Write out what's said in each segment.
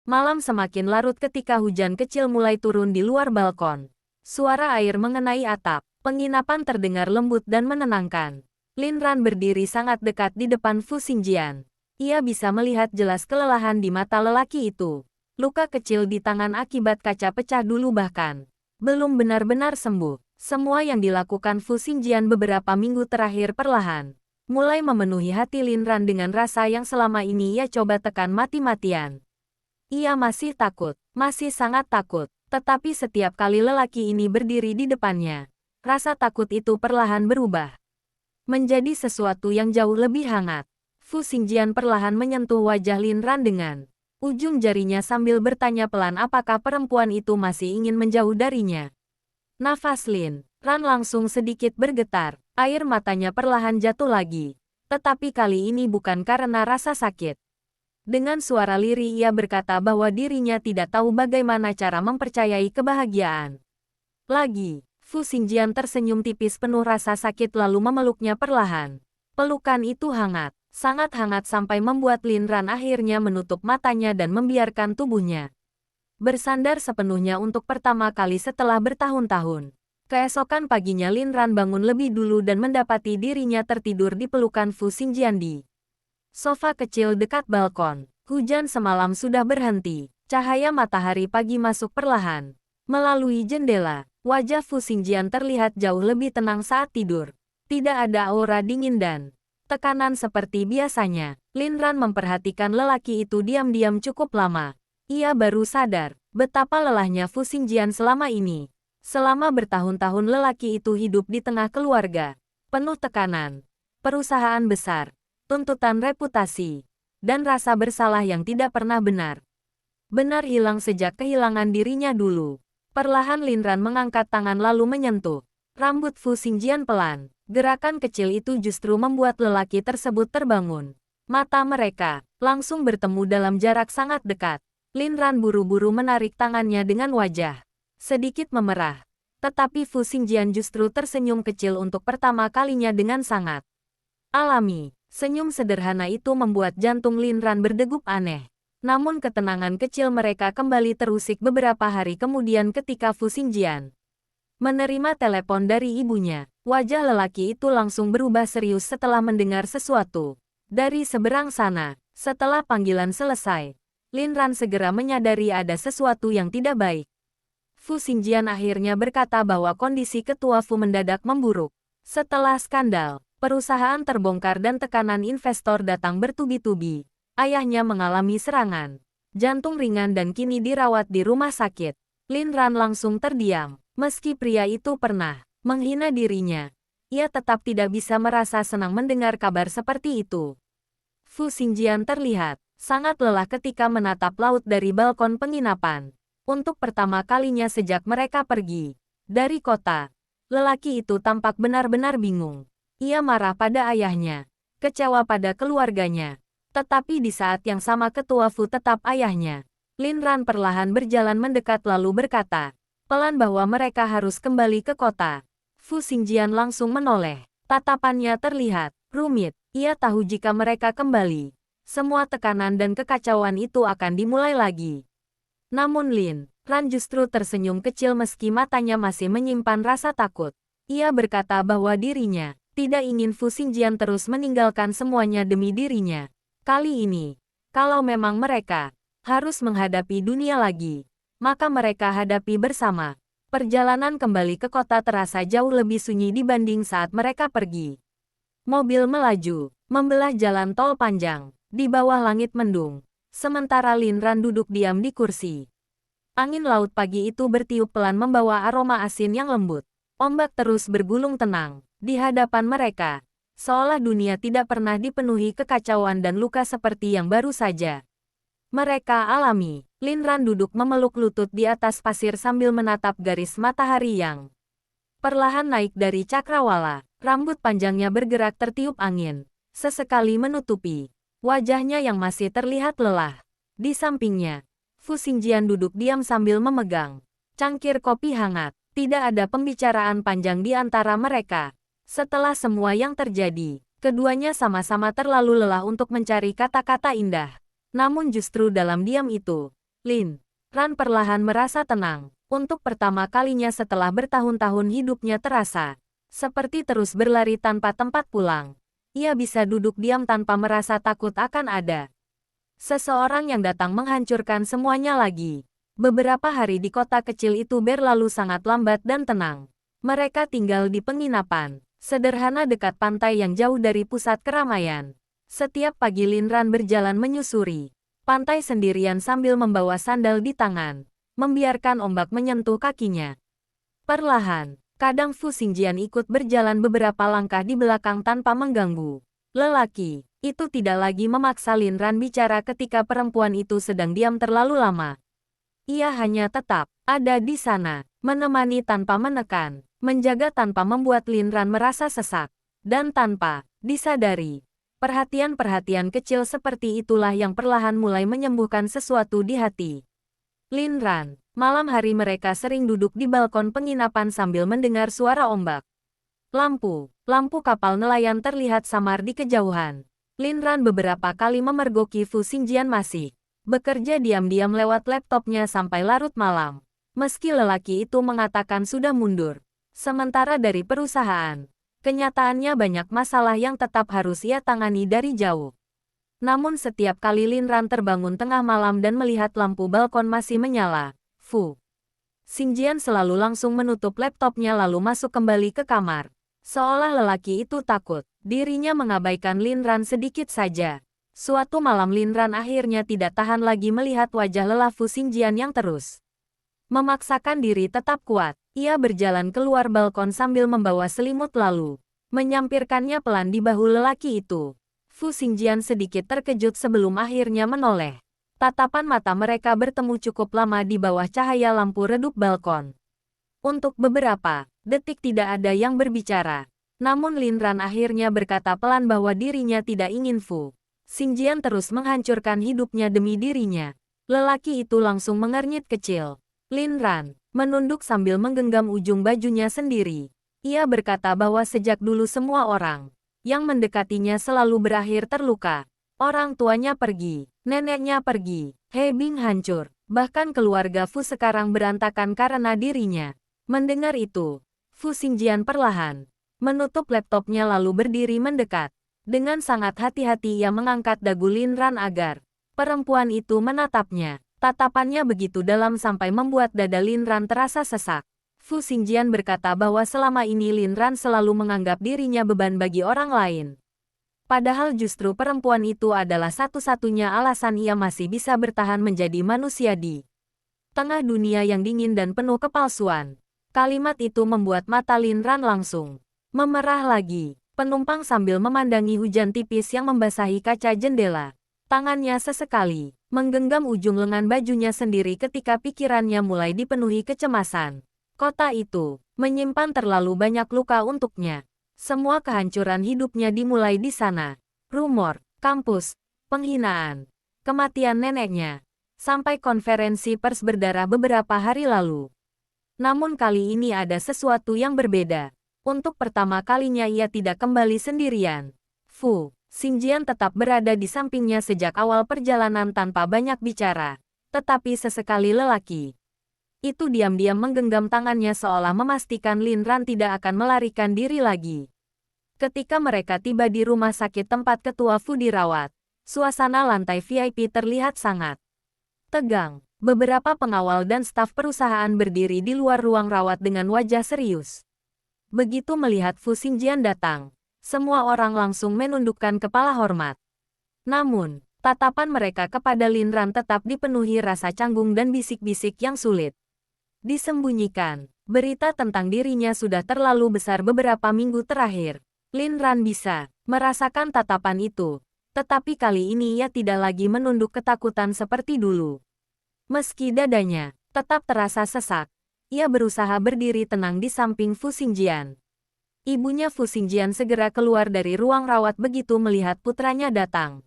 Malam semakin larut ketika hujan kecil mulai turun di luar balkon. Suara air mengenai atap penginapan terdengar lembut dan menenangkan. Lin Ran berdiri sangat dekat di depan Fu Xingjian. Ia bisa melihat jelas kelelahan di mata lelaki itu. Luka kecil di tangan akibat kaca pecah dulu bahkan belum benar-benar sembuh. Semua yang dilakukan Fu Xingjian beberapa minggu terakhir perlahan mulai memenuhi hati Lin Ran dengan rasa yang selama ini ia coba tekan mati-matian. Ia masih takut, masih sangat takut, tetapi setiap kali lelaki ini berdiri di depannya, rasa takut itu perlahan berubah menjadi sesuatu yang jauh lebih hangat. Fu Xingjian perlahan menyentuh wajah Lin Ran dengan ujung jarinya sambil bertanya pelan apakah perempuan itu masih ingin menjauh darinya. Nafas Lin Ran langsung sedikit bergetar, air matanya perlahan jatuh lagi. Tetapi kali ini bukan karena rasa sakit. Dengan suara lirih ia berkata bahwa dirinya tidak tahu bagaimana cara mempercayai kebahagiaan. Lagi, Fu Xingjian tersenyum tipis penuh rasa sakit lalu memeluknya perlahan. Pelukan itu hangat, sangat hangat sampai membuat Lin Ran akhirnya menutup matanya dan membiarkan tubuhnya bersandar sepenuhnya untuk pertama kali setelah bertahun-tahun. Keesokan paginya Lin Ran bangun lebih dulu dan mendapati dirinya tertidur di pelukan Fu Xingjian di sofa kecil dekat balkon. Hujan semalam sudah berhenti. Cahaya matahari pagi masuk perlahan melalui jendela. Wajah Fu Xingjian terlihat jauh lebih tenang saat tidur. Tidak ada aura dingin dan tekanan seperti biasanya. Lin Ran memperhatikan lelaki itu diam-diam cukup lama. Ia baru sadar betapa lelahnya Fu Xingjian selama ini. Selama bertahun-tahun lelaki itu hidup di tengah keluarga penuh tekanan, perusahaan besar, tuntutan reputasi, dan rasa bersalah yang tidak pernah benar hilang sejak kehilangan dirinya dulu. Perlahan Lin Ran mengangkat tangan lalu menyentuh rambut Fu Xingjian pelan. Gerakan kecil itu justru membuat lelaki tersebut terbangun. Mata mereka langsung bertemu dalam jarak sangat dekat. Lin Ran buru-buru menarik tangannya dengan wajah sedikit memerah. Tetapi Fu Xingjian justru tersenyum kecil untuk pertama kalinya dengan sangat alami. Senyum sederhana itu membuat jantung Lin Ran berdegup aneh. Namun ketenangan kecil mereka kembali terusik beberapa hari kemudian ketika Fu Xingjian menerima telepon dari ibunya. Wajah lelaki itu langsung berubah serius setelah mendengar sesuatu dari seberang sana. Setelah panggilan selesai, Lin Ran segera menyadari ada sesuatu yang tidak baik. Fu Xingjian akhirnya berkata bahwa kondisi ketua Fu mendadak memburuk. Setelah skandal perusahaan terbongkar dan tekanan investor datang bertubi-tubi, ayahnya mengalami serangan jantung ringan dan kini dirawat di rumah sakit. Lin Ran langsung terdiam. Meski pria itu pernah menghina dirinya, ia tetap tidak bisa merasa senang mendengar kabar seperti itu. Fu Xingjian terlihat sangat lelah ketika menatap laut dari balkon penginapan. Untuk pertama kalinya sejak mereka pergi dari kota, lelaki itu tampak benar-benar bingung. Ia marah pada ayahnya, kecewa pada keluarganya. Tetapi di saat yang sama ketua Fu tetap ayahnya. Lin Ran perlahan berjalan mendekat lalu berkata pelan bahwa mereka harus kembali ke kota. Fu Xingjian langsung menoleh. Tatapannya terlihat rumit. Ia tahu jika mereka kembali, semua tekanan dan kekacauan itu akan dimulai lagi. Namun Lin Ran justru tersenyum kecil meski matanya masih menyimpan rasa takut. Ia berkata bahwa dirinya tidak ingin Fu Xingjian terus meninggalkan semuanya demi dirinya. Kali ini, kalau memang mereka harus menghadapi dunia lagi, maka mereka hadapi bersama. Perjalanan kembali ke kota terasa jauh lebih sunyi dibanding saat mereka pergi. Mobil melaju, membelah jalan tol panjang, di bawah langit mendung. Sementara Lin Ran duduk diam di kursi. Angin laut pagi itu bertiup pelan membawa aroma asin yang lembut. Ombak terus bergulung tenang di hadapan mereka, seolah dunia tidak pernah dipenuhi kekacauan dan luka seperti yang baru saja mereka alami. Lin Ran duduk memeluk lutut di atas pasir sambil menatap garis matahari yang perlahan naik dari cakrawala. Rambut panjangnya bergerak tertiup angin, sesekali menutupi wajahnya yang masih terlihat lelah. Di sampingnya, Fu Xingjian duduk diam sambil memegang cangkir kopi hangat. Tidak ada pembicaraan panjang di antara mereka. Setelah semua yang terjadi, keduanya sama-sama terlalu lelah untuk mencari kata-kata indah. Namun justru dalam diam itu, Lin Ran perlahan merasa tenang. Untuk pertama kalinya setelah bertahun-tahun hidupnya terasa seperti terus berlari tanpa tempat pulang. Ia bisa duduk diam tanpa merasa takut akan ada seseorang yang datang menghancurkan semuanya lagi. Beberapa hari di kota kecil itu berlalu sangat lambat dan tenang. Mereka tinggal di penginapan sederhana dekat pantai yang jauh dari pusat keramaian. Setiap pagi Lin Ran berjalan menyusuri pantai sendirian sambil membawa sandal di tangan, membiarkan ombak menyentuh kakinya. Perlahan, kadang Fu Xingjian ikut berjalan beberapa langkah di belakang tanpa mengganggu. Lelaki itu tidak lagi memaksa Lin Ran bicara ketika perempuan itu sedang diam terlalu lama. Ia hanya tetap ada di sana, menemani tanpa menekan, menjaga tanpa membuat Lin Ran merasa sesak. Dan tanpa disadari, perhatian-perhatian kecil seperti itulah yang perlahan mulai menyembuhkan sesuatu di hati Lin Ran. Malam hari mereka sering duduk di balkon penginapan sambil mendengar suara ombak. Lampu kapal nelayan terlihat samar di kejauhan. Lin Ran beberapa kali memergoki Fu Xingjian masih bekerja diam-diam lewat laptopnya sampai larut malam. Meski lelaki itu mengatakan sudah mundur. Sementara dari perusahaan, kenyataannya banyak masalah yang tetap harus ia tangani dari jauh. Namun setiap kali Lin Ran terbangun tengah malam dan melihat lampu balkon masih menyala, Fu Xingjian selalu langsung menutup laptopnya lalu masuk kembali ke kamar. Seolah lelaki itu takut dirinya mengabaikan Lin Ran sedikit saja. Suatu malam Lin Ran akhirnya tidak tahan lagi melihat wajah lelah Fu Xingjian yang terus memaksakan diri tetap kuat. Ia berjalan keluar balkon sambil membawa selimut lalu menyampirkannya pelan di bahu lelaki itu. Fu Xingjian sedikit terkejut sebelum akhirnya menoleh. Tatapan mata mereka bertemu cukup lama di bawah cahaya lampu redup balkon. Untuk beberapa detik tidak ada yang berbicara. Namun Lin Ran akhirnya berkata pelan bahwa dirinya tidak ingin Fu Xingjian terus menghancurkan hidupnya demi dirinya. Lelaki itu langsung mengernyit kecil. Lin Ran menunduk sambil menggenggam ujung bajunya sendiri. Ia berkata bahwa sejak dulu semua orang yang mendekatinya selalu berakhir terluka. Orang tuanya pergi, neneknya pergi, He Bing hancur, bahkan keluarga Fu sekarang berantakan karena dirinya. Mendengar itu, Fu Xingjian perlahan menutup laptopnya lalu berdiri mendekat. Dengan sangat hati-hati ia mengangkat dagu Lin Ran agar perempuan itu menatapnya. Tatapannya begitu dalam sampai membuat dada Lin Ran terasa sesak. Fu Xingjian berkata bahwa selama ini Lin Ran selalu menganggap dirinya beban bagi orang lain. Padahal justru perempuan itu adalah satu-satunya alasan ia masih bisa bertahan menjadi manusia di tengah dunia yang dingin dan penuh kepalsuan. Kalimat itu membuat mata Lin Ran langsung memerah lagi. Penumpang sambil memandangi hujan tipis yang membasahi kaca jendela. Tangannya sesekali menggenggam ujung lengan bajunya sendiri ketika pikirannya mulai dipenuhi kecemasan. Kota itu menyimpan terlalu banyak luka untuknya. Semua kehancuran hidupnya dimulai di sana. Rumor, kampus, penghinaan, kematian neneknya, sampai konferensi pers berdarah beberapa hari lalu. Namun kali ini ada sesuatu yang berbeda. Untuk pertama kalinya ia tidak kembali sendirian. Fu Xingjian tetap berada di sampingnya sejak awal perjalanan tanpa banyak bicara. Tetapi sesekali lelaki itu diam-diam menggenggam tangannya seolah memastikan Lin Ran tidak akan melarikan diri lagi. Ketika mereka tiba di rumah sakit tempat ketua Fu dirawat, suasana lantai VIP terlihat sangat tegang. Beberapa pengawal dan staf perusahaan berdiri di luar ruang rawat dengan wajah serius. Begitu melihat Fu Xingjian datang, semua orang langsung menundukkan kepala hormat. Namun, tatapan mereka kepada Lin Ran tetap dipenuhi rasa canggung dan bisik-bisik yang sulit disembunyikan. Berita tentang dirinya sudah terlalu besar beberapa minggu terakhir. Lin Ran bisa merasakan tatapan itu, tetapi kali ini ia tidak lagi menunduk ketakutan seperti dulu. Meski dadanya tetap terasa sesak, ia berusaha berdiri tenang di samping Fu Xingjian. Ibunya Fu Xingjian segera keluar dari ruang rawat begitu melihat putranya datang.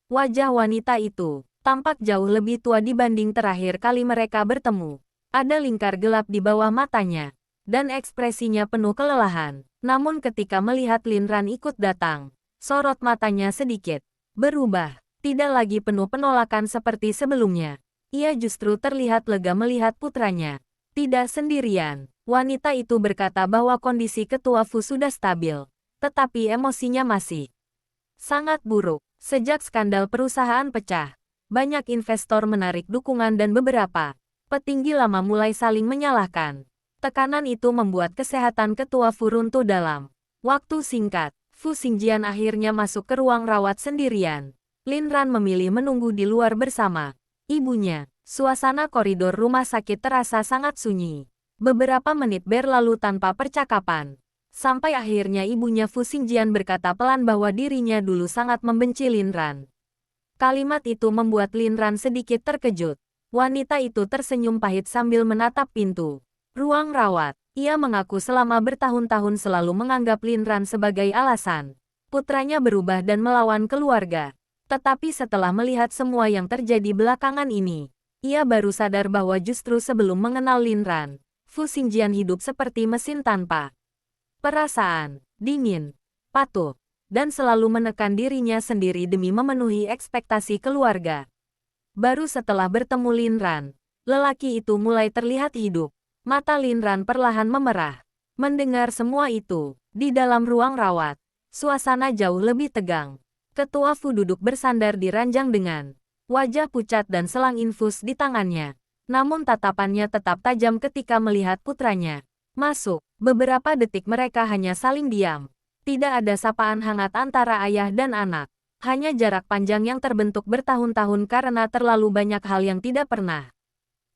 Wajah wanita itu tampak jauh lebih tua dibanding terakhir kali mereka bertemu. Ada lingkar gelap di bawah matanya, dan ekspresinya penuh kelelahan. Namun ketika melihat Lin Ran ikut datang, sorot matanya sedikit berubah, tidak lagi penuh penolakan seperti sebelumnya. Ia justru terlihat lega melihat putranya tidak sendirian. Wanita itu berkata bahwa kondisi ketua Fu sudah stabil, tetapi emosinya masih sangat buruk. Sejak skandal perusahaan pecah, banyak investor menarik dukungan dan beberapa petinggi lama mulai saling menyalahkan. Tekanan itu membuat kesehatan ketua Fu runtuh dalam waktu singkat. Fu Xingjian akhirnya masuk ke ruang rawat sendirian. Lin Ran memilih menunggu di luar bersama ibunya. Suasana koridor rumah sakit terasa sangat sunyi. Beberapa menit berlalu tanpa percakapan. Sampai akhirnya ibunya Fu Xingjian berkata pelan bahwa dirinya dulu sangat membenci Lin Ran. Kalimat itu membuat Lin Ran sedikit terkejut. Wanita itu tersenyum pahit sambil menatap pintu ruang rawat. Ia mengaku selama bertahun-tahun selalu menganggap Lin Ran sebagai alasan putranya berubah dan melawan keluarga. Tetapi setelah melihat semua yang terjadi belakangan ini, ia baru sadar bahwa justru sebelum mengenal Lin Ran, Fu Xingjian hidup seperti mesin tanpa perasaan, dingin, patuh, dan selalu menekan dirinya sendiri demi memenuhi ekspektasi keluarga. Baru setelah bertemu Lin Ran, lelaki itu mulai terlihat hidup. Mata Lin Ran perlahan memerah. Mendengar semua itu, di dalam ruang rawat, suasana jauh lebih tegang. Ketua Fu duduk bersandar di ranjang dengan wajah pucat dan selang infus di tangannya. Namun tatapannya tetap tajam ketika melihat putranya masuk. Beberapa detik mereka hanya saling diam. Tidak ada sapaan hangat antara ayah dan anak. Hanya jarak panjang yang terbentuk bertahun-tahun karena terlalu banyak hal yang tidak pernah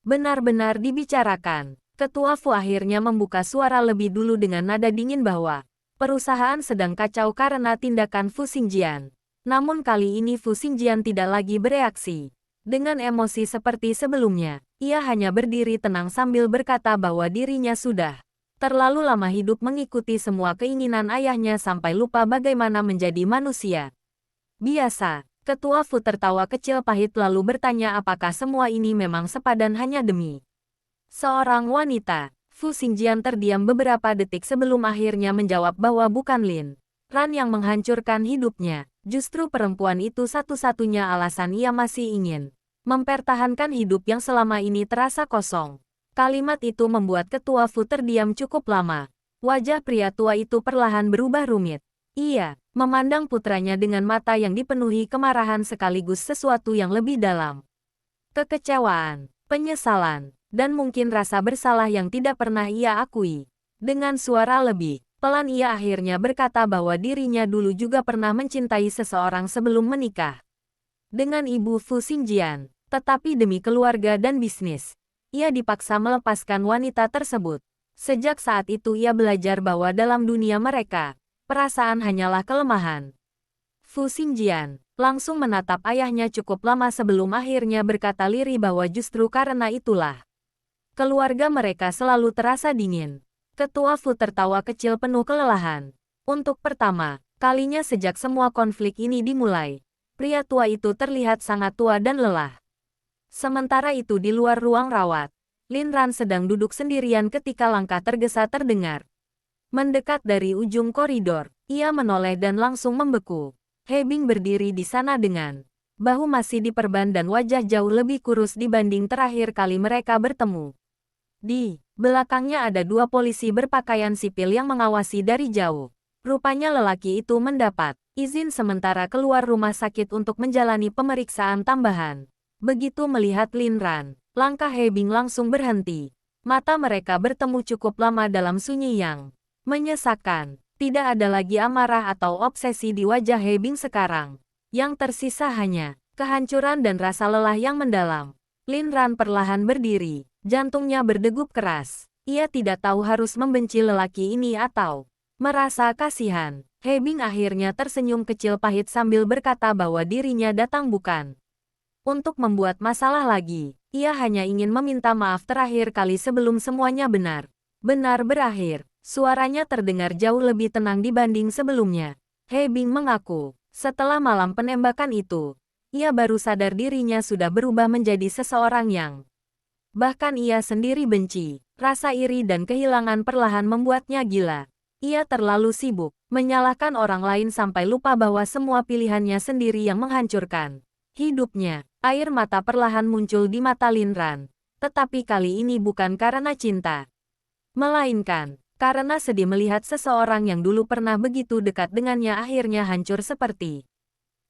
benar-benar dibicarakan. Ketua Fu akhirnya membuka suara lebih dulu dengan nada dingin bahwa perusahaan sedang kacau karena tindakan Fu Xingjian. Namun kali ini Fu Xingjian tidak lagi bereaksi dengan emosi seperti sebelumnya. Ia hanya berdiri tenang sambil berkata bahwa dirinya sudah terlalu lama hidup mengikuti semua keinginan ayahnya sampai lupa bagaimana menjadi manusia biasa. Ketua Fu tertawa kecil pahit lalu bertanya apakah semua ini memang sepadan hanya demi seorang wanita. Fu Xingjian terdiam beberapa detik sebelum akhirnya menjawab bahwa bukan Lin Ran yang menghancurkan hidupnya. Justru perempuan itu satu-satunya alasan ia masih ingin mempertahankan hidup yang selama ini terasa kosong. Kalimat itu membuat Ketua Fu terdiam cukup lama. Wajah pria tua itu perlahan berubah rumit. Ia memandang putranya dengan mata yang dipenuhi kemarahan sekaligus sesuatu yang lebih dalam. Kekecewaan, penyesalan, dan mungkin rasa bersalah yang tidak pernah ia akui. Dengan suara lebih pelan ia akhirnya berkata bahwa dirinya dulu juga pernah mencintai seseorang sebelum menikah dengan ibu Fu Xingjian. Tetapi demi keluarga dan bisnis, ia dipaksa melepaskan wanita tersebut. Sejak saat itu ia belajar bahwa dalam dunia mereka, perasaan hanyalah kelemahan. Fu Xingjian langsung menatap ayahnya cukup lama sebelum akhirnya berkata lirih bahwa justru karena itulah keluarga mereka selalu terasa dingin. Ketua Fu tertawa kecil penuh kelelahan. Untuk pertama kalinya sejak semua konflik ini dimulai, pria tua itu terlihat sangat tua dan lelah. Sementara itu di luar ruang rawat, Lin Ran sedang duduk sendirian ketika langkah tergesa terdengar. Mendekat dari ujung koridor, ia menoleh dan langsung membeku. He Bing berdiri di sana dengan bahu masih diperban dan wajah jauh lebih kurus dibanding terakhir kali mereka bertemu. Di belakangnya ada dua polisi berpakaian sipil yang mengawasi dari jauh. Rupanya lelaki itu mendapat izin sementara keluar rumah sakit untuk menjalani pemeriksaan tambahan. Begitu melihat Lin Ran, langkah He Bing langsung berhenti. Mata mereka bertemu cukup lama dalam sunyi yang menyesakkan. Tidak ada lagi amarah atau obsesi di wajah He Bing sekarang. Yang tersisa hanya kehancuran dan rasa lelah yang mendalam. Lin Ran perlahan berdiri. Jantungnya berdegup keras. Ia tidak tahu harus membenci lelaki ini atau merasa kasihan. He Bing akhirnya tersenyum kecil pahit sambil berkata bahwa dirinya datang bukan untuk membuat masalah lagi. Ia hanya ingin meminta maaf terakhir kali sebelum semuanya benar-benar berakhir. Suaranya terdengar jauh lebih tenang dibanding sebelumnya. He Bing mengaku, setelah malam penembakan itu, ia baru sadar dirinya sudah berubah menjadi seseorang yang bahkan ia sendiri benci. Rasa iri dan kehilangan perlahan membuatnya gila. Ia terlalu sibuk menyalahkan orang lain sampai lupa bahwa semua pilihannya sendiri yang menghancurkan hidupnya. Air mata perlahan muncul di mata Linran. Tetapi kali ini bukan karena cinta. Melainkan, karena sedih melihat seseorang yang dulu pernah begitu dekat dengannya akhirnya hancur seperti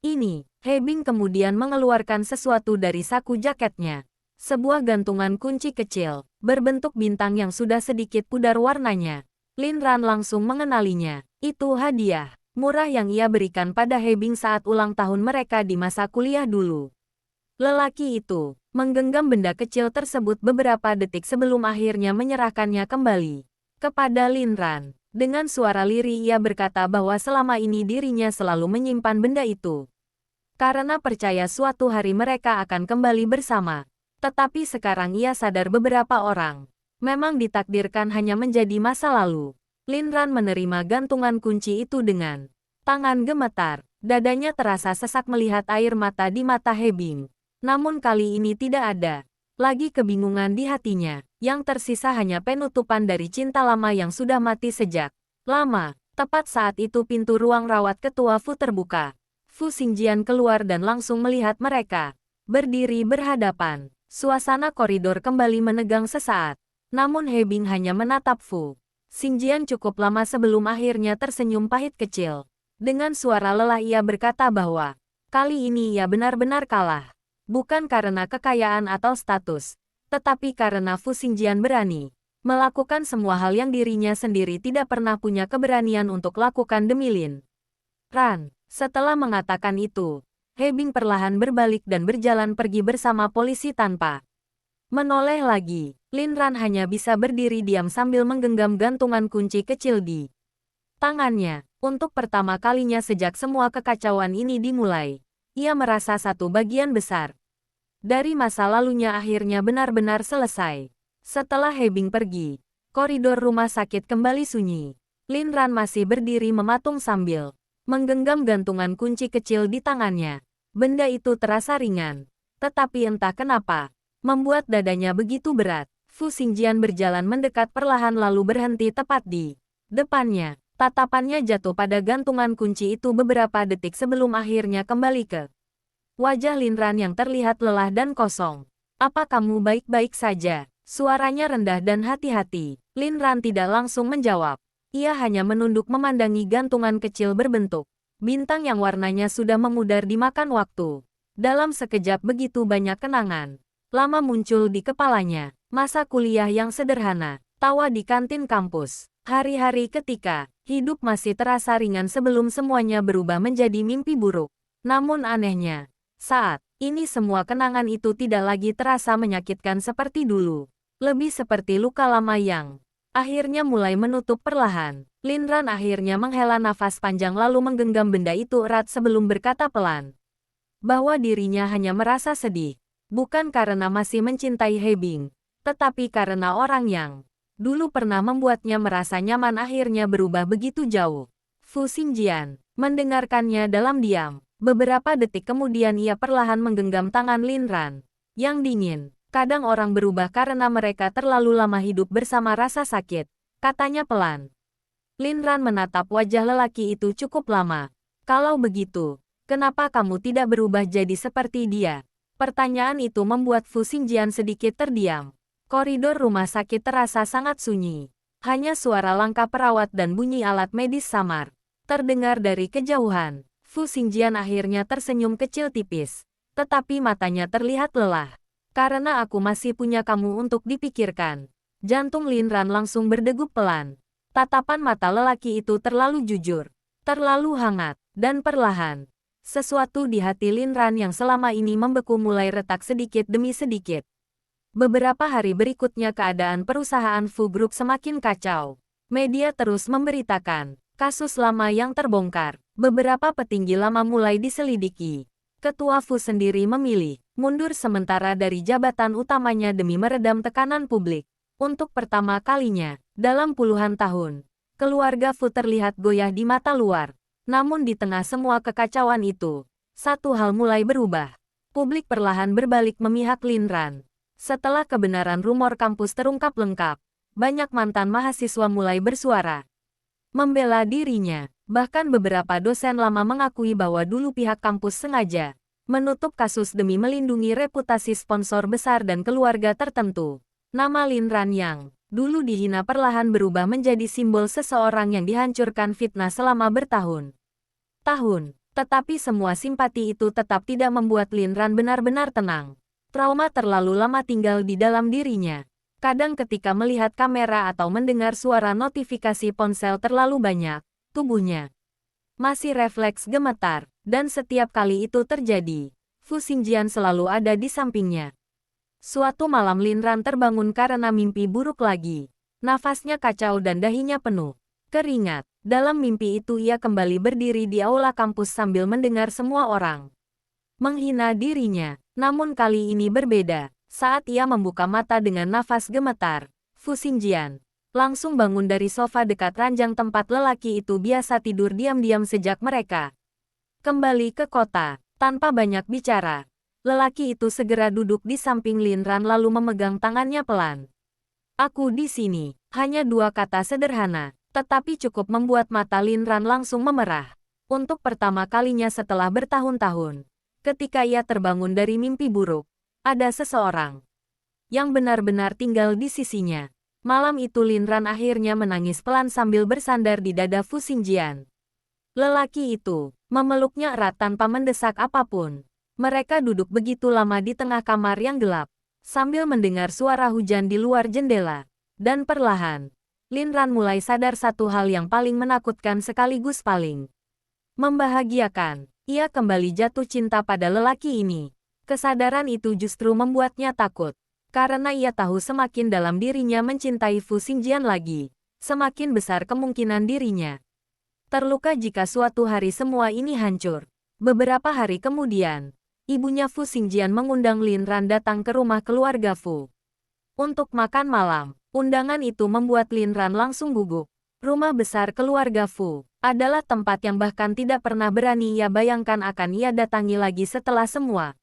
ini. Hebing kemudian mengeluarkan sesuatu dari saku jaketnya. Sebuah gantungan kunci kecil, berbentuk bintang yang sudah sedikit pudar warnanya. Linran langsung mengenalinya. Itu hadiah murah yang ia berikan pada Hebing saat ulang tahun mereka di masa kuliah dulu. Lelaki itu menggenggam benda kecil tersebut beberapa detik sebelum akhirnya menyerahkannya kembali kepada Linran. Dengan suara lirih ia berkata bahwa selama ini dirinya selalu menyimpan benda itu karena percaya suatu hari mereka akan kembali bersama. Tetapi sekarang ia sadar beberapa orang memang ditakdirkan hanya menjadi masa lalu. Linran menerima gantungan kunci itu dengan tangan gemetar. Dadanya terasa sesak melihat air mata di mata Hebing. Namun kali ini tidak ada lagi kebingungan di hatinya. Yang tersisa hanya penutupan dari cinta lama yang sudah mati sejak lama. Tepat saat itu pintu ruang rawat ketua Fu terbuka. Fu Xingjian keluar dan langsung melihat mereka berdiri berhadapan. Suasana koridor kembali menegang sesaat. Namun Hebing hanya menatap Fu Xingjian cukup lama sebelum akhirnya tersenyum pahit kecil. Dengan suara lelah ia berkata bahwa kali ini ia benar-benar kalah. Bukan karena kekayaan atau status, tetapi karena Fu Xingjian berani melakukan semua hal yang dirinya sendiri tidak pernah punya keberanian untuk lakukan demi Lin Ran. Setelah mengatakan itu, Hebing perlahan berbalik dan berjalan pergi bersama polisi tanpa menoleh lagi. Lin Ran hanya bisa berdiri diam sambil menggenggam gantungan kunci kecil di tangannya. Untuk pertama kalinya sejak semua kekacauan ini dimulai, ia merasa satu bagian besar dari masa lalunya akhirnya benar-benar selesai. Setelah Hebing pergi, koridor rumah sakit kembali sunyi. Lin Ran masih berdiri mematung sambil menggenggam gantungan kunci kecil di tangannya. Benda itu terasa ringan, tetapi entah kenapa, membuat dadanya begitu berat. Fu Xingjian berjalan mendekat perlahan lalu berhenti tepat di depannya. Tatapannya jatuh pada gantungan kunci itu beberapa detik sebelum akhirnya kembali ke wajah Lin Ran yang terlihat lelah dan kosong. "Apa kamu baik-baik saja?" Suaranya rendah dan hati-hati. Lin Ran tidak langsung menjawab. Ia hanya menunduk memandangi gantungan kecil berbentuk bintang yang warnanya sudah memudar dimakan waktu. Dalam sekejap begitu banyak kenangan lama muncul di kepalanya. Masa kuliah yang sederhana, tawa di kantin kampus, hari-hari ketika hidup masih terasa ringan sebelum semuanya berubah menjadi mimpi buruk. Namun anehnya, saat ini semua kenangan itu tidak lagi terasa menyakitkan seperti dulu. Lebih seperti luka lama yang akhirnya mulai menutup perlahan. Lin Ran akhirnya menghela nafas panjang lalu menggenggam benda itu erat sebelum berkata pelan bahwa dirinya hanya merasa sedih. Bukan karena masih mencintai Hebing, tetapi karena orang yang dulu pernah membuatnya merasa nyaman akhirnya berubah begitu jauh. Fu Xingjian mendengarkannya dalam diam. Beberapa detik kemudian ia perlahan menggenggam tangan Lin Ran yang dingin. "Kadang orang berubah karena mereka terlalu lama hidup bersama rasa sakit," katanya pelan. Lin Ran menatap wajah lelaki itu cukup lama. "Kalau begitu, kenapa kamu tidak berubah jadi seperti dia?" Pertanyaan itu membuat Fu Xingjian sedikit terdiam. Koridor rumah sakit terasa sangat sunyi. Hanya suara langkah perawat dan bunyi alat medis samar terdengar dari kejauhan. Fu Xingjian akhirnya tersenyum kecil tipis, tetapi matanya terlihat lelah. "Karena aku masih punya kamu untuk dipikirkan." Jantung Lin Ran langsung berdegup pelan. Tatapan mata lelaki itu terlalu jujur, terlalu hangat, dan perlahan. Sesuatu di hati Lin Ran yang selama ini membeku mulai retak sedikit demi sedikit. Beberapa hari berikutnya keadaan perusahaan Fu Group semakin kacau. Media terus memberitakan kasus lama yang terbongkar. Beberapa petinggi lama mulai diselidiki. Ketua Fu sendiri memilih mundur sementara dari jabatan utamanya demi meredam tekanan publik. Untuk pertama kalinya dalam puluhan tahun, keluarga Fu terlihat goyah di mata luar. Namun di tengah semua kekacauan itu, satu hal mulai berubah. Publik perlahan berbalik memihak Lin Ran. Setelah kebenaran rumor kampus terungkap lengkap, banyak mantan mahasiswa mulai bersuara membela dirinya. Bahkan beberapa dosen lama mengakui bahwa dulu pihak kampus sengaja Menutup kasus demi melindungi reputasi sponsor besar dan keluarga tertentu. Nama Lin Ran yang dulu dihina perlahan berubah menjadi simbol seseorang yang dihancurkan fitnah selama bertahun-tahun. Tetapi semua simpati itu tetap tidak membuat Lin Ran benar-benar tenang. Trauma terlalu lama tinggal di dalam dirinya. Kadang ketika melihat kamera atau mendengar suara notifikasi ponsel terlalu banyak, tubuhnya masih refleks gemetar. Dan setiap kali itu terjadi, Fu Xingjian selalu ada di sampingnya. Suatu malam Lin Ran terbangun karena mimpi buruk lagi. Nafasnya kacau dan dahinya penuh keringat. Dalam mimpi itu ia kembali berdiri di aula kampus sambil mendengar semua orang menghina dirinya. Namun kali ini berbeda. Saat ia membuka mata dengan nafas gemetar, Fu Xingjian langsung bangun dari sofa dekat ranjang tempat lelaki itu biasa tidur diam-diam sejak mereka kembali ke kota. Tanpa banyak bicara, lelaki itu segera duduk di samping Lin Ran lalu memegang tangannya pelan. "Aku di sini." Hanya dua kata sederhana, tetapi cukup membuat mata Lin Ran langsung memerah. Untuk pertama kalinya setelah bertahun-tahun, ketika ia terbangun dari mimpi buruk, ada seseorang yang benar-benar tinggal di sisinya. Malam itu Lin Ran akhirnya menangis pelan sambil bersandar di dada Fu Xingjian. Lelaki itu memeluknya erat tanpa mendesak apapun. Mereka duduk begitu lama di tengah kamar yang gelap, sambil mendengar suara hujan di luar jendela. Dan perlahan, Lin Ran mulai sadar satu hal yang paling menakutkan sekaligus paling membahagiakan. Ia kembali jatuh cinta pada lelaki ini. Kesadaran itu justru membuatnya takut. Karena ia tahu semakin dalam dirinya mencintai Fu Xingjian lagi, semakin besar kemungkinan dirinya terluka jika suatu hari semua ini hancur. Beberapa hari kemudian, ibunya Fu Xingjian mengundang Lin Ran datang ke rumah keluarga Fu untuk makan malam. Undangan itu membuat Lin Ran langsung gugup. Rumah besar keluarga Fu adalah tempat yang bahkan tidak pernah berani ia bayangkan akan ia datangi lagi setelah semua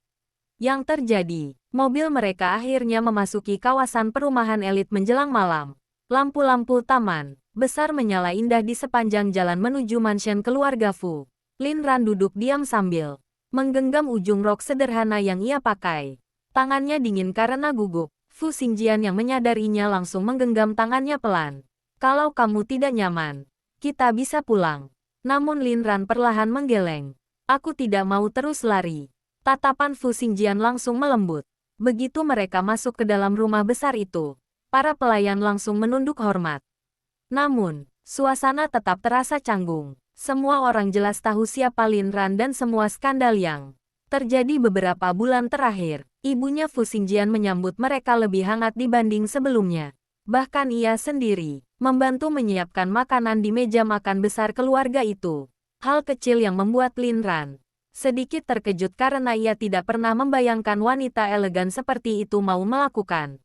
yang terjadi. Mobil mereka akhirnya memasuki kawasan perumahan elit menjelang malam. Lampu-lampu taman besar menyala indah di sepanjang jalan menuju mansion keluarga Fu. Lin Ran duduk diam sambil menggenggam ujung rok sederhana yang ia pakai. Tangannya dingin karena gugup. Fu Xingjian yang menyadarinya langsung menggenggam tangannya pelan. "Kalau kamu tidak nyaman, kita bisa pulang." Namun Lin Ran perlahan menggeleng. "Aku tidak mau terus lari." Tatapan Fu Xingjian langsung melembut. Begitu mereka masuk ke dalam rumah besar itu, para pelayan langsung menunduk hormat. Namun, suasana tetap terasa canggung. Semua orang jelas tahu siapa Lin Ran dan semua skandal yang terjadi beberapa bulan terakhir. Ibunya Fu Xingjian menyambut mereka lebih hangat dibanding sebelumnya. Bahkan ia sendiri membantu menyiapkan makanan di meja makan besar keluarga itu. Hal kecil yang membuat Lin Ran sedikit terkejut karena ia tidak pernah membayangkan wanita elegan seperti itu mau melakukan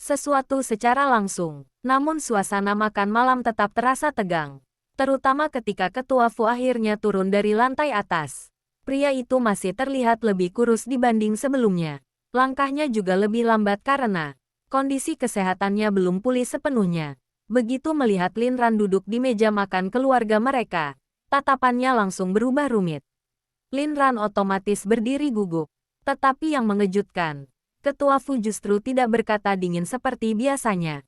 sesuatu secara langsung. Namun suasana makan malam tetap terasa tegang. Terutama ketika ketua Fu akhirnya turun dari lantai atas. Pria itu masih terlihat lebih kurus dibanding sebelumnya. Langkahnya juga lebih lambat karena kondisi kesehatannya belum pulih sepenuhnya. Begitu melihat Lin Ran duduk di meja makan keluarga mereka, tatapannya langsung berubah rumit. Lin Ran otomatis berdiri gugup. Tetapi yang mengejutkan, ketua Fu justru tidak berkata dingin seperti biasanya.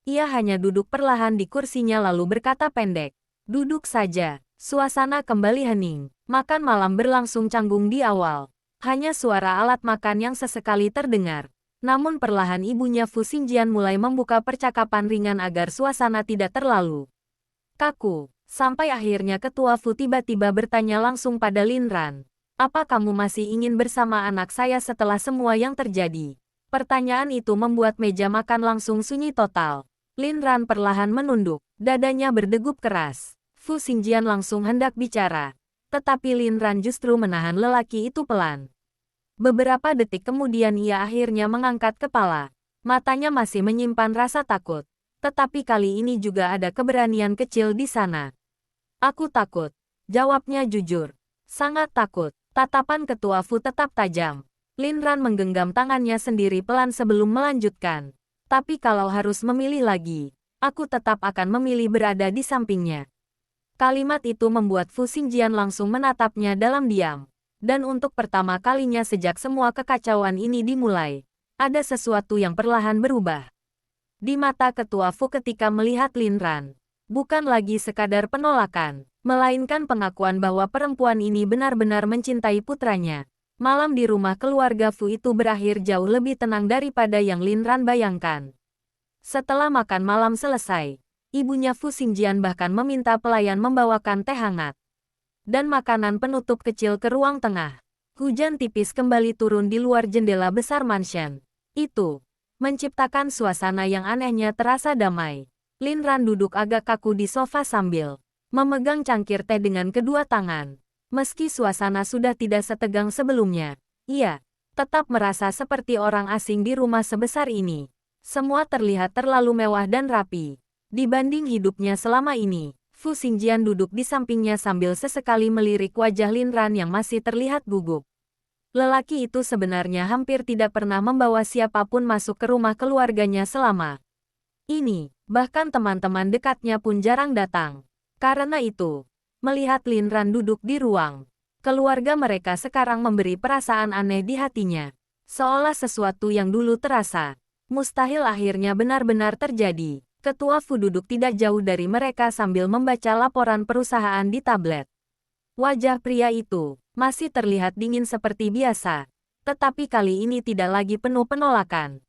Ia hanya duduk perlahan di kursinya lalu berkata pendek, "Duduk saja." Suasana kembali hening. Makan malam berlangsung canggung di awal. Hanya suara alat makan yang sesekali terdengar. Namun perlahan ibunya Fu Xingjian mulai membuka percakapan ringan agar suasana tidak terlalu kaku. Sampai akhirnya ketua Fu tiba-tiba bertanya langsung pada Lin Ran. "Apa kamu masih ingin bersama anak saya setelah semua yang terjadi?" Pertanyaan itu membuat meja makan langsung sunyi total. Lin Ran perlahan menunduk. Dadanya berdegup keras. Fu Xingjian langsung hendak bicara. Tetapi Lin Ran justru menahan lelaki itu pelan. Beberapa detik kemudian ia akhirnya mengangkat kepala. Matanya masih menyimpan rasa takut. Tetapi kali ini juga ada keberanian kecil di sana. "Aku takut," jawabnya jujur. "Sangat takut." Tatapan ketua Fu tetap tajam. Lin Ran menggenggam tangannya sendiri pelan sebelum melanjutkan. "Tapi kalau harus memilih lagi, aku tetap akan memilih berada di sampingnya." Kalimat itu membuat Fu Xingjian langsung menatapnya dalam diam. Dan untuk pertama kalinya sejak semua kekacauan ini dimulai, ada sesuatu yang perlahan berubah. Di mata Ketua Fu ketika melihat Lin Ran, bukan lagi sekadar penolakan, melainkan pengakuan bahwa perempuan ini benar-benar mencintai putranya. Malam di rumah keluarga Fu itu berakhir jauh lebih tenang daripada yang Lin Ran bayangkan. Setelah makan malam selesai, ibunya Fu Xingjian bahkan meminta pelayan membawakan teh hangat dan makanan penutup kecil ke ruang tengah. Hujan tipis kembali turun di luar jendela besar mansion. Itu menciptakan suasana yang anehnya terasa damai. Lin Ran duduk agak kaku di sofa sambil memegang cangkir teh dengan kedua tangan. Meski suasana sudah tidak setegang sebelumnya, ia tetap merasa seperti orang asing di rumah sebesar ini. Semua terlihat terlalu mewah dan rapi dibanding hidupnya selama ini. Fu Xingjian duduk di sampingnya sambil sesekali melirik wajah Lin Ran yang masih terlihat gugup. Lelaki itu sebenarnya hampir tidak pernah membawa siapapun masuk ke rumah keluarganya selama ini. Bahkan teman-teman dekatnya pun jarang datang. Karena itu, melihat Lin Ran duduk di ruang keluarga mereka sekarang memberi perasaan aneh di hatinya. Seolah sesuatu yang dulu terasa mustahil akhirnya benar-benar terjadi. Ketua Fu duduk tidak jauh dari mereka sambil membaca laporan perusahaan di tablet. Wajah pria itu masih terlihat dingin seperti biasa, tetapi kali ini tidak lagi penuh penolakan.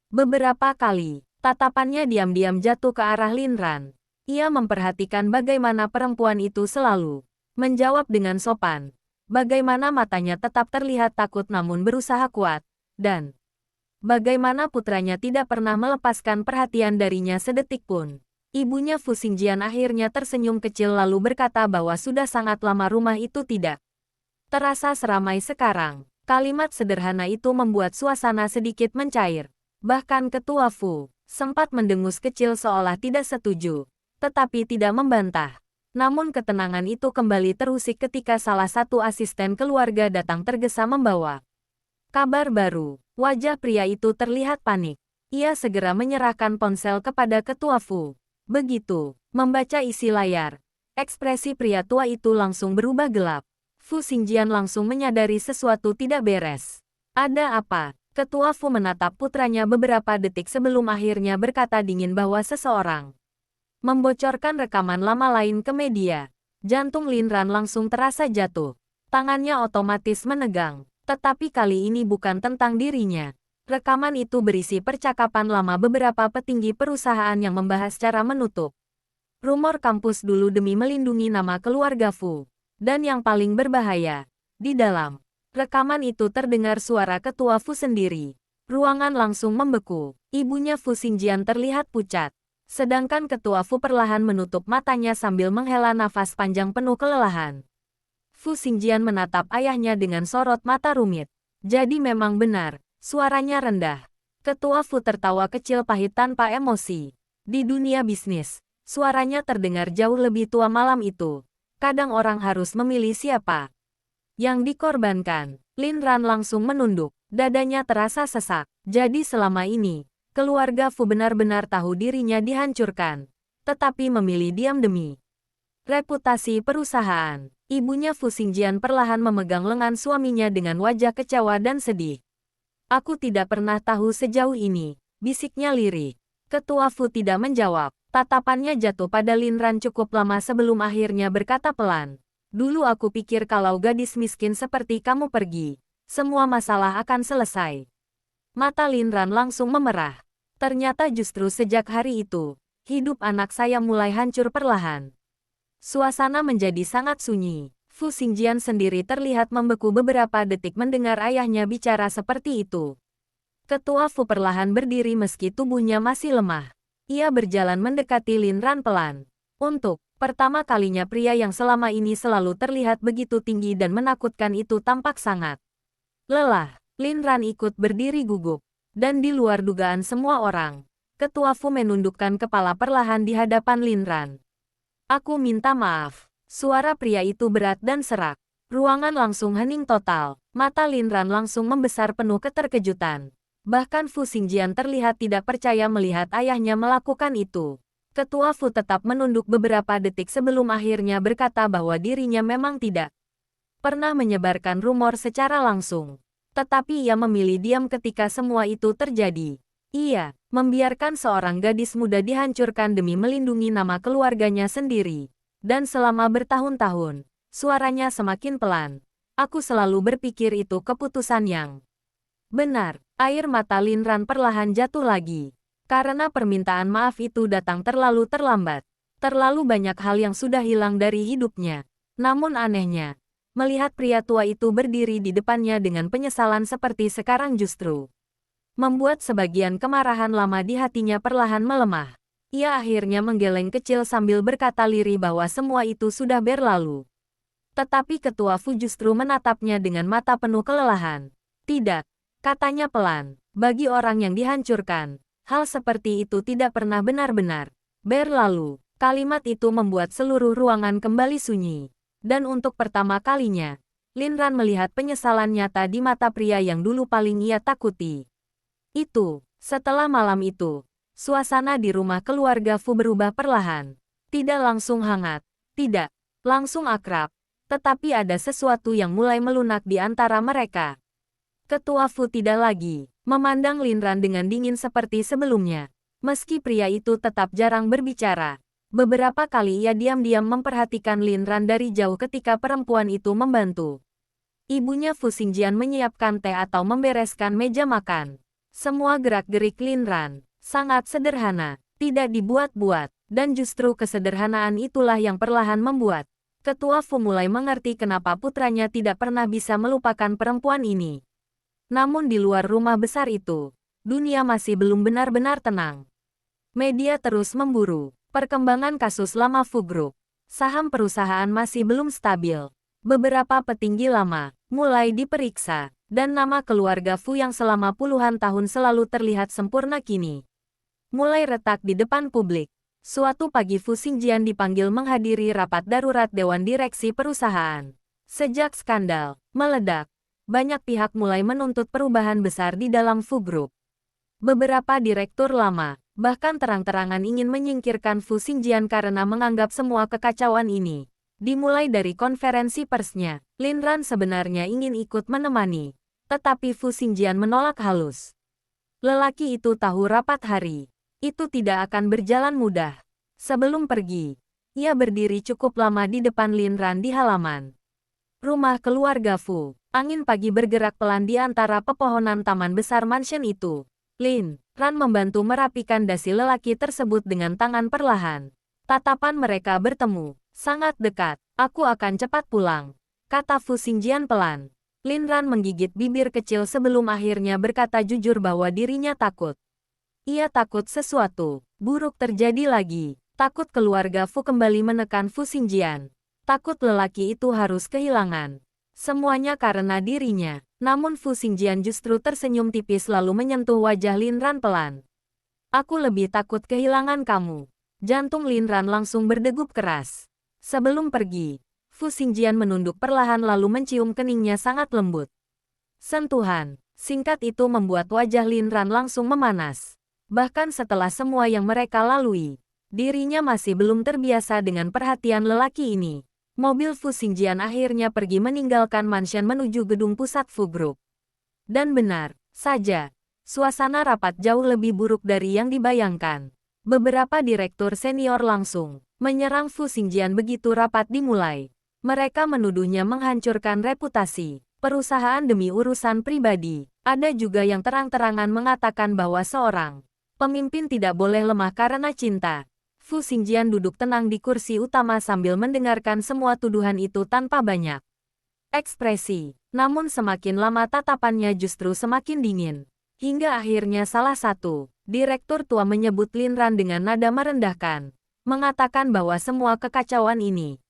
Beberapa kali, tatapannya diam-diam jatuh ke arah Lin Ran. Ia memperhatikan bagaimana perempuan itu selalu menjawab dengan sopan, bagaimana matanya tetap terlihat takut namun berusaha kuat, dan bagaimana putranya tidak pernah melepaskan perhatian darinya sedetik pun. Ibunya Fu Xingjian akhirnya tersenyum kecil lalu berkata bahwa sudah sangat lama rumah itu tidak terasa seramai sekarang. Kalimat sederhana itu membuat suasana sedikit mencair. Bahkan Ketua Fu sempat mendengus kecil seolah tidak setuju, tetapi tidak membantah. Namun ketenangan itu kembali terusik ketika salah satu asisten keluarga datang tergesa membawa kabar baru. Wajah pria itu terlihat panik. Ia segera menyerahkan ponsel kepada Ketua Fu. Begitu membaca isi layar, ekspresi pria tua itu langsung berubah gelap. Fu Xingjian langsung menyadari sesuatu tidak beres. Ada apa? Ketua Fu menatap putranya beberapa detik sebelum akhirnya berkata dingin bahwa seseorang membocorkan rekaman lama lain ke media. Jantung Lin Ran langsung terasa jatuh. Tangannya otomatis menegang. Tetapi kali ini bukan tentang dirinya. Rekaman itu berisi percakapan lama beberapa petinggi perusahaan yang membahas cara menutup rumor kampus dulu demi melindungi nama keluarga Fu. Dan yang paling berbahaya, di dalam rekaman itu terdengar suara Ketua Fu sendiri. Ruangan langsung membeku. Ibunya Fu Xingjian terlihat pucat. Sedangkan Ketua Fu perlahan menutup matanya sambil menghela nafas panjang penuh kelelahan. Fu Xingjian menatap ayahnya dengan sorot mata rumit. Jadi memang benar, suaranya rendah. Ketua Fu tertawa kecil pahit tanpa emosi. Di dunia bisnis, suaranya terdengar jauh lebih tua malam itu. Kadang orang harus memilih siapa yang dikorbankan. Lin Ran langsung menunduk, dadanya terasa sesak. Jadi selama ini, keluarga Fu benar-benar tahu dirinya dihancurkan, tetapi memilih diam demi reputasi perusahaan. Ibunya Fu Xingjian perlahan memegang lengan suaminya dengan wajah kecewa dan sedih. Aku tidak pernah tahu sejauh ini, bisiknya lirih. Ketua Fu tidak menjawab. Tatapannya jatuh pada Lin Ran cukup lama sebelum akhirnya berkata pelan. Dulu aku pikir kalau gadis miskin seperti kamu pergi, semua masalah akan selesai. Mata Lin Ran langsung memerah. Ternyata justru sejak hari itu, hidup anak saya mulai hancur perlahan. Suasana menjadi sangat sunyi. Fu Xingjian sendiri terlihat membeku beberapa detik mendengar ayahnya bicara seperti itu. Ketua Fu perlahan berdiri meski tubuhnya masih lemah. Ia berjalan mendekati Lin Ran pelan. Untuk pertama kalinya pria yang selama ini selalu terlihat begitu tinggi dan menakutkan itu tampak sangat lelah. Lin Ran ikut berdiri gugup. Dan di luar dugaan semua orang, Ketua Fu menundukkan kepala perlahan di hadapan Lin Ran. Aku minta maaf. Suara pria itu berat dan serak. Ruangan langsung hening total. Mata Lin Ran langsung membesar penuh keterkejutan. Bahkan Fu Xingjian terlihat tidak percaya melihat ayahnya melakukan itu. Ketua Fu tetap menunduk beberapa detik sebelum akhirnya berkata bahwa dirinya memang tidak pernah menyebarkan rumor secara langsung. Tetapi ia memilih diam ketika semua itu terjadi. Ia membiarkan seorang gadis muda dihancurkan demi melindungi nama keluarganya sendiri. Dan selama bertahun-tahun, suaranya semakin pelan. Aku selalu berpikir itu keputusan yang benar. Air mata Linran perlahan jatuh lagi. Karena permintaan maaf itu datang terlalu terlambat. Terlalu banyak hal yang sudah hilang dari hidupnya. Namun anehnya, melihat pria tua itu berdiri di depannya dengan penyesalan seperti sekarang justru membuat sebagian kemarahan lama di hatinya perlahan melemah. Ia akhirnya menggeleng kecil sambil berkata lirih bahwa semua itu sudah berlalu. Tetapi ketua Fu justru menatapnya dengan mata penuh kelelahan. Tidak, katanya pelan. Bagi orang yang dihancurkan, hal seperti itu tidak pernah benar-benar berlalu. Kalimat itu membuat seluruh ruangan kembali sunyi. Dan untuk pertama kalinya, Linran melihat penyesalan nyata di mata pria yang dulu paling ia takuti. Setelah malam itu, suasana di rumah keluarga Fu berubah perlahan. Tidak langsung hangat, tidak langsung akrab, tetapi ada sesuatu yang mulai melunak di antara mereka. Ketua Fu tidak lagi memandang Linran dengan dingin seperti sebelumnya. Meski pria itu tetap jarang berbicara, beberapa kali ia diam-diam memperhatikan Linran dari jauh ketika perempuan itu membantu ibunya Fu Xingjian menyiapkan teh atau membereskan meja makan. Semua gerak-gerik Linran sangat sederhana, tidak dibuat-buat, dan justru kesederhanaan itulah yang perlahan membuat Ketua Fu mulai mengerti kenapa putranya tidak pernah bisa melupakan perempuan ini. Namun di luar rumah besar itu, dunia masih belum benar-benar tenang. Media terus memburu perkembangan kasus lama Fu Group. Saham perusahaan masih belum stabil. Beberapa petinggi lama mulai diperiksa, dan nama keluarga Fu yang selama puluhan tahun selalu terlihat sempurna kini mulai retak di depan publik. Suatu pagi Fu Xingjian dipanggil menghadiri rapat darurat Dewan Direksi Perusahaan. Sejak skandal meledak, banyak pihak mulai menuntut perubahan besar di dalam Fu Group. Beberapa direktur lama bahkan terang-terangan ingin menyingkirkan Fu Xingjian karena menganggap semua kekacauan ini. Dimulai dari konferensi persnya, Linran sebenarnya ingin ikut menemani, tetapi Fu Xingjian menolak halus. Lelaki itu tahu rapat hari itu tidak akan berjalan mudah. Sebelum pergi, ia berdiri cukup lama di depan Linran di halaman rumah keluarga Fu. Angin pagi bergerak pelan di antara pepohonan taman besar mansion itu. Linran membantu merapikan dasi lelaki tersebut dengan tangan perlahan. Tatapan mereka bertemu sangat dekat. Aku akan cepat pulang, kata Fu Xingjian pelan. Linran menggigit bibir kecil sebelum akhirnya berkata jujur bahwa dirinya takut. Ia takut sesuatu buruk terjadi lagi. Takut keluarga Fu kembali menekan Fu Xingjian. Takut lelaki itu harus kehilangan semuanya karena dirinya. Namun Fu Xingjian justru tersenyum tipis lalu menyentuh wajah Linran pelan. Aku lebih takut kehilangan kamu. Jantung Linran langsung berdegup keras. Sebelum pergi, Fu Xingjian menunduk perlahan lalu mencium keningnya sangat lembut. Sentuhan singkat itu membuat wajah Linran langsung memanas. Bahkan setelah semua yang mereka lalui, dirinya masih belum terbiasa dengan perhatian lelaki ini. Mobil Fu Xingjian akhirnya pergi meninggalkan mansion menuju gedung pusat Fu Group. Dan benar saja, suasana rapat jauh lebih buruk dari yang dibayangkan. Beberapa direktur senior langsung menyerang Fu Xingjian begitu rapat dimulai. Mereka menuduhnya menghancurkan reputasi perusahaan demi urusan pribadi. Ada juga yang terang-terangan mengatakan bahwa seorang pemimpin tidak boleh lemah karena cinta. Fu Xingjian duduk tenang di kursi utama sambil mendengarkan semua tuduhan itu tanpa banyak ekspresi. Namun semakin lama tatapannya justru semakin dingin. Hingga akhirnya salah satu direktur tua menyebut Linran dengan nada merendahkan. Mengatakan bahwa semua kekacauan ini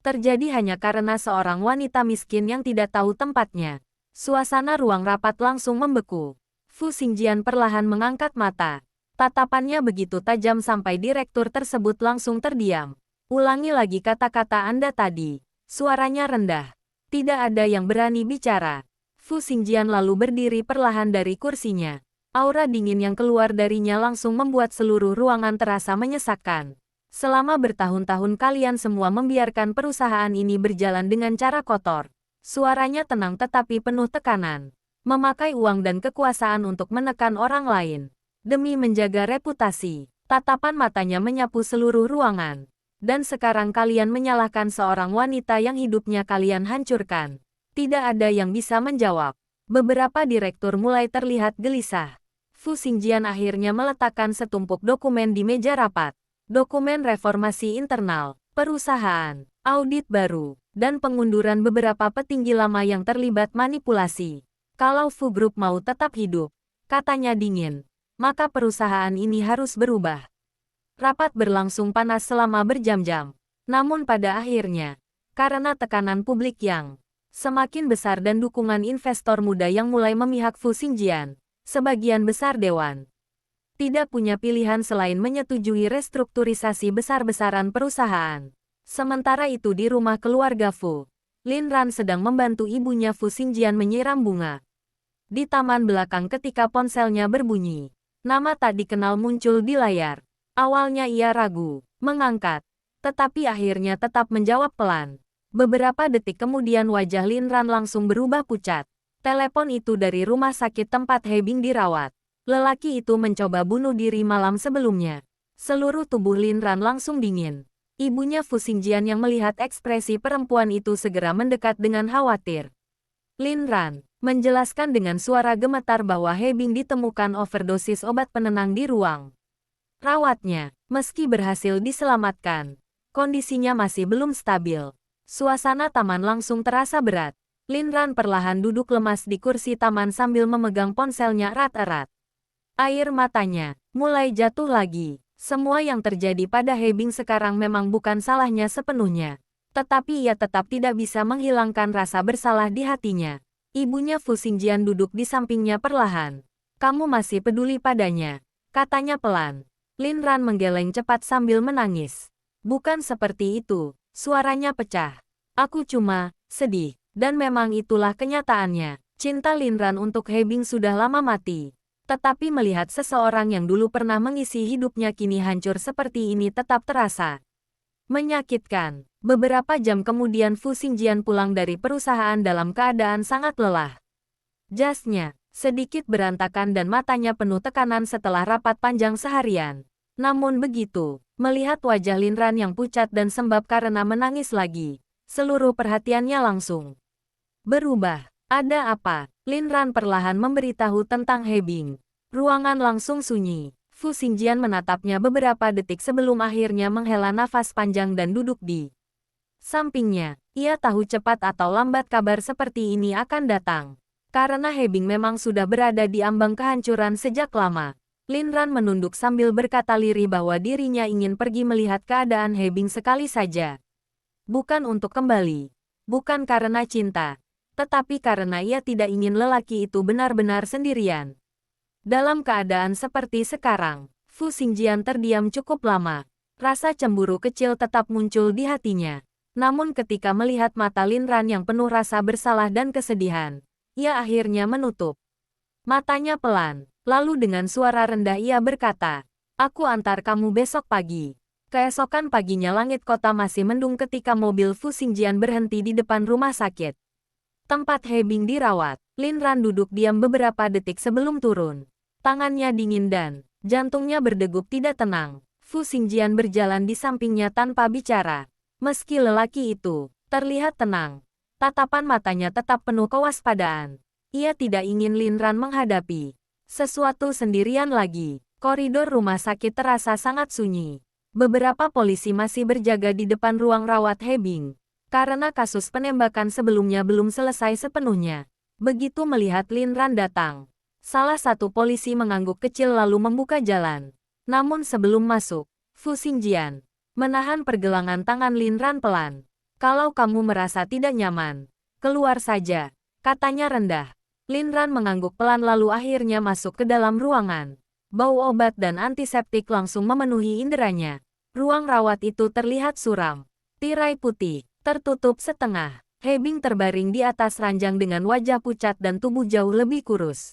terjadi hanya karena seorang wanita miskin yang tidak tahu tempatnya. Suasana ruang rapat langsung membeku. Fu Xingjian perlahan mengangkat mata. Tatapannya begitu tajam sampai direktur tersebut langsung terdiam. Ulangi lagi kata-kata Anda tadi. Suaranya rendah. Tidak ada yang berani bicara. Fu Xingjian lalu berdiri perlahan dari kursinya. Aura dingin yang keluar darinya langsung membuat seluruh ruangan terasa menyesakkan. Selama bertahun-tahun kalian semua membiarkan perusahaan ini berjalan dengan cara kotor. Suaranya tenang tetapi penuh tekanan. Memakai uang dan kekuasaan untuk menekan orang lain. Demi menjaga reputasi, tatapan matanya menyapu seluruh ruangan. Dan sekarang kalian menyalahkan seorang wanita yang hidupnya kalian hancurkan. Tidak ada yang bisa menjawab. Beberapa direktur mulai terlihat gelisah. Fu Xingjian akhirnya meletakkan setumpuk dokumen di meja rapat. Dokumen reformasi internal, perusahaan, audit baru, dan pengunduran beberapa petinggi lama yang terlibat manipulasi. Kalau Fu Group mau tetap hidup, katanya dingin, maka perusahaan ini harus berubah. Rapat berlangsung panas selama berjam-jam. Namun pada akhirnya, karena tekanan publik yang semakin besar dan dukungan investor muda yang mulai memihak Fu Xingjian, sebagian besar dewan tidak punya pilihan selain menyetujui restrukturisasi besar-besaran perusahaan. Sementara itu di rumah keluarga Fu, Lin Ran sedang membantu ibunya Fu Xingjian menyiram bunga. Di taman belakang ketika ponselnya berbunyi, nama tak dikenal muncul di layar. Awalnya ia ragu, mengangkat, tetapi akhirnya tetap menjawab pelan. Beberapa detik kemudian wajah Lin Ran langsung berubah pucat. Telepon itu dari rumah sakit tempat He Bing dirawat. Lelaki itu mencoba bunuh diri malam sebelumnya. Seluruh tubuh Lin Ran langsung dingin. Ibunya Fu Xingjian yang melihat ekspresi perempuan itu segera mendekat dengan khawatir. Lin Ran menjelaskan dengan suara gemetar bahwa He Bing ditemukan overdosis obat penenang di ruang rawatnya. Meski berhasil diselamatkan, kondisinya masih belum stabil. Suasana taman langsung terasa berat. Lin Ran perlahan duduk lemas di kursi taman sambil memegang ponselnya erat-erat. Air matanya mulai jatuh lagi. Semua yang terjadi pada He Bing sekarang memang bukan salahnya sepenuhnya. Tetapi ia tetap tidak bisa menghilangkan rasa bersalah di hatinya. Ibunya Fu Xingjian duduk di sampingnya perlahan. "Kamu masih peduli padanya," katanya pelan. Lin Ran menggeleng cepat sambil menangis. "Bukan seperti itu," suaranya pecah. "Aku cuma sedih, dan memang itulah kenyataannya." Cinta Lin Ran untuk He Bing sudah lama mati. Tetapi melihat seseorang yang dulu pernah mengisi hidupnya kini hancur seperti ini tetap terasa menyakitkan. Beberapa jam kemudian Fu Xingjian pulang dari perusahaan dalam keadaan sangat lelah. Jasnya sedikit berantakan dan matanya penuh tekanan setelah rapat panjang seharian. Namun begitu, melihat wajah Lin Ran yang pucat dan sembab karena menangis lagi, seluruh perhatiannya langsung berubah. "Ada apa?" Lin Ran perlahan memberitahu tentang He Bing. Ruangan langsung sunyi. Fu Xingjian menatapnya beberapa detik sebelum akhirnya menghela nafas panjang dan duduk di sampingnya. Ia tahu cepat atau lambat kabar seperti ini akan datang. Karena He Bing memang sudah berada di ambang kehancuran sejak lama. Lin Ran menunduk sambil berkata lirih bahwa dirinya ingin pergi melihat keadaan He Bing sekali saja. Bukan untuk kembali. Bukan karena cinta. Tetapi karena ia tidak ingin lelaki itu benar-benar sendirian. Dalam keadaan seperti sekarang, Fu Xingjian terdiam cukup lama. Rasa cemburu kecil tetap muncul di hatinya. Namun ketika melihat mata Lin Ran yang penuh rasa bersalah dan kesedihan, ia akhirnya menutup matanya pelan. Lalu dengan suara rendah ia berkata, "Aku antar kamu besok pagi." Keesokan paginya langit kota masih mendung ketika mobil Fu Xingjian berhenti di depan rumah sakit tempat He Bing dirawat. Lin Ran duduk diam beberapa detik sebelum turun. Tangannya dingin dan jantungnya berdegup tidak tenang. Fu Xingjian berjalan di sampingnya tanpa bicara. Meski lelaki itu terlihat tenang, tatapan matanya tetap penuh kewaspadaan. Ia tidak ingin Lin Ran menghadapi sesuatu sendirian lagi. Koridor rumah sakit terasa sangat sunyi. Beberapa polisi masih berjaga di depan ruang rawat He Bing. Karena kasus penembakan sebelumnya belum selesai sepenuhnya. Begitu melihat Lin Ran datang, salah satu polisi mengangguk kecil lalu membuka jalan. Namun sebelum masuk, Fu Xingjian menahan pergelangan tangan Lin Ran pelan. "Kalau kamu merasa tidak nyaman, keluar saja," katanya rendah. Lin Ran mengangguk pelan lalu akhirnya masuk ke dalam ruangan. Bau obat dan antiseptik langsung memenuhi inderanya. Ruang rawat itu terlihat suram. Tirai putih tertutup setengah. He Bing terbaring di atas ranjang dengan wajah pucat dan tubuh jauh lebih kurus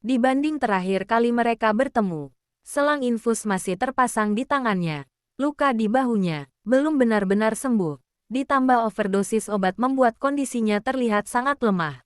dibanding terakhir kali mereka bertemu. Selang infus masih terpasang di tangannya. Luka di bahunya belum benar-benar sembuh. Ditambah overdosis obat membuat kondisinya terlihat sangat lemah.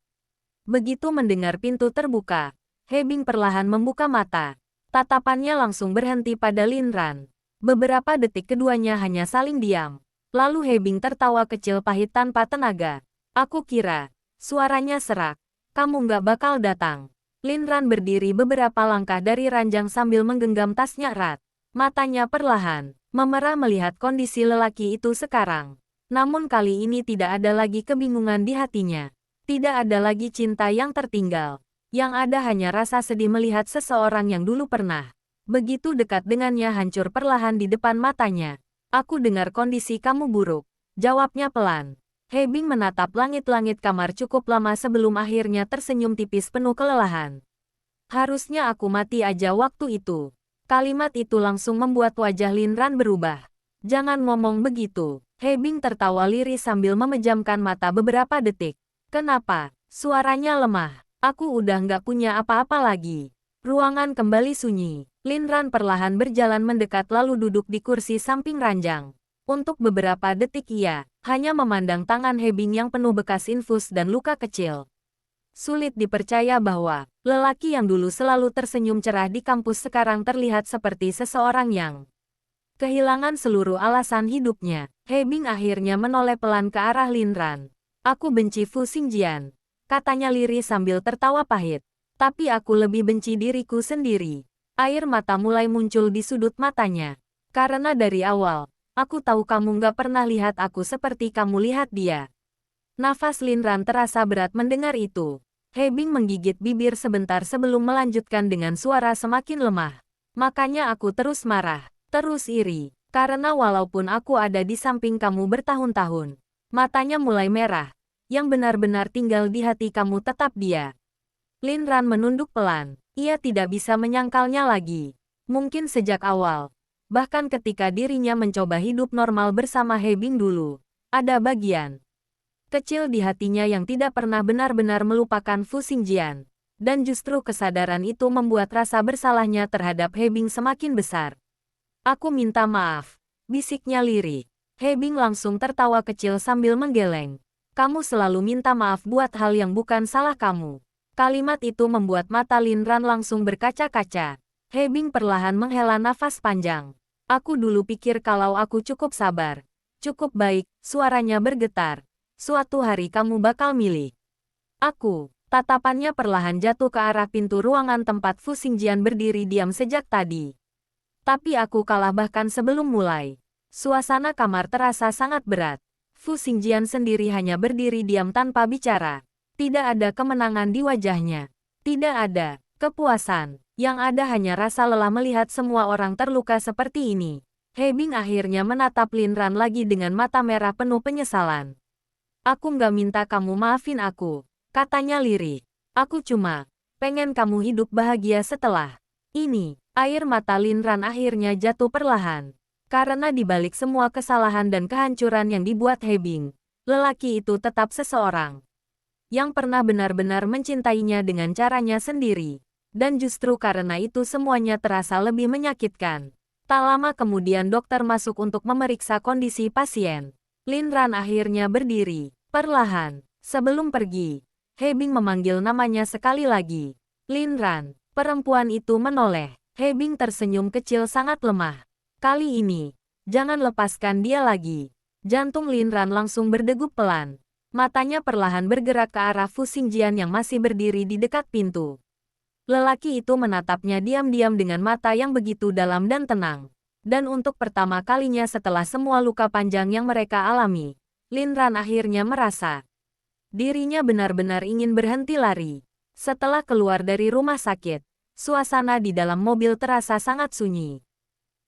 Begitu mendengar pintu terbuka, He Bing perlahan membuka mata. Tatapannya langsung berhenti pada Lin Ran. Beberapa detik keduanya hanya saling diam. Lalu He Bing tertawa kecil pahit tanpa tenaga. Aku kira, suaranya serak. Kamu nggak bakal datang. Lin Ran berdiri beberapa langkah dari ranjang sambil menggenggam tasnya erat. Matanya perlahan memerah melihat kondisi lelaki itu sekarang. Namun kali ini tidak ada lagi kebingungan di hatinya. Tidak ada lagi cinta yang tertinggal. Yang ada hanya rasa sedih melihat seseorang yang dulu pernah begitu dekat dengannya hancur perlahan di depan matanya. Aku dengar kondisi kamu buruk. Jawabnya pelan. He Bing menatap langit-langit kamar cukup lama sebelum akhirnya tersenyum tipis penuh kelelahan. Harusnya aku mati aja waktu itu. Kalimat itu langsung membuat wajah Lin Ran berubah. Jangan ngomong begitu. He Bing tertawa lirih sambil memejamkan mata beberapa detik. Kenapa? Suaranya lemah. Aku udah nggak punya apa-apa lagi. Ruangan kembali sunyi. Lin Ran perlahan berjalan mendekat lalu duduk di kursi samping ranjang. Untuk beberapa detik ia hanya memandang tangan He Bing yang penuh bekas infus dan luka kecil. Sulit dipercaya bahwa lelaki yang dulu selalu tersenyum cerah di kampus sekarang terlihat seperti seseorang yang kehilangan seluruh alasan hidupnya. He Bing akhirnya menoleh pelan ke arah Lin Ran. Aku benci Fu Xingjian, katanya lirih sambil tertawa pahit. Tapi aku lebih benci diriku sendiri. Air mata mulai muncul di sudut matanya. Karena dari awal, aku tahu kamu nggak pernah lihat aku seperti kamu lihat dia. Nafas Lin Ran terasa berat mendengar itu. He Bing menggigit bibir sebentar sebelum melanjutkan dengan suara semakin lemah. Makanya aku terus marah, terus iri. Karena walaupun aku ada di samping kamu bertahun-tahun, matanya mulai merah. Yang benar-benar tinggal di hati kamu tetap dia. Lin Ran menunduk pelan. Ia tidak bisa menyangkalnya lagi. Mungkin sejak awal. Bahkan ketika dirinya mencoba hidup normal bersama He Bing dulu. Ada bagian kecil di hatinya yang tidak pernah benar-benar melupakan Fu Xingjian. Dan justru kesadaran itu membuat rasa bersalahnya terhadap He Bing semakin besar. Aku minta maaf, bisiknya lirih. He Bing langsung tertawa kecil sambil menggeleng. Kamu selalu minta maaf buat hal yang bukan salah kamu. Kalimat itu membuat mata Lin Ran langsung berkaca-kaca. He Bing perlahan menghela nafas panjang. Aku dulu pikir kalau aku cukup sabar, cukup baik, suaranya bergetar. Suatu hari kamu bakal milih aku. Tatapannya perlahan jatuh ke arah pintu ruangan tempat Fu Xingjian berdiri diam sejak tadi. Tapi aku kalah bahkan sebelum mulai. Suasana kamar terasa sangat berat. Fu Xingjian sendiri hanya berdiri diam tanpa bicara. Tidak ada kemenangan di wajahnya. Tidak ada kepuasan. Yang ada hanya rasa lelah melihat semua orang terluka seperti ini. He Bing akhirnya menatap Lin Ran lagi dengan mata merah penuh penyesalan. Aku nggak minta kamu maafin aku, katanya lirih. Aku cuma pengen kamu hidup bahagia setelah ini. Air mata Lin Ran akhirnya jatuh perlahan. Karena di balik semua kesalahan dan kehancuran yang dibuat He Bing, lelaki itu tetap seseorang yang pernah benar-benar mencintainya dengan caranya sendiri. Dan justru karena itu semuanya terasa lebih menyakitkan. Tak lama kemudian dokter masuk untuk memeriksa kondisi pasien. Lin Ran akhirnya berdiri. Perlahan, sebelum pergi, He Bing memanggil namanya sekali lagi. Lin Ran, perempuan itu menoleh. He Bing tersenyum kecil sangat lemah. Kali ini, jangan lepaskan dia lagi. Jantung Lin Ran langsung berdegup pelan. Matanya perlahan bergerak ke arah Fu Xingjian yang masih berdiri di dekat pintu. Lelaki itu menatapnya diam-diam dengan mata yang begitu dalam dan tenang. Dan untuk pertama kalinya setelah semua luka panjang yang mereka alami, Lin Ran akhirnya merasa dirinya benar-benar ingin berhenti lari. Setelah keluar dari rumah sakit, suasana di dalam mobil terasa sangat sunyi.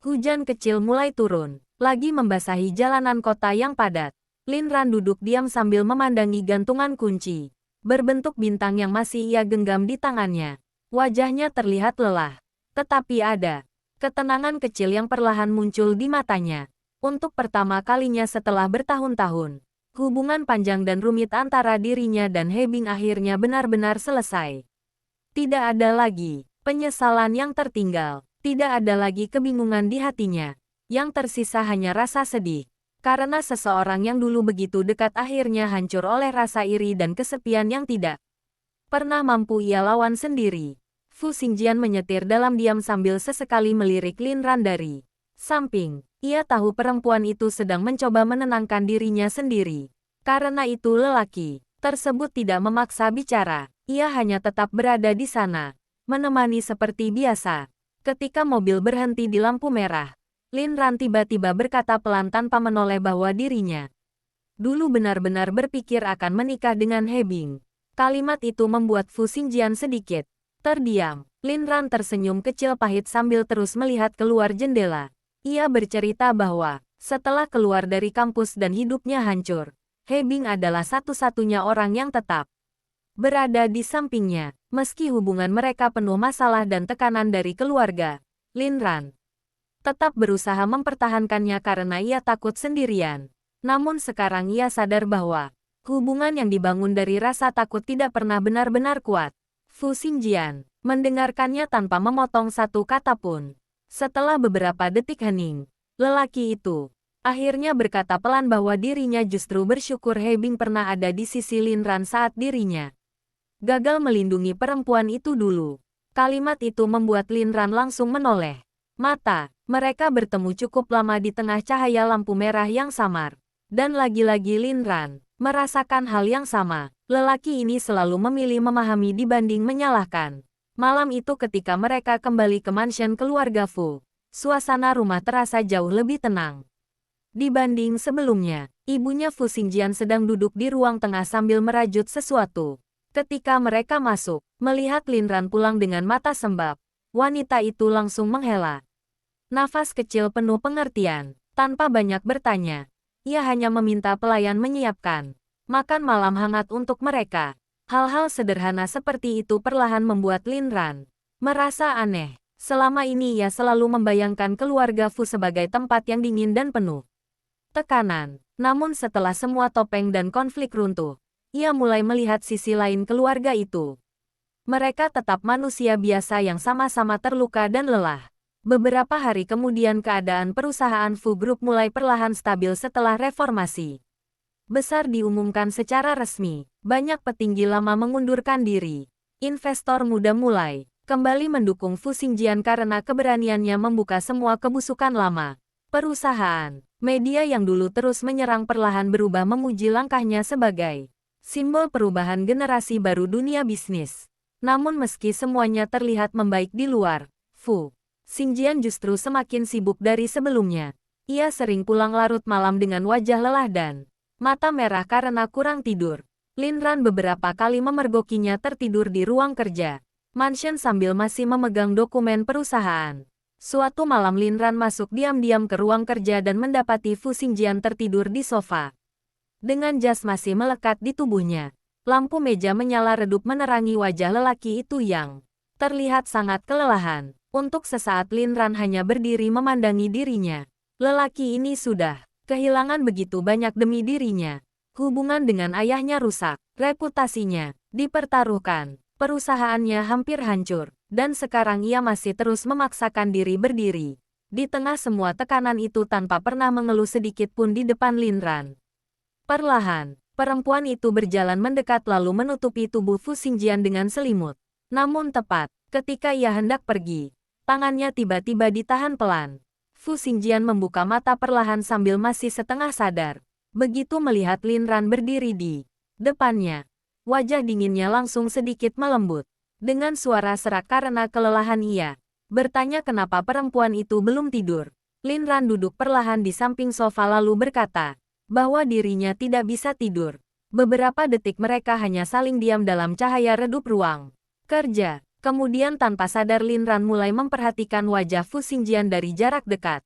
Hujan kecil mulai turun, lagi membasahi jalanan kota yang padat. Lin Ran duduk diam sambil memandangi gantungan kunci berbentuk bintang yang masih ia genggam di tangannya. Wajahnya terlihat lelah, tetapi ada ketenangan kecil yang perlahan muncul di matanya. Untuk pertama kalinya setelah bertahun-tahun, hubungan panjang dan rumit antara dirinya dan He Bing akhirnya benar-benar selesai. Tidak ada lagi penyesalan yang tertinggal, tidak ada lagi kebingungan di hatinya. Yang tersisa hanya rasa sedih. Karena seseorang yang dulu begitu dekat akhirnya hancur oleh rasa iri dan kesepian yang tidak pernah mampu ia lawan sendiri. Fu Xingjian menyetir dalam diam sambil sesekali melirik Lin Ran dari samping. Ia tahu perempuan itu sedang mencoba menenangkan dirinya sendiri. Karena itu lelaki tersebut tidak memaksa bicara. Ia hanya tetap berada di sana, menemani seperti biasa. Ketika mobil berhenti di lampu merah, Lin Ran tiba-tiba berkata pelan tanpa menoleh bahwa dirinya dulu benar-benar berpikir akan menikah dengan He Bing. Kalimat itu membuat Fu Xingjian sedikit terdiam. Lin Ran tersenyum kecil pahit sambil terus melihat keluar jendela. Ia bercerita bahwa setelah keluar dari kampus dan hidupnya hancur, He Bing adalah satu-satunya orang yang tetap berada di sampingnya. Meski hubungan mereka penuh masalah dan tekanan dari keluarga, Lin Ran tetap berusaha mempertahankannya karena ia takut sendirian. Namun sekarang ia sadar bahwa hubungan yang dibangun dari rasa takut tidak pernah benar-benar kuat. Fu Xingjian mendengarkannya tanpa memotong satu kata pun. Setelah beberapa detik hening, lelaki itu akhirnya berkata pelan bahwa dirinya justru bersyukur He Bing pernah ada di sisi Lin Ran saat dirinya gagal melindungi perempuan itu dulu. Kalimat itu membuat Lin Ran langsung menoleh mata. Mereka bertemu cukup lama di tengah cahaya lampu merah yang samar. Dan lagi-lagi Lin Ran merasakan hal yang sama. Lelaki ini selalu memilih memahami dibanding menyalahkan. Malam itu ketika mereka kembali ke mansion keluarga Fu, suasana rumah terasa jauh lebih tenang dibanding sebelumnya. Ibunya Fu Xingjian sedang duduk di ruang tengah sambil merajut sesuatu. Ketika mereka masuk, melihat Lin Ran pulang dengan mata sembab, wanita itu langsung menghela nafas kecil penuh pengertian. Tanpa banyak bertanya, ia hanya meminta pelayan menyiapkan makan malam hangat untuk mereka. Hal-hal sederhana seperti itu perlahan membuat Lin Ran merasa aneh. Selama ini ia selalu membayangkan keluarga Fu sebagai tempat yang dingin dan penuh tekanan. Namun setelah semua topeng dan konflik runtuh, ia mulai melihat sisi lain keluarga itu. Mereka tetap manusia biasa yang sama-sama terluka dan lelah. Beberapa hari kemudian keadaan perusahaan Fu Group mulai perlahan stabil setelah reformasi besar diumumkan secara resmi. Banyak petinggi lama mengundurkan diri. Investor muda mulai kembali mendukung Fu Xingjian karena keberaniannya membuka semua kebusukan lama. Perusahaan, media yang dulu terus menyerang perlahan berubah memuji langkahnya sebagai simbol perubahan generasi baru dunia bisnis. Namun meski semuanya terlihat membaik di luar, Fu Xingjian justru semakin sibuk dari sebelumnya. Ia sering pulang larut malam dengan wajah lelah dan mata merah karena kurang tidur. Lin Ran beberapa kali memergokinya tertidur di ruang kerja mansion sambil masih memegang dokumen perusahaan. Suatu malam Lin Ran masuk diam-diam ke ruang kerja dan mendapati Fu Xingjian tertidur di sofa dengan jas masih melekat di tubuhnya. Lampu meja menyala redup menerangi wajah lelaki itu yang terlihat sangat kelelahan. Untuk sesaat Lin Ran hanya berdiri memandangi dirinya. Lelaki ini sudah kehilangan begitu banyak demi dirinya. Hubungan dengan ayahnya rusak, reputasinya dipertaruhkan, perusahaannya hampir hancur, dan sekarang ia masih terus memaksakan diri berdiri di tengah semua tekanan itu tanpa pernah mengeluh sedikit pun di depan Lin Ran. Perlahan, perempuan itu berjalan mendekat lalu menutupi tubuh Fu Xingjian dengan selimut. Namun tepat ketika ia hendak pergi, tangannya tiba-tiba ditahan pelan. Fu Xingjian membuka mata perlahan sambil masih setengah sadar. Begitu melihat Lin Ran berdiri di depannya, wajah dinginnya langsung sedikit melembut. Dengan suara serak karena kelelahan ia bertanya kenapa perempuan itu belum tidur. Lin Ran duduk perlahan di samping sofa lalu berkata bahwa dirinya tidak bisa tidur. Beberapa detik mereka hanya saling diam dalam cahaya redup ruang kerja. Kemudian tanpa sadar Lin Ran mulai memperhatikan wajah Fu Xingjian dari jarak dekat.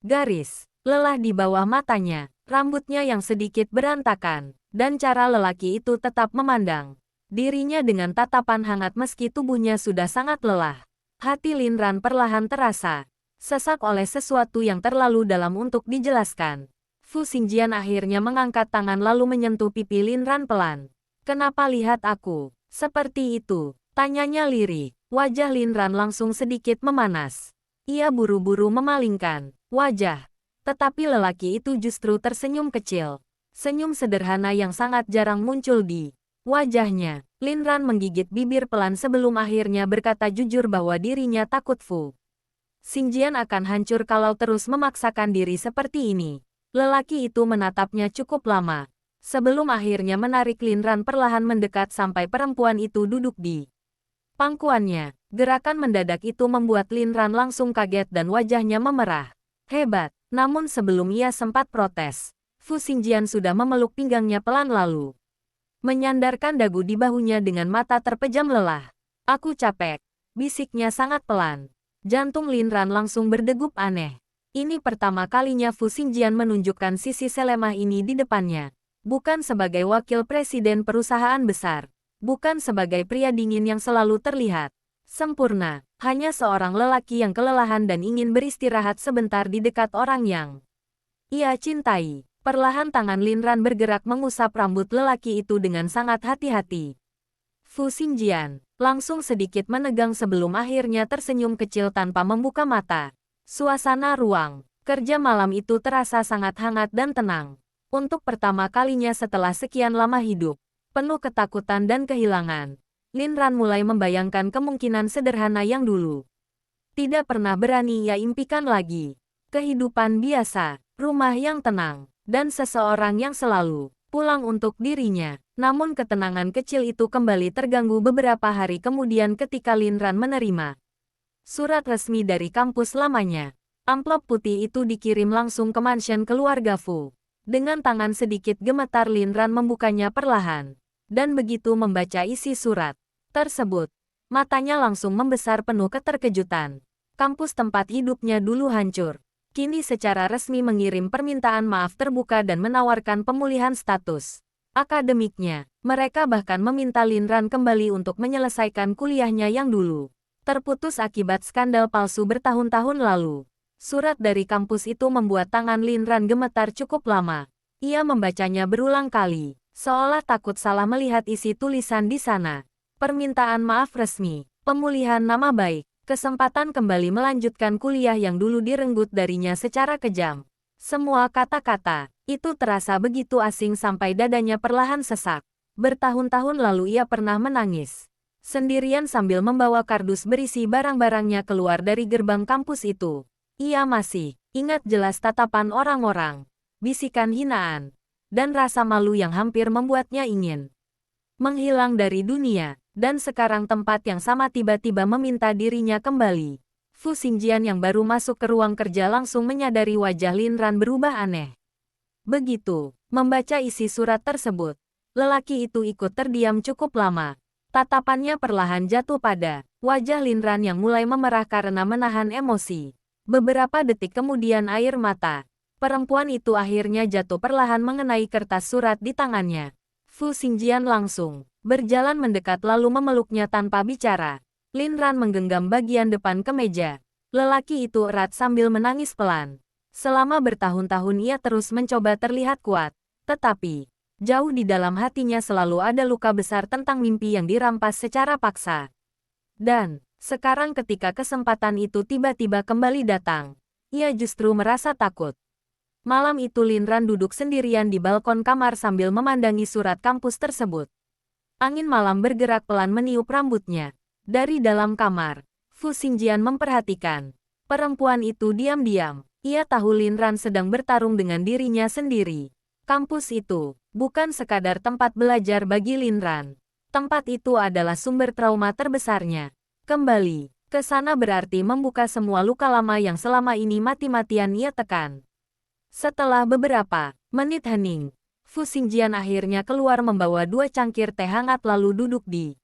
Garis lelah di bawah matanya, rambutnya yang sedikit berantakan, dan cara lelaki itu tetap memandang dirinya dengan tatapan hangat meski tubuhnya sudah sangat lelah. Hati Lin Ran perlahan terasa sesak oleh sesuatu yang terlalu dalam untuk dijelaskan. Fu Xingjian akhirnya mengangkat tangan lalu menyentuh pipi Lin Ran pelan. "Kenapa lihat aku seperti itu?" tanyanya lirih. Wajah Lin Ran langsung sedikit memanas. Ia buru-buru memalingkan wajah. Tetapi lelaki itu justru tersenyum kecil. Senyum sederhana yang sangat jarang muncul di wajahnya. Lin Ran menggigit bibir pelan sebelum akhirnya berkata jujur bahwa dirinya takut Fu Xingjian akan hancur kalau terus memaksakan diri seperti ini. Lelaki itu menatapnya cukup lama, sebelum akhirnya menarik Lin Ran perlahan mendekat sampai perempuan itu duduk di pangkuannya. Gerakan mendadak itu membuat Lin Ran langsung kaget dan wajahnya memerah. Hebat, namun sebelum ia sempat protes, Fu Xingjian sudah memeluk pinggangnya pelan lalu menyandarkan dagu di bahunya dengan mata terpejam lelah. Aku capek, bisiknya sangat pelan. Jantung Lin Ran langsung berdegup aneh. Ini pertama kalinya Fu Xingjian menunjukkan sisi selemah ini di depannya. Bukan sebagai wakil presiden perusahaan besar. Bukan sebagai pria dingin yang selalu terlihat sempurna. Hanya seorang lelaki yang kelelahan dan ingin beristirahat sebentar di dekat orang yang ia cintai. Perlahan tangan Lin Ran bergerak mengusap rambut lelaki itu dengan sangat hati-hati. Fu Xingjian langsung sedikit menegang sebelum akhirnya tersenyum kecil tanpa membuka mata. Suasana ruang kerja malam itu terasa sangat hangat dan tenang. Untuk pertama kalinya setelah sekian lama hidup penuh ketakutan dan kehilangan, Lin Ran mulai membayangkan kemungkinan sederhana yang dulu tidak pernah berani ia impikan lagi. Kehidupan biasa, rumah yang tenang, dan seseorang yang selalu pulang untuk dirinya. Namun ketenangan kecil itu kembali terganggu beberapa hari kemudian ketika Lin Ran menerima surat resmi dari kampus lamanya. Amplop putih itu dikirim langsung ke mansion keluarga Fu. Dengan tangan sedikit gemetar Lin Ran membukanya perlahan. Dan begitu membaca isi surat tersebut, matanya langsung membesar penuh keterkejutan. Kampus tempat hidupnya dulu hancur kini secara resmi mengirim permintaan maaf terbuka dan menawarkan pemulihan status akademiknya. Mereka bahkan meminta Lin Ran kembali untuk menyelesaikan kuliahnya yang dulu terputus akibat skandal palsu bertahun-tahun lalu. Surat dari kampus itu membuat tangan Lin Ran gemetar cukup lama. Ia membacanya berulang kali, seolah takut salah melihat isi tulisan di sana. Permintaan maaf resmi, pemulihan nama baik, kesempatan kembali melanjutkan kuliah yang dulu direnggut darinya secara kejam. Semua kata-kata itu terasa begitu asing sampai dadanya perlahan sesak. Bertahun-tahun lalu ia pernah menangis sendirian sambil membawa kardus berisi barang-barangnya keluar dari gerbang kampus itu. Ia masih ingat jelas tatapan orang-orang, bisikan hinaan, dan rasa malu yang hampir membuatnya ingin menghilang dari dunia. Dan sekarang tempat yang sama tiba-tiba meminta dirinya kembali. Fu Xingjian yang baru masuk ke ruang kerja langsung menyadari wajah Lin Ran berubah aneh. Begitu membaca isi surat tersebut, lelaki itu ikut terdiam cukup lama. Tatapannya perlahan jatuh pada wajah Lin Ran yang mulai memerah karena menahan emosi. Beberapa detik kemudian air mata perempuan itu akhirnya jatuh perlahan mengenai kertas surat di tangannya. Fu Xingjian langsung berjalan mendekat lalu memeluknya tanpa bicara. Lin Ran menggenggam bagian depan kemeja. Lelaki itu erat sambil menangis pelan. Selama bertahun-tahun ia terus mencoba terlihat kuat. Tetapi, jauh di dalam hatinya selalu ada luka besar tentang mimpi yang dirampas secara paksa. Dan, sekarang ketika kesempatan itu tiba-tiba kembali datang, ia justru merasa takut. Malam itu Lin Ran duduk sendirian di balkon kamar sambil memandangi surat kampus tersebut. Angin malam bergerak pelan meniup rambutnya. Dari dalam kamar, Fu Xingjian memperhatikan perempuan itu diam-diam. Ia tahu Lin Ran sedang bertarung dengan dirinya sendiri. Kampus itu bukan sekadar tempat belajar bagi Lin Ran. Tempat itu adalah sumber trauma terbesarnya. Kembali ke sana berarti membuka semua luka lama yang selama ini mati-matian ia tekan. Setelah beberapa menit hening, Fu Xingjian akhirnya keluar membawa 2 cangkir teh hangat lalu duduk di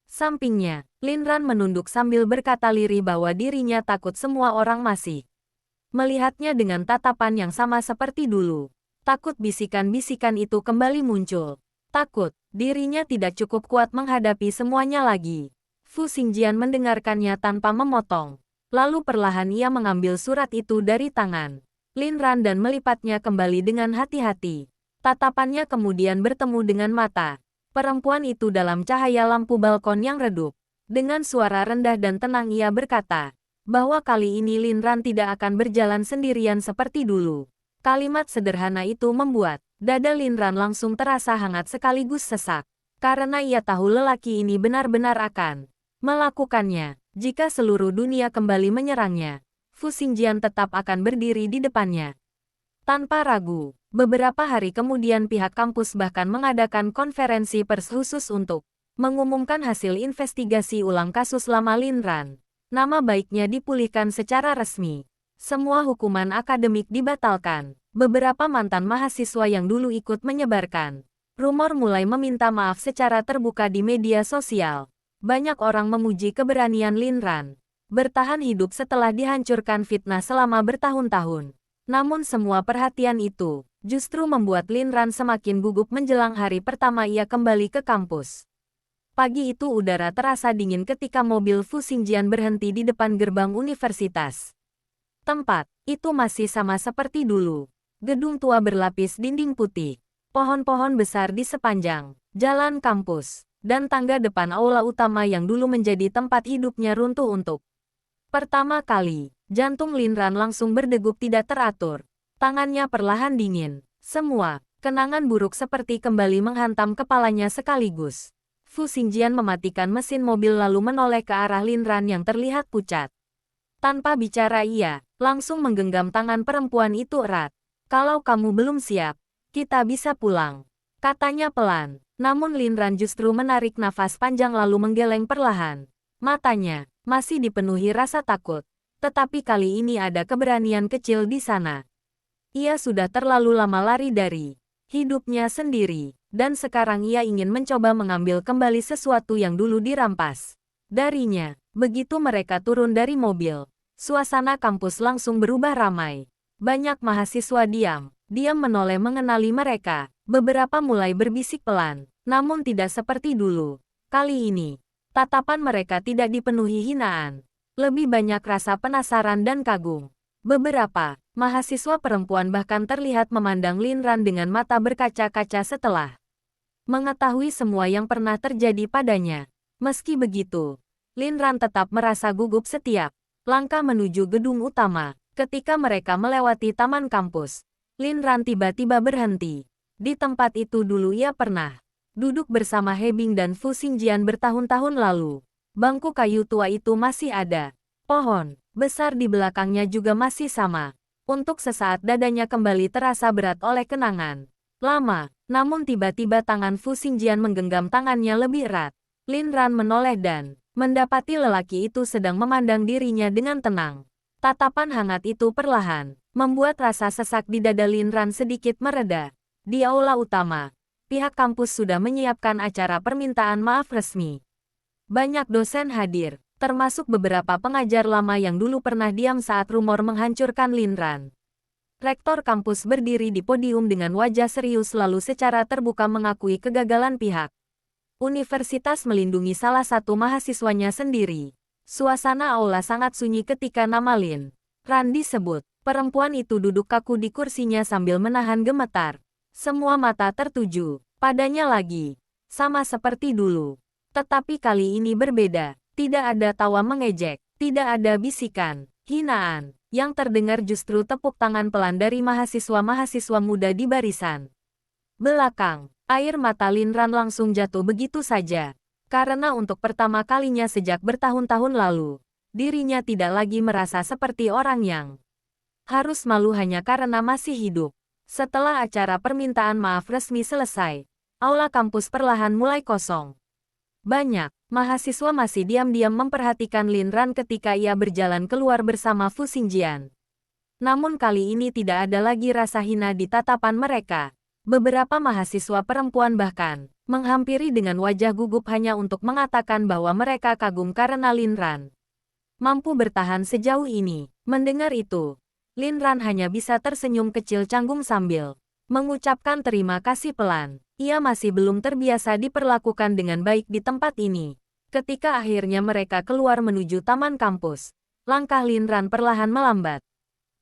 sampingnya. Lin Ran menunduk sambil berkata lirih bahwa dirinya takut semua orang masih melihatnya dengan tatapan yang sama seperti dulu. Takut bisikan-bisikan itu kembali muncul. Takut dirinya tidak cukup kuat menghadapi semuanya lagi. Fu Xingjian mendengarkannya tanpa memotong. Lalu perlahan ia mengambil surat itu dari tangan Lin Ran dan melipatnya kembali dengan hati-hati. Tatapannya kemudian bertemu dengan mata perempuan itu dalam cahaya lampu balkon yang redup. Dengan suara rendah dan tenang ia berkata, bahwa kali ini Lin Ran tidak akan berjalan sendirian seperti dulu. Kalimat sederhana itu membuat dada Lin Ran langsung terasa hangat sekaligus sesak. Karena ia tahu lelaki ini benar-benar akan melakukannya. Jika seluruh dunia kembali menyerangnya, Fu Xingjian tetap akan berdiri di depannya. Tanpa ragu, beberapa hari kemudian pihak kampus bahkan mengadakan konferensi pers khusus untuk mengumumkan hasil investigasi ulang kasus lama Lin Ran. Nama baiknya dipulihkan secara resmi. Semua hukuman akademik dibatalkan. Beberapa mantan mahasiswa yang dulu ikut menyebarkan rumor mulai meminta maaf secara terbuka di media sosial. Banyak orang memuji keberanian Lin Ran bertahan hidup setelah dihancurkan fitnah selama bertahun-tahun. Namun semua perhatian itu justru membuat Lin Ran semakin gugup menjelang hari pertama ia kembali ke kampus. Pagi itu udara terasa dingin ketika mobil Fu Xingjian berhenti di depan gerbang universitas. Tempat itu masih sama seperti dulu. Gedung tua berlapis dinding putih, pohon-pohon besar di sepanjang jalan kampus, dan tangga depan aula utama yang dulu menjadi tempat hidupnya runtuh untuk pertama kali. Jantung Lin Ran langsung berdegup tidak teratur. Tangannya perlahan dingin. Semua kenangan buruk seperti kembali menghantam kepalanya sekaligus. Fu Xingjian mematikan mesin mobil lalu menoleh ke arah Lin Ran yang terlihat pucat. Tanpa bicara ia langsung menggenggam tangan perempuan itu erat. "Kalau kamu belum siap, kita bisa pulang," katanya pelan. Namun Lin Ran justru menarik nafas panjang lalu menggeleng perlahan. Matanya masih dipenuhi rasa takut. Tetapi kali ini ada keberanian kecil di sana. Ia sudah terlalu lama lari dari hidupnya sendiri. Dan sekarang ia ingin mencoba mengambil kembali sesuatu yang dulu dirampas darinya. Begitu mereka turun dari mobil, suasana kampus langsung berubah ramai. Banyak mahasiswa diam menoleh mengenali mereka. Beberapa mulai berbisik pelan, namun tidak seperti dulu. Kali ini, tatapan mereka tidak dipenuhi hinaan. Lebih banyak rasa penasaran dan kagum. Beberapa mahasiswa perempuan bahkan terlihat memandang Lin Ran dengan mata berkaca-kaca setelah mengetahui semua yang pernah terjadi padanya. Meski begitu, Lin Ran tetap merasa gugup setiap langkah menuju gedung utama. Ketika mereka melewati taman kampus, Lin Ran tiba-tiba berhenti. Di tempat itu dulu ia pernah duduk bersama He Bing dan Fu Xingjian bertahun-tahun lalu. Bangku kayu tua itu masih ada. Pohon besar di belakangnya juga masih sama. Untuk sesaat dadanya kembali terasa berat oleh kenangan lama. Namun tiba-tiba tangan Fu Xingjian menggenggam tangannya lebih erat. Lin Ran menoleh dan mendapati lelaki itu sedang memandang dirinya dengan tenang. Tatapan hangat itu perlahan membuat rasa sesak di dada Lin Ran sedikit mereda. Di aula utama, pihak kampus sudah menyiapkan acara permintaan maaf resmi. Banyak dosen hadir, termasuk beberapa pengajar lama yang dulu pernah diam saat rumor menghancurkan Lin Ran. Rektor kampus berdiri di podium dengan wajah serius lalu secara terbuka mengakui kegagalan pihak universitas melindungi salah satu mahasiswanya sendiri. Suasana aula sangat sunyi ketika nama Lin Ran disebut. Perempuan itu duduk kaku di kursinya sambil menahan gemetar. Semua mata tertuju padanya lagi, sama seperti dulu. Tetapi kali ini berbeda. Tidak ada tawa mengejek, tidak ada bisikan hinaan. Yang terdengar justru tepuk tangan pelan dari mahasiswa-mahasiswa muda di barisan belakang. Air mata Lin Ran langsung jatuh begitu saja. Karena untuk pertama kalinya sejak bertahun-tahun lalu, dirinya tidak lagi merasa seperti orang yang harus malu hanya karena masih hidup. Setelah acara permintaan maaf resmi selesai, aula kampus perlahan mulai kosong. Banyak mahasiswa masih diam-diam memperhatikan Lin Ran ketika ia berjalan keluar bersama Fu Xingjian. Namun kali ini tidak ada lagi rasa hina di tatapan mereka. Beberapa mahasiswa perempuan bahkan menghampiri dengan wajah gugup hanya untuk mengatakan bahwa mereka kagum karena Lin Ran mampu bertahan sejauh ini. Mendengar itu, Lin Ran hanya bisa tersenyum kecil canggung sambil mengucapkan terima kasih pelan. Ia masih belum terbiasa diperlakukan dengan baik di tempat ini. Ketika akhirnya mereka keluar menuju taman kampus, langkah Lin Ran perlahan melambat.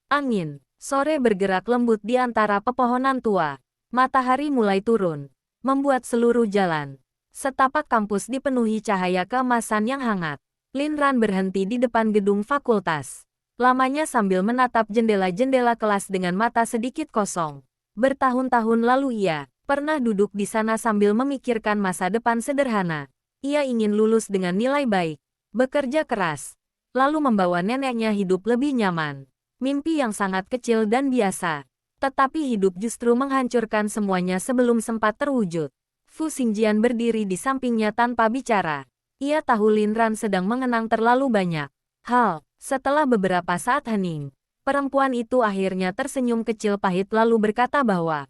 Angin sore bergerak lembut di antara pepohonan tua. Matahari mulai turun, membuat seluruh jalan setapak kampus dipenuhi cahaya keemasan yang hangat. Lin Ran berhenti di depan gedung fakultas. Lamanya sambil menatap jendela-jendela kelas dengan mata sedikit kosong. Bertahun-tahun lalu ia pernah duduk di sana sambil memikirkan masa depan sederhana. Ia ingin lulus dengan nilai baik, bekerja keras, lalu membawa neneknya hidup lebih nyaman. Mimpi yang sangat kecil dan biasa. Tetapi hidup justru menghancurkan semuanya sebelum sempat terwujud. Fu Xingjian berdiri di sampingnya tanpa bicara. Ia tahu Lin Ran sedang mengenang terlalu banyak hal. Setelah beberapa saat hening, perempuan itu akhirnya tersenyum kecil pahit lalu berkata bahwa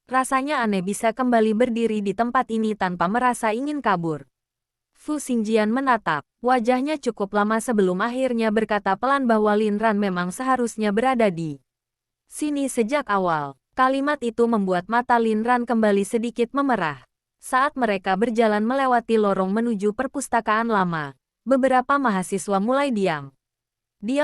rasanya aneh bisa kembali berdiri di tempat ini tanpa merasa ingin kabur. Fu Xingjian menatap wajahnya cukup lama sebelum akhirnya berkata pelan bahwa Lin Ran memang seharusnya berada di sini sejak awal. Kalimat itu membuat mata Lin Ran kembali sedikit memerah. Saat mereka berjalan melewati lorong menuju perpustakaan lama, beberapa mahasiswa mulai diam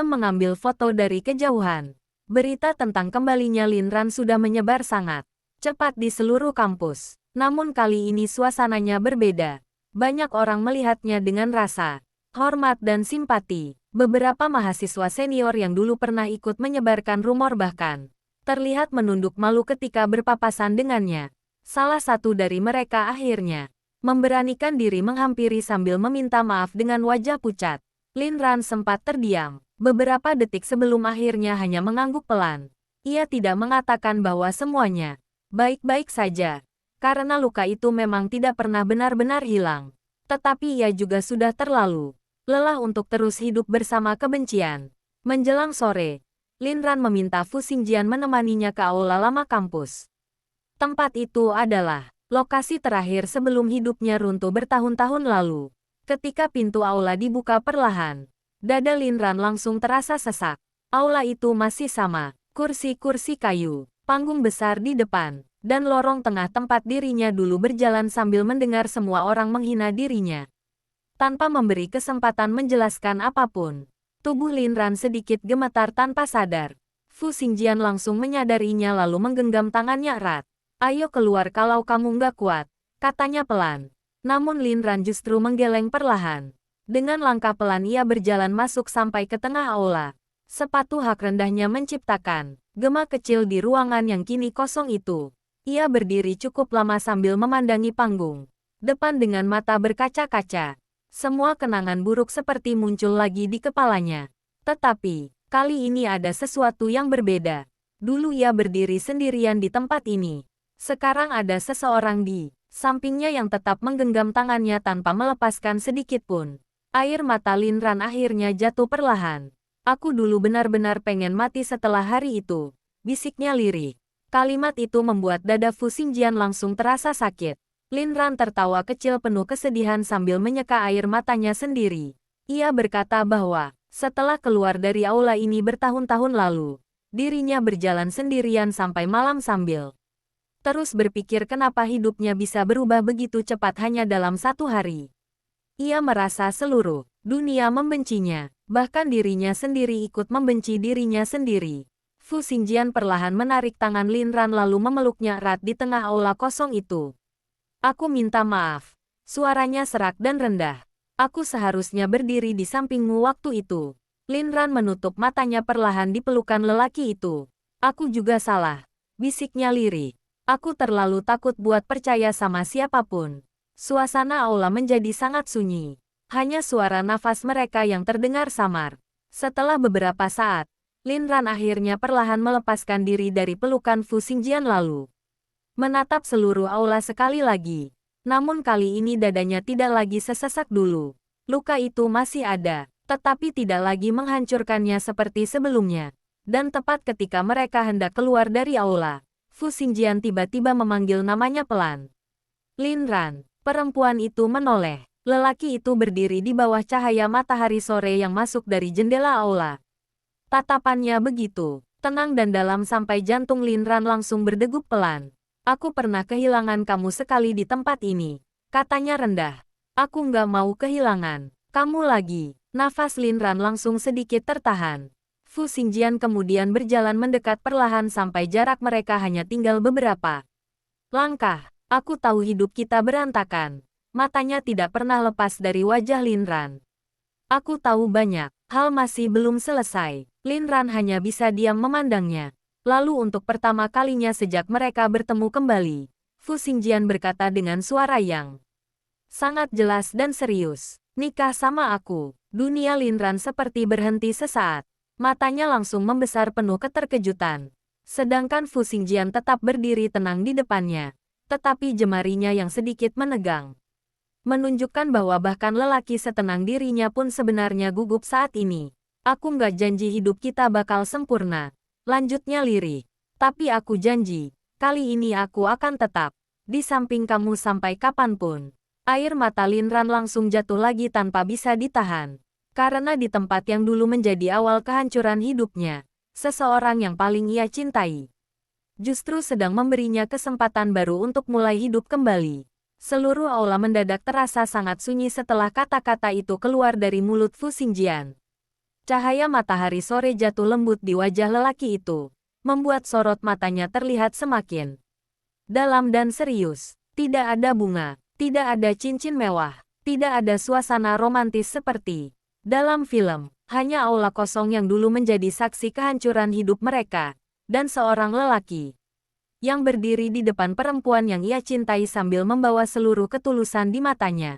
mengambil foto dari kejauhan. Berita tentang kembalinya Lin Ran sudah menyebar sangat cepat di seluruh kampus. Namun kali ini suasananya berbeda. Banyak orang melihatnya dengan rasa hormat dan simpati. Beberapa mahasiswa senior yang dulu pernah ikut menyebarkan rumor bahkan terlihat menunduk malu ketika berpapasan dengannya. Salah satu dari mereka akhirnya memberanikan diri menghampiri sambil meminta maaf dengan wajah pucat. Lin Ran sempat terdiam beberapa detik sebelum akhirnya hanya mengangguk pelan. Ia tidak mengatakan bahwa semuanya baik-baik saja, karena luka itu memang tidak pernah benar-benar hilang. Tetapi ia juga sudah terlalu lelah untuk terus hidup bersama kebencian. Menjelang sore, Lin Ran meminta Fu Xingjian menemaninya ke aula lama kampus. Tempat itu adalah lokasi terakhir sebelum hidupnya runtuh bertahun-tahun lalu. Ketika pintu aula dibuka perlahan, dada Lin Ran langsung terasa sesak. Aula itu masih sama, kursi-kursi kayu, panggung besar di depan, dan lorong tengah tempat dirinya dulu berjalan sambil mendengar semua orang menghina dirinya. Tanpa memberi kesempatan menjelaskan apapun, tubuh Lin Ran sedikit gemetar tanpa sadar. Fu Xingjian langsung menyadarinya lalu menggenggam tangannya erat. Ayo keluar kalau kamu nggak kuat, katanya pelan. Namun Lin Ran justru menggeleng perlahan. Dengan langkah pelan ia berjalan masuk sampai ke tengah aula. Sepatu hak rendahnya menciptakan gema kecil di ruangan yang kini kosong itu. Ia berdiri cukup lama sambil memandangi panggung depan dengan mata berkaca-kaca. Semua kenangan buruk seperti muncul lagi di kepalanya. Tetapi, kali ini ada sesuatu yang berbeda. Dulu ia berdiri sendirian di tempat ini. Sekarang ada seseorang di sampingnya yang tetap menggenggam tangannya tanpa melepaskan sedikit pun. Air mata Lin Ran akhirnya jatuh perlahan. Aku dulu benar-benar pengen mati setelah hari itu, bisiknya lirik. Kalimat itu membuat dada Fu Xingjian langsung terasa sakit. Lin Ran tertawa kecil penuh kesedihan sambil menyeka air matanya sendiri. Ia berkata bahwa setelah keluar dari aula ini bertahun-tahun lalu, dirinya berjalan sendirian sampai malam sambil terus berpikir kenapa hidupnya bisa berubah begitu cepat hanya dalam satu hari. Ia merasa seluruh dunia membencinya, bahkan dirinya sendiri ikut membenci dirinya sendiri. Fu Xingjian perlahan menarik tangan Lin Ran lalu memeluknya erat di tengah aula kosong itu. Aku minta maaf. Suaranya serak dan rendah. Aku seharusnya berdiri di sampingmu waktu itu. Lin Ran menutup matanya perlahan di pelukan lelaki itu. Aku juga salah, bisiknya lirik. Aku terlalu takut buat percaya sama siapapun. Suasana aula menjadi sangat sunyi. Hanya suara nafas mereka yang terdengar samar. Setelah beberapa saat, Lin Ran akhirnya perlahan melepaskan diri dari pelukan Fu Xingjian lalu menatap seluruh aula sekali lagi. Namun kali ini dadanya tidak lagi sesesak dulu. Luka itu masih ada, tetapi tidak lagi menghancurkannya seperti sebelumnya. Dan tepat ketika mereka hendak keluar dari aula, Fu Xingjian tiba-tiba memanggil namanya pelan. Lin Ran. Perempuan itu menoleh. Lelaki itu berdiri di bawah cahaya matahari sore yang masuk dari jendela aula. Tatapannya begitu tenang dan dalam sampai jantung Lin Ran langsung berdegup pelan. Aku pernah kehilangan kamu sekali di tempat ini, katanya rendah. Aku nggak mau kehilangan kamu lagi. Nafas Lin Ran langsung sedikit tertahan. Fu Xingjian kemudian berjalan mendekat perlahan sampai jarak mereka hanya tinggal beberapa langkah. Aku tahu hidup kita berantakan. Matanya tidak pernah lepas dari wajah Lin Ran. Aku tahu banyak, hal masih belum selesai. Lin Ran hanya bisa diam memandangnya. Lalu untuk pertama kalinya sejak mereka bertemu kembali, Fu Xingjian berkata dengan suara yang sangat jelas dan serius. Nikah sama aku. Dunia Lin Ran seperti berhenti sesaat. Matanya langsung membesar penuh keterkejutan. Sedangkan Fu Xingjian tetap berdiri tenang di depannya. Tetapi jemarinya yang sedikit menegang menunjukkan bahwa bahkan lelaki setenang dirinya pun sebenarnya gugup saat ini. Aku nggak janji hidup kita bakal sempurna. Lanjutnya lirih. Tapi aku janji, kali ini aku akan tetap di samping kamu sampai kapanpun. Air mata Lin Ran langsung jatuh lagi tanpa bisa ditahan. Karena di tempat yang dulu menjadi awal kehancuran hidupnya, seseorang yang paling ia cintai justru sedang memberinya kesempatan baru untuk mulai hidup kembali. Seluruh aula mendadak terasa sangat sunyi setelah kata-kata itu keluar dari mulut Fu Xingjian. Cahaya matahari sore jatuh lembut di wajah lelaki itu, membuat sorot matanya terlihat semakin dalam dan serius. Tidak ada bunga, tidak ada cincin mewah, tidak ada suasana romantis seperti dalam film. Hanya aula kosong yang dulu menjadi saksi kehancuran hidup mereka, dan seorang lelaki yang berdiri di depan perempuan yang ia cintai sambil membawa seluruh ketulusan di matanya.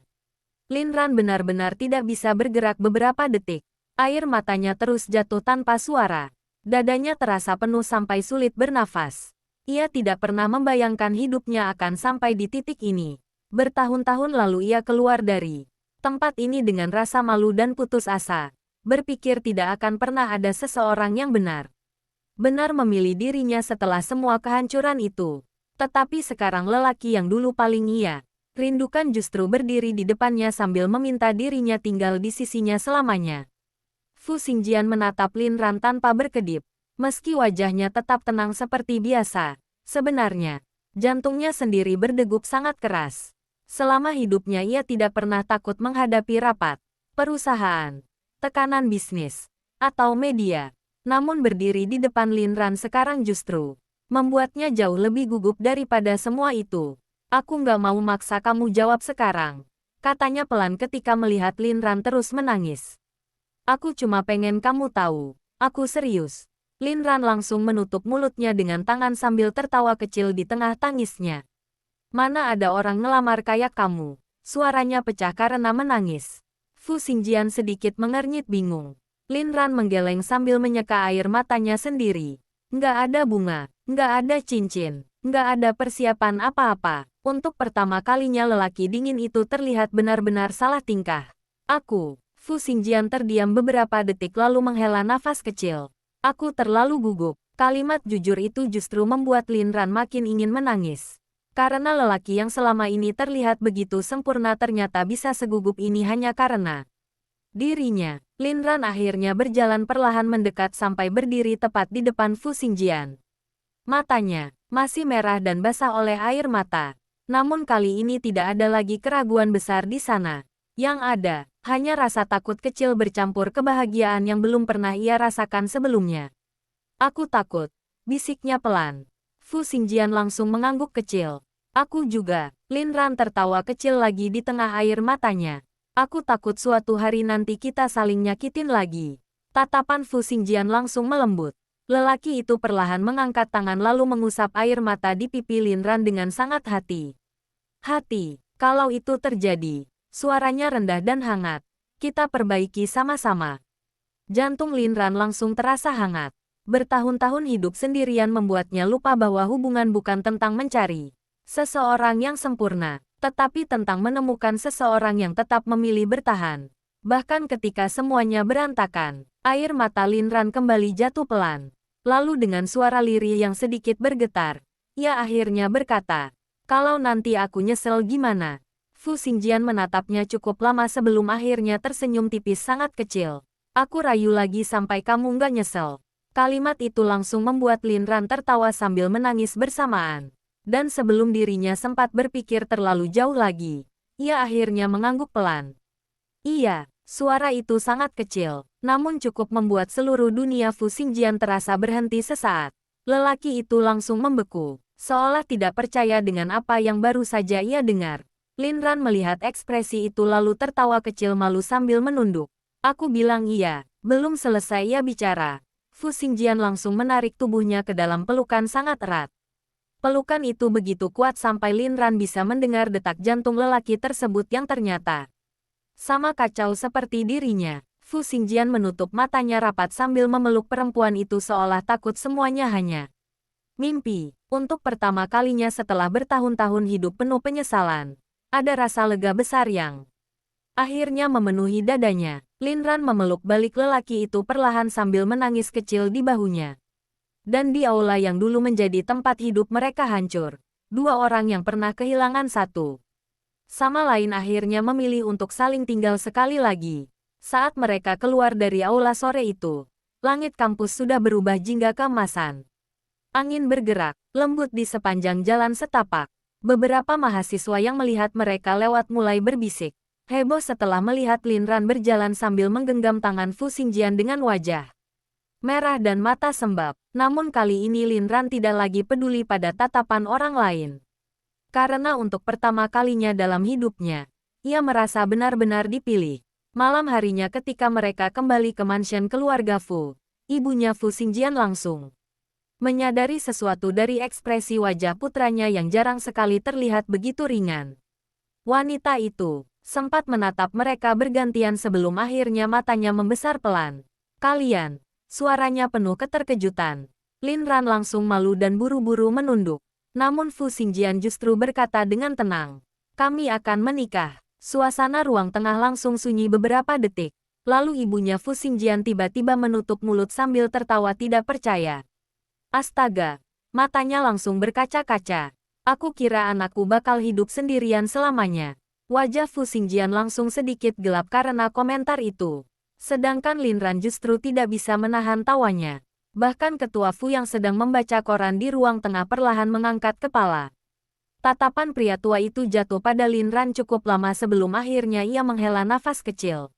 Lin Ran benar-benar tidak bisa bergerak beberapa detik. Air matanya terus jatuh tanpa suara. Dadanya terasa penuh sampai sulit bernafas. Ia tidak pernah membayangkan hidupnya akan sampai di titik ini. Bertahun-tahun lalu ia keluar dari tempat ini dengan rasa malu dan putus asa. Berpikir tidak akan pernah ada seseorang yang benar memilih dirinya setelah semua kehancuran itu. Tetapi sekarang lelaki yang dulu paling ia rindukan justru berdiri di depannya sambil meminta dirinya tinggal di sisinya selamanya. Fu Xingjian menatap Lin Ran tanpa berkedip. Meski wajahnya tetap tenang seperti biasa, sebenarnya jantungnya sendiri berdegup sangat keras. Selama hidupnya ia tidak pernah takut menghadapi rapat, perusahaan, tekanan bisnis, atau media. Namun berdiri di depan Lin Ran sekarang justru membuatnya jauh lebih gugup daripada semua itu. Aku nggak mau maksa kamu jawab sekarang, katanya pelan ketika melihat Lin Ran terus menangis. Aku cuma pengen kamu tahu, aku serius. Lin Ran langsung menutup mulutnya dengan tangan sambil tertawa kecil di tengah tangisnya. Mana ada orang ngelamar kayak kamu? Suaranya pecah karena menangis. Fu Xingjian sedikit mengernyit bingung. Lin Ran menggeleng sambil menyeka air matanya sendiri. Nggak ada bunga, nggak ada cincin, nggak ada persiapan apa-apa. Untuk pertama kalinya lelaki dingin itu terlihat benar-benar salah tingkah. Fu Xingjian terdiam beberapa detik lalu menghela nafas kecil. Aku terlalu gugup. Kalimat jujur itu justru membuat Lin Ran makin ingin menangis. Karena lelaki yang selama ini terlihat begitu sempurna ternyata bisa segugup ini hanya karena dirinya. Lin Ran akhirnya berjalan perlahan mendekat sampai berdiri tepat di depan Fu Xingjian. Matanya masih merah dan basah oleh air mata. Namun kali ini tidak ada lagi keraguan besar di sana. Yang ada, hanya rasa takut kecil bercampur kebahagiaan yang belum pernah ia rasakan sebelumnya. Aku takut, bisiknya pelan. Fu Xingjian langsung mengangguk kecil. Aku juga. Lin Ran tertawa kecil lagi di tengah air matanya. Aku takut suatu hari nanti kita saling nyakitin lagi. Tatapan Fu Xingjian langsung melembut. Lelaki itu perlahan mengangkat tangan lalu mengusap air mata di pipi Lin Ran dengan sangat hati-hati. Kalau itu terjadi, suaranya rendah dan hangat. Kita perbaiki sama-sama. Jantung Lin Ran langsung terasa hangat. Bertahun-tahun hidup sendirian membuatnya lupa bahwa hubungan bukan tentang mencari seseorang yang sempurna, tetapi tentang menemukan seseorang yang tetap memilih bertahan. Bahkan ketika semuanya berantakan, air mata Lin Ran kembali jatuh pelan. Lalu dengan suara lirih yang sedikit bergetar, ia akhirnya berkata, kalau nanti aku nyesel gimana? Fu Xingjian menatapnya cukup lama sebelum akhirnya tersenyum tipis sangat kecil. Aku rayu lagi sampai kamu nggak nyesel. Kalimat itu langsung membuat Lin Ran tertawa sambil menangis bersamaan. Dan sebelum dirinya sempat berpikir terlalu jauh lagi, ia akhirnya mengangguk pelan. Iya, suara itu sangat kecil, namun cukup membuat seluruh dunia Fu Xingjian terasa berhenti sesaat. Lelaki itu langsung membeku, seolah tidak percaya dengan apa yang baru saja ia dengar. Lin Ran melihat ekspresi itu lalu tertawa kecil malu sambil menunduk. Aku bilang iya. Belum selesai ia bicara. Fu Xingjian langsung menarik tubuhnya ke dalam pelukan sangat erat. Pelukan itu begitu kuat sampai Lin Ran bisa mendengar detak jantung lelaki tersebut yang ternyata sama kacau seperti dirinya. Fu Xingjian menutup matanya rapat sambil memeluk perempuan itu seolah takut semuanya hanya mimpi. Untuk pertama kalinya setelah bertahun-tahun hidup penuh penyesalan, ada rasa lega besar yang akhirnya memenuhi dadanya. Lin Ran memeluk balik lelaki itu perlahan sambil menangis kecil di bahunya. Dan di aula yang dulu menjadi tempat hidup mereka hancur, dua orang yang pernah kehilangan satu sama lain akhirnya memilih untuk saling tinggal sekali lagi. Saat mereka keluar dari aula sore itu, langit kampus sudah berubah jingga keemasan. Angin bergerak, lembut di sepanjang jalan setapak. Beberapa mahasiswa yang melihat mereka lewat mulai berbisik heboh setelah melihat Lin Ran berjalan sambil menggenggam tangan Fu Xingjian dengan wajah merah dan mata sembab. Namun kali ini Lin Ran tidak lagi peduli pada tatapan orang lain. Karena untuk pertama kalinya dalam hidupnya, ia merasa benar-benar dipilih. Malam harinya ketika mereka kembali ke mansion keluarga Fu, ibunya Fu Xingjian langsung menyadari sesuatu dari ekspresi wajah putranya yang jarang sekali terlihat begitu ringan. Wanita itu sempat menatap mereka bergantian sebelum akhirnya matanya membesar pelan. Kalian, suaranya penuh keterkejutan. Lin Ran langsung malu dan buru-buru menunduk. Namun Fu Xingjian justru berkata dengan tenang, kami akan menikah. Suasana ruang tengah langsung sunyi beberapa detik. Lalu ibunya Fu Xingjian tiba-tiba menutup mulut sambil tertawa tidak percaya. Astaga, matanya langsung berkaca-kaca. Aku kira anakku bakal hidup sendirian selamanya. Wajah Fu Xingjian langsung sedikit gelap karena komentar itu. Sedangkan Lin Ran justru tidak bisa menahan tawanya. Bahkan ketua Fu yang sedang membaca koran di ruang tengah perlahan mengangkat kepala. Tatapan pria tua itu jatuh pada Lin Ran cukup lama sebelum akhirnya ia menghela nafas kecil.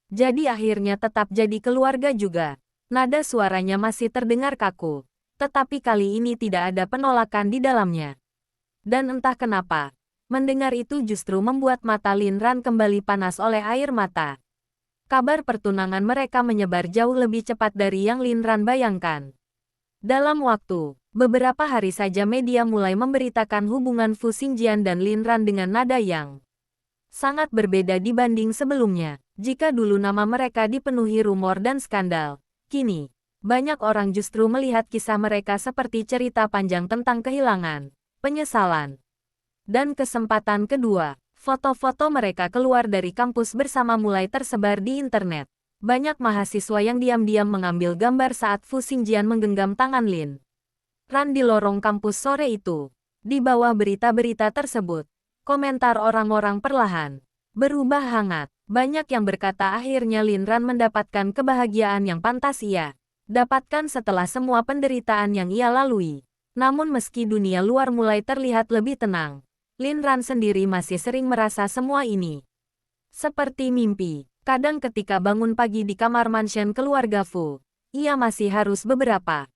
Jadi akhirnya tetap jadi keluarga juga. Nada suaranya masih terdengar kaku. Tetapi kali ini tidak ada penolakan di dalamnya. Dan entah kenapa, mendengar itu justru membuat mata Lin Ran kembali panas oleh air mata. Kabar pertunangan mereka menyebar jauh lebih cepat dari yang Lin Ran bayangkan. Dalam waktu beberapa hari saja media mulai memberitakan hubungan Fu Xingjian dan Lin Ran dengan nada yang sangat berbeda dibanding sebelumnya. Jika dulu nama mereka dipenuhi rumor dan skandal, kini banyak orang justru melihat kisah mereka seperti cerita panjang tentang kehilangan, penyesalan, dan kesempatan kedua. Foto-foto mereka keluar dari kampus bersama mulai tersebar di internet. Banyak mahasiswa yang diam-diam mengambil gambar saat Fu Xingjian menggenggam tangan Lin Ran di lorong kampus sore itu. Di bawah berita-berita tersebut, komentar orang-orang perlahan berubah hangat. Banyak yang berkata akhirnya Lin Ran mendapatkan kebahagiaan yang pantas ia dapatkan setelah semua penderitaan yang ia lalui. Namun meski dunia luar mulai terlihat lebih tenang, Lin Ran sendiri masih sering merasa semua ini seperti mimpi. Kadang ketika bangun pagi di kamar mansion keluarga Fu, ia masih harus beberapa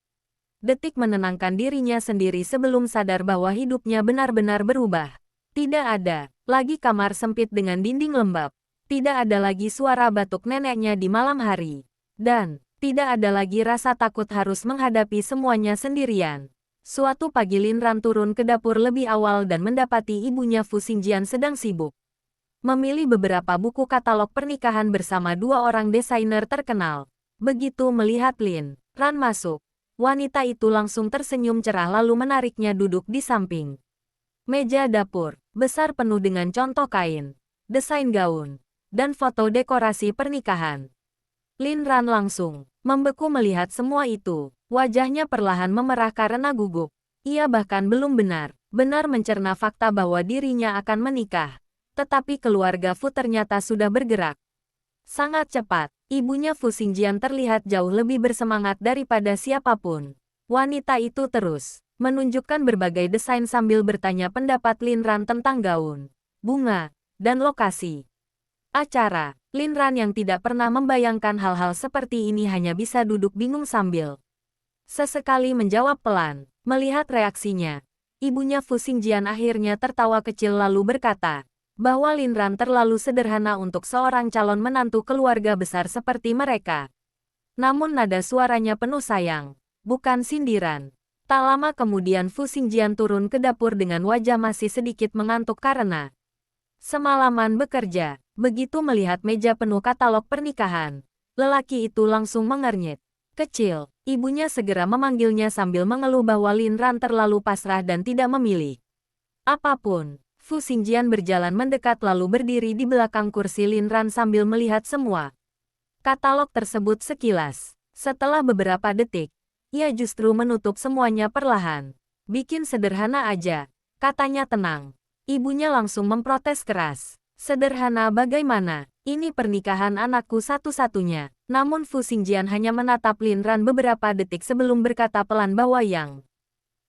detik menenangkan dirinya sendiri sebelum sadar bahwa hidupnya benar-benar berubah. Tidak ada lagi kamar sempit dengan dinding lembab. Tidak ada lagi suara batuk neneknya di malam hari. Dan tidak ada lagi rasa takut harus menghadapi semuanya sendirian. Suatu pagi Lin Ran turun ke dapur lebih awal dan mendapati ibunya Fu Xingjian sedang sibuk memilih beberapa buku katalog pernikahan bersama dua orang desainer terkenal. Begitu melihat Lin Ran masuk, wanita itu langsung tersenyum cerah lalu menariknya duduk di samping meja dapur besar penuh dengan contoh kain, desain gaun, dan foto dekorasi pernikahan. Lin Ran langsung membeku melihat semua itu. Wajahnya perlahan memerah karena gugup. Ia bahkan belum benar-benar mencerna fakta bahwa dirinya akan menikah. Tetapi keluarga Fu ternyata sudah bergerak sangat cepat. Ibunya Fu Xingjian terlihat jauh lebih bersemangat daripada siapapun. Wanita itu terus menunjukkan berbagai desain sambil bertanya pendapat Lin Ran tentang gaun, bunga, dan lokasi acara. Lin Ran yang tidak pernah membayangkan hal-hal seperti ini hanya bisa duduk bingung sambil sesekali menjawab pelan. Melihat reaksinya, ibunya Fu Xingjian akhirnya tertawa kecil lalu berkata, bahwa Lin Ran terlalu sederhana untuk seorang calon menantu keluarga besar seperti mereka. Namun nada suaranya penuh sayang, bukan sindiran. Tak lama kemudian Fu Xingjian turun ke dapur dengan wajah masih sedikit mengantuk karena semalaman bekerja. Begitu melihat meja penuh katalog pernikahan, lelaki itu langsung mengernyit. Kecil, ibunya segera memanggilnya sambil mengeluh bahwa Lin Ran terlalu pasrah dan tidak memilih apapun. Fu Xingjian berjalan mendekat lalu berdiri di belakang kursi Lin Ran sambil melihat semua katalog tersebut sekilas. Setelah beberapa detik, ia justru menutup semuanya perlahan. Bikin sederhana aja, katanya tenang. Ibunya langsung memprotes keras. Sederhana bagaimana? Ini pernikahan anakku satu-satunya. Namun Fu Xingjian hanya menatap Lin Ran beberapa detik sebelum berkata pelan bahwa yang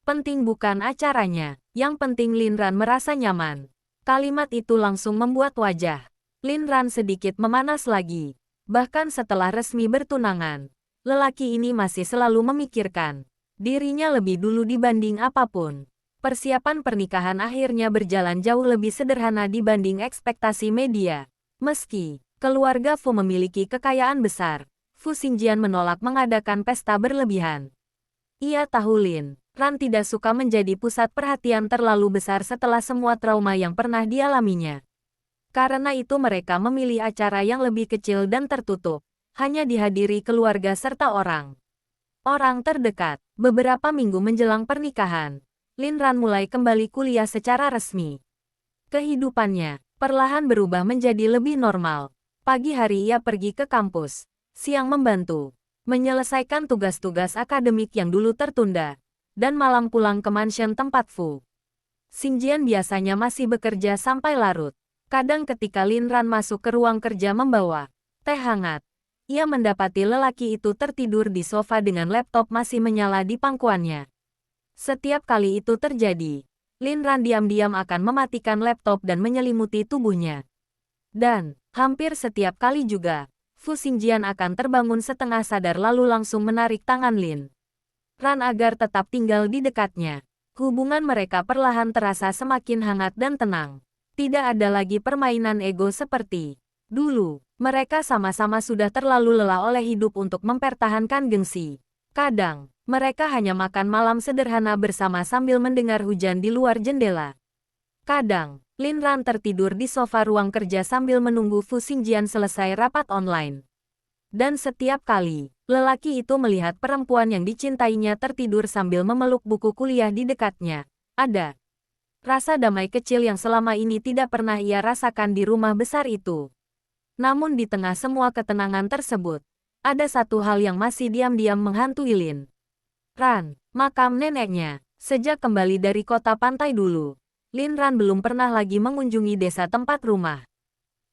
penting bukan acaranya. Yang penting Lin Ran merasa nyaman. Kalimat itu langsung membuat wajah Lin Ran sedikit memanas lagi. Bahkan setelah resmi bertunangan, lelaki ini masih selalu memikirkan dirinya lebih dulu dibanding apapun. Persiapan pernikahan akhirnya berjalan jauh lebih sederhana dibanding ekspektasi media. Meski keluarga Fu memiliki kekayaan besar, Fu Xingjian menolak mengadakan pesta berlebihan. Ia tahu Lin Ran tidak suka menjadi pusat perhatian terlalu besar setelah semua trauma yang pernah dialaminya. Karena itu mereka memilih acara yang lebih kecil dan tertutup, hanya dihadiri keluarga serta orang terdekat. Beberapa minggu menjelang pernikahan, Lin Ran mulai kembali kuliah secara resmi. Kehidupannya perlahan berubah menjadi lebih normal. Pagi hari ia pergi ke kampus, siang membantu menyelesaikan tugas-tugas akademik yang dulu tertunda, dan malam pulang ke mansion tempat Fu Xingjian biasanya masih bekerja sampai larut. Kadang ketika Lin Ran masuk ke ruang kerja membawa teh hangat, ia mendapati lelaki itu tertidur di sofa dengan laptop masih menyala di pangkuannya. Setiap kali itu terjadi, Lin Ran diam-diam akan mematikan laptop dan menyelimuti tubuhnya. Dan, hampir setiap kali juga, Fu Xingjian akan terbangun setengah sadar lalu langsung menarik tangan Lin Ran agar tetap tinggal di dekatnya. Hubungan mereka perlahan terasa semakin hangat dan tenang. Tidak ada lagi permainan ego seperti dulu. Mereka sama-sama sudah terlalu lelah oleh hidup untuk mempertahankan gengsi. Kadang, mereka hanya makan malam sederhana bersama sambil mendengar hujan di luar jendela. Kadang, Lin Ran tertidur di sofa ruang kerja sambil menunggu Fu Xingjian selesai rapat online. Dan setiap kali, lelaki itu melihat perempuan yang dicintainya tertidur sambil memeluk buku kuliah di dekatnya, ada rasa damai kecil yang selama ini tidak pernah ia rasakan di rumah besar itu. Namun di tengah semua ketenangan tersebut, ada satu hal yang masih diam-diam menghantui Lin Ran, makam neneknya. Sejak kembali dari kota pantai dulu, Lin Ran belum pernah lagi mengunjungi desa tempat rumah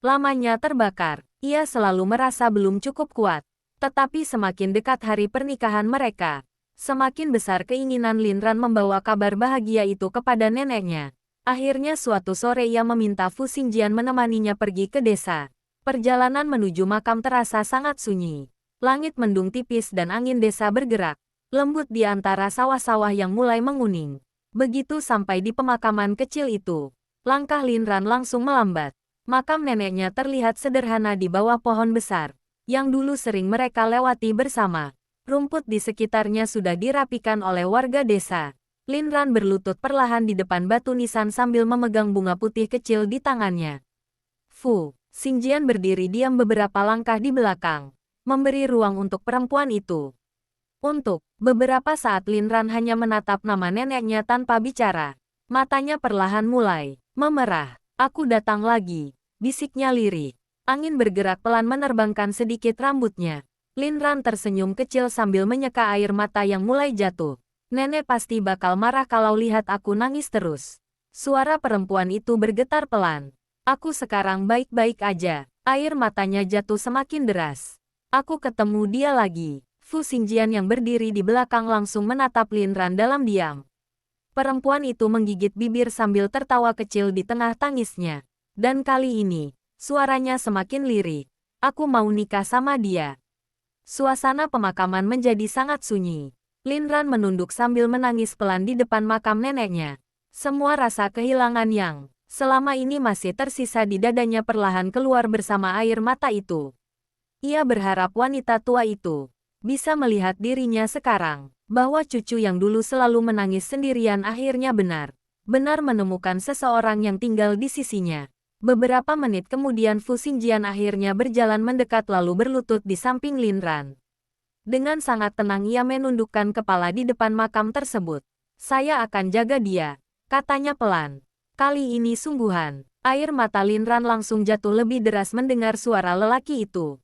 lamanya terbakar. Ia selalu merasa belum cukup kuat. Tetapi semakin dekat hari pernikahan mereka, semakin besar keinginan Lin Ran membawa kabar bahagia itu kepada neneknya. Akhirnya suatu sore ia meminta Fu Xingjian menemaninya pergi ke desa. Perjalanan menuju makam terasa sangat sunyi. Langit mendung tipis dan angin desa bergerak lembut di antara sawah-sawah yang mulai menguning. Begitu sampai di pemakaman kecil itu, langkah Lin Ran langsung melambat. Makam neneknya terlihat sederhana di bawah pohon besar, yang dulu sering mereka lewati bersama. Rumput di sekitarnya sudah dirapikan oleh warga desa. Lin Ran berlutut perlahan di depan batu nisan sambil memegang bunga putih kecil di tangannya. Fu Xingjian berdiri diam beberapa langkah di belakang, memberi ruang untuk perempuan itu. Untuk beberapa saat Lin Ran hanya menatap nama neneknya tanpa bicara. Matanya perlahan mulai memerah. "Aku datang lagi," bisiknya lirih. Angin bergerak pelan menerbangkan sedikit rambutnya. Lin Ran tersenyum kecil sambil menyeka air mata yang mulai jatuh. "Nenek pasti bakal marah kalau lihat aku nangis terus." Suara perempuan itu bergetar pelan. "Aku sekarang baik-baik aja." Air matanya jatuh semakin deras. "Aku ketemu dia lagi." Fu Xingjian yang berdiri di belakang langsung menatap Lin Ran dalam diam. Perempuan itu menggigit bibir sambil tertawa kecil di tengah tangisnya. Dan kali ini, suaranya semakin lirih. "Aku mau nikah sama dia." Suasana pemakaman menjadi sangat sunyi. Lin Ran menunduk sambil menangis pelan di depan makam neneknya. Semua rasa kehilangan yang selama ini masih tersisa di dadanya perlahan keluar bersama air mata itu. Ia berharap wanita tua itu bisa melihat dirinya sekarang, bahwa cucu yang dulu selalu menangis sendirian akhirnya benar-benar menemukan seseorang yang tinggal di sisinya. Beberapa menit kemudian Fu Xingjian akhirnya berjalan mendekat lalu berlutut di samping Lin Ran. Dengan sangat tenang ia menundukkan kepala di depan makam tersebut. Saya akan jaga dia, katanya pelan. Kali ini sungguhan. Air mata Lin Ran langsung jatuh lebih deras mendengar suara lelaki itu.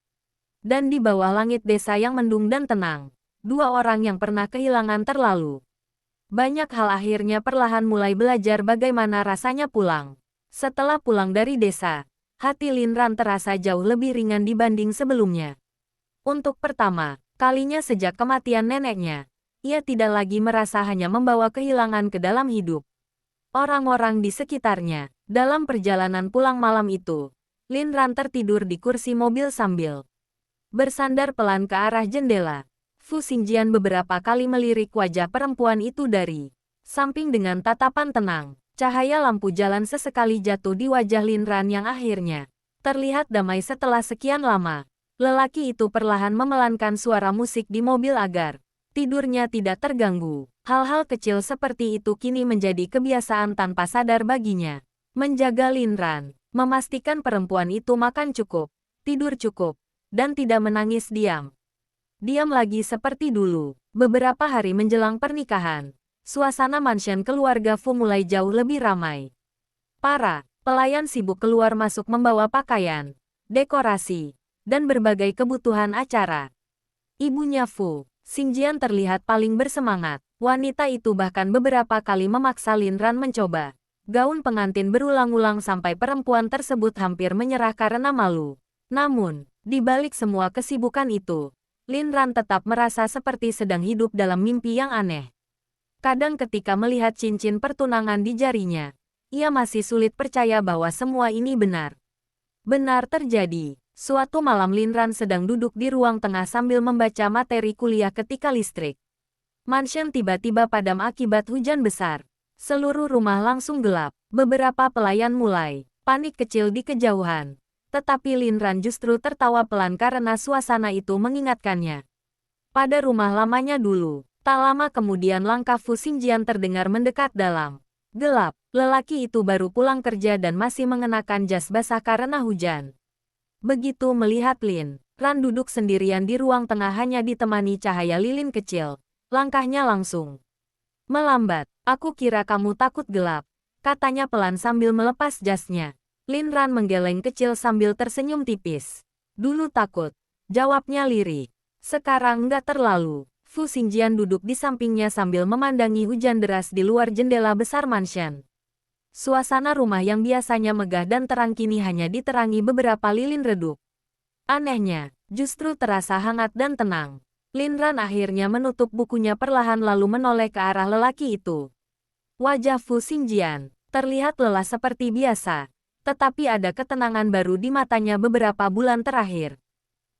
Dan di bawah langit desa yang mendung dan tenang, dua orang yang pernah kehilangan terlalu banyak hal akhirnya perlahan mulai belajar bagaimana rasanya pulang. Setelah pulang dari desa, hati Lin Ran terasa jauh lebih ringan dibanding sebelumnya. Untuk pertama kalinya sejak kematian neneknya, ia tidak lagi merasa hanya membawa kehilangan ke dalam hidup orang-orang di sekitarnya. Dalam perjalanan pulang malam itu, Lin Ran tertidur di kursi mobil sambil bersandar pelan ke arah jendela. Fu Xingjian beberapa kali melirik wajah perempuan itu dari samping dengan tatapan tenang. Cahaya lampu jalan sesekali jatuh di wajah Lin Ran yang akhirnya terlihat damai setelah sekian lama. Lelaki itu perlahan memelankan suara musik di mobil agar tidurnya tidak terganggu. Hal-hal kecil seperti itu kini menjadi kebiasaan tanpa sadar baginya. Menjaga Lin Ran, memastikan perempuan itu makan cukup, tidur cukup, dan tidak menangis diam lagi seperti dulu. Beberapa hari menjelang pernikahan, suasana mansion keluarga Fu mulai jauh lebih ramai. Para pelayan sibuk keluar masuk membawa pakaian, dekorasi, dan berbagai kebutuhan acara. Ibunya Fu Xingjian terlihat paling bersemangat. Wanita itu bahkan beberapa kali memaksa Lin Ran mencoba gaun pengantin berulang-ulang sampai perempuan tersebut hampir menyerah karena malu. Namun, di balik semua kesibukan itu, Lin Ran tetap merasa seperti sedang hidup dalam mimpi yang aneh. Kadang ketika melihat cincin pertunangan di jarinya, ia masih sulit percaya bahwa semua ini benar terjadi. Suatu malam Lin Ran sedang duduk di ruang tengah sambil membaca materi kuliah ketika listrik mansion tiba-tiba padam akibat hujan besar. Seluruh rumah langsung gelap. Beberapa pelayan mulai panik kecil di kejauhan. Tetapi Lin Ran justru tertawa pelan karena suasana itu mengingatkannya pada rumah lamanya dulu. Tak lama kemudian langkah Fu Xingjian terdengar mendekat dalam gelap. Lelaki itu baru pulang kerja dan masih mengenakan jas basah karena hujan. Begitu melihat Lin Ran duduk sendirian di ruang tengah hanya ditemani cahaya lilin kecil, langkahnya langsung melambat. Aku kira kamu takut gelap, katanya pelan sambil melepas jasnya. Lin Ran menggeleng kecil sambil tersenyum tipis. Dulu takut, jawabnya lirih. Sekarang nggak terlalu. Fu Xingjian duduk di sampingnya sambil memandangi hujan deras di luar jendela besar mansion. Suasana rumah yang biasanya megah dan terang kini hanya diterangi beberapa lilin redup. Anehnya, justru terasa hangat dan tenang. Lin Ran akhirnya menutup bukunya perlahan lalu menoleh ke arah lelaki itu. Wajah Fu Xingjian terlihat lelah seperti biasa, tetapi ada ketenangan baru di matanya beberapa bulan terakhir.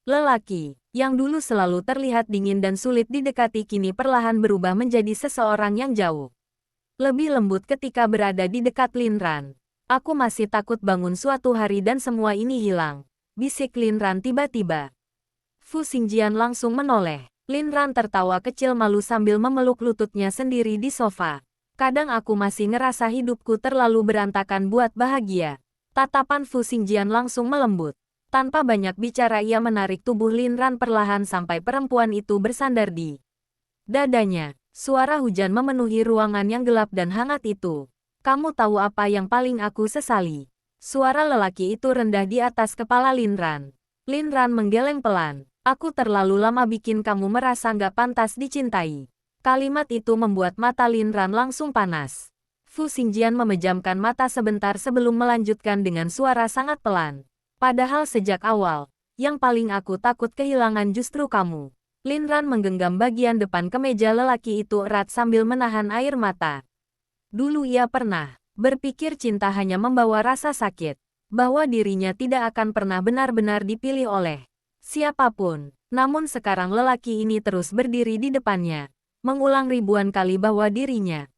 Lelaki yang dulu selalu terlihat dingin dan sulit didekati kini perlahan berubah menjadi seseorang yang jauh lebih lembut ketika berada di dekat Lin Ran. Aku masih takut bangun suatu hari dan semua ini hilang, bisik Lin Ran tiba-tiba. Fu Xingjian langsung menoleh. Lin Ran tertawa kecil malu sambil memeluk lututnya sendiri di sofa. Kadang aku masih ngerasa hidupku terlalu berantakan buat bahagia. Tatapan Fu Xingjian langsung melembut. Tanpa banyak bicara ia menarik tubuh Lin Ran perlahan sampai perempuan itu bersandar di dadanya. Suara hujan memenuhi ruangan yang gelap dan hangat itu. Kamu tahu apa yang paling aku sesali? Suara lelaki itu rendah di atas kepala Lin Ran. Lin Ran menggeleng pelan. Aku terlalu lama bikin kamu merasa nggak pantas dicintai. Kalimat itu membuat mata Lin Ran langsung panas. Fu Xingjian memejamkan mata sebentar sebelum melanjutkan dengan suara sangat pelan. Padahal sejak awal, yang paling aku takut kehilangan justru kamu. Lin Ran menggenggam bagian depan kemeja lelaki itu erat sambil menahan air mata. Dulu ia pernah berpikir cinta hanya membawa rasa sakit, bahwa dirinya tidak akan pernah benar-benar dipilih oleh siapapun. Namun sekarang lelaki ini terus berdiri di depannya, mengulang ribuan kali bahwa dirinya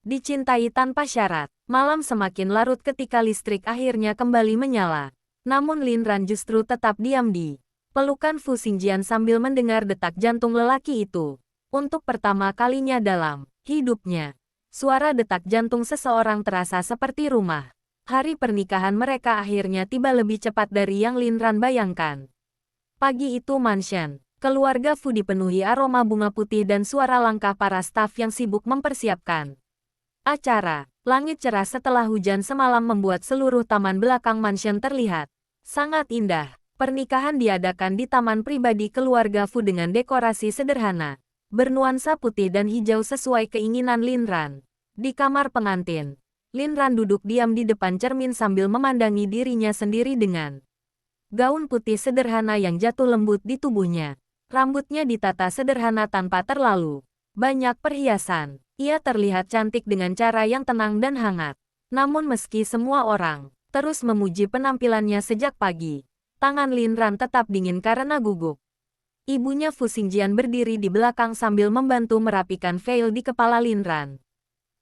dicintai tanpa syarat. Malam semakin larut ketika listrik akhirnya kembali menyala. Namun Lin Ran justru tetap diam di pelukan Fu Xingjian sambil mendengar detak jantung lelaki itu. Untuk pertama kalinya dalam hidupnya, suara detak jantung seseorang terasa seperti rumah. Hari pernikahan mereka akhirnya tiba lebih cepat dari yang Lin Ran bayangkan. Pagi itu mansion keluarga Fu dipenuhi aroma bunga putih dan suara langkah para staf yang sibuk mempersiapkan acara. Langit cerah setelah hujan semalam membuat seluruh taman belakang mansion terlihat sangat indah. Pernikahan diadakan di taman pribadi keluarga Fu dengan dekorasi sederhana, bernuansa putih dan hijau sesuai keinginan Lin Ran. Di kamar pengantin, Lin Ran duduk diam di depan cermin sambil memandangi dirinya sendiri dengan gaun putih sederhana yang jatuh lembut di tubuhnya. Rambutnya ditata sederhana tanpa terlalu banyak perhiasan. Ia terlihat cantik dengan cara yang tenang dan hangat. Namun meski semua orang terus memuji penampilannya sejak pagi, tangan Lin Ran tetap dingin karena gugup. Ibunya Fu Xingjian berdiri di belakang sambil membantu merapikan veil di kepala Lin Ran.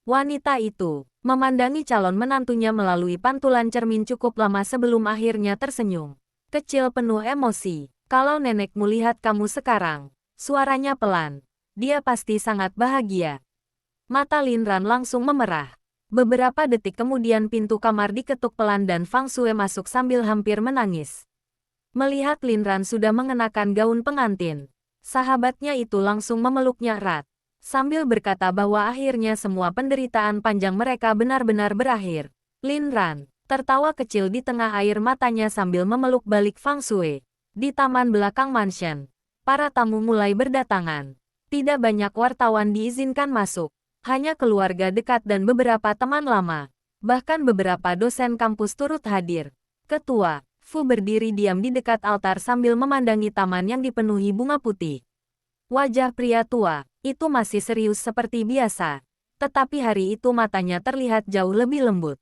Wanita itu memandangi calon menantunya melalui pantulan cermin cukup lama sebelum akhirnya tersenyum kecil penuh emosi. Kalau nenekmu lihat kamu sekarang, suaranya pelan. Dia pasti sangat bahagia. Mata Lin Ran langsung memerah. Beberapa detik kemudian pintu kamar diketuk pelan dan Fang Xue masuk sambil hampir menangis. Melihat Lin Ran sudah mengenakan gaun pengantin, sahabatnya itu langsung memeluknya erat, sambil berkata bahwa akhirnya semua penderitaan panjang mereka benar-benar berakhir. Lin Ran tertawa kecil di tengah air matanya sambil memeluk balik Fang Xue. Di taman belakang mansion, para tamu mulai berdatangan. Tidak banyak wartawan diizinkan masuk. Hanya keluarga dekat dan beberapa teman lama. Bahkan beberapa dosen kampus turut hadir. Ketua Fu berdiri diam di dekat altar sambil memandangi taman yang dipenuhi bunga putih. Wajah pria tua itu masih serius seperti biasa. Tetapi hari itu matanya terlihat jauh lebih lembut.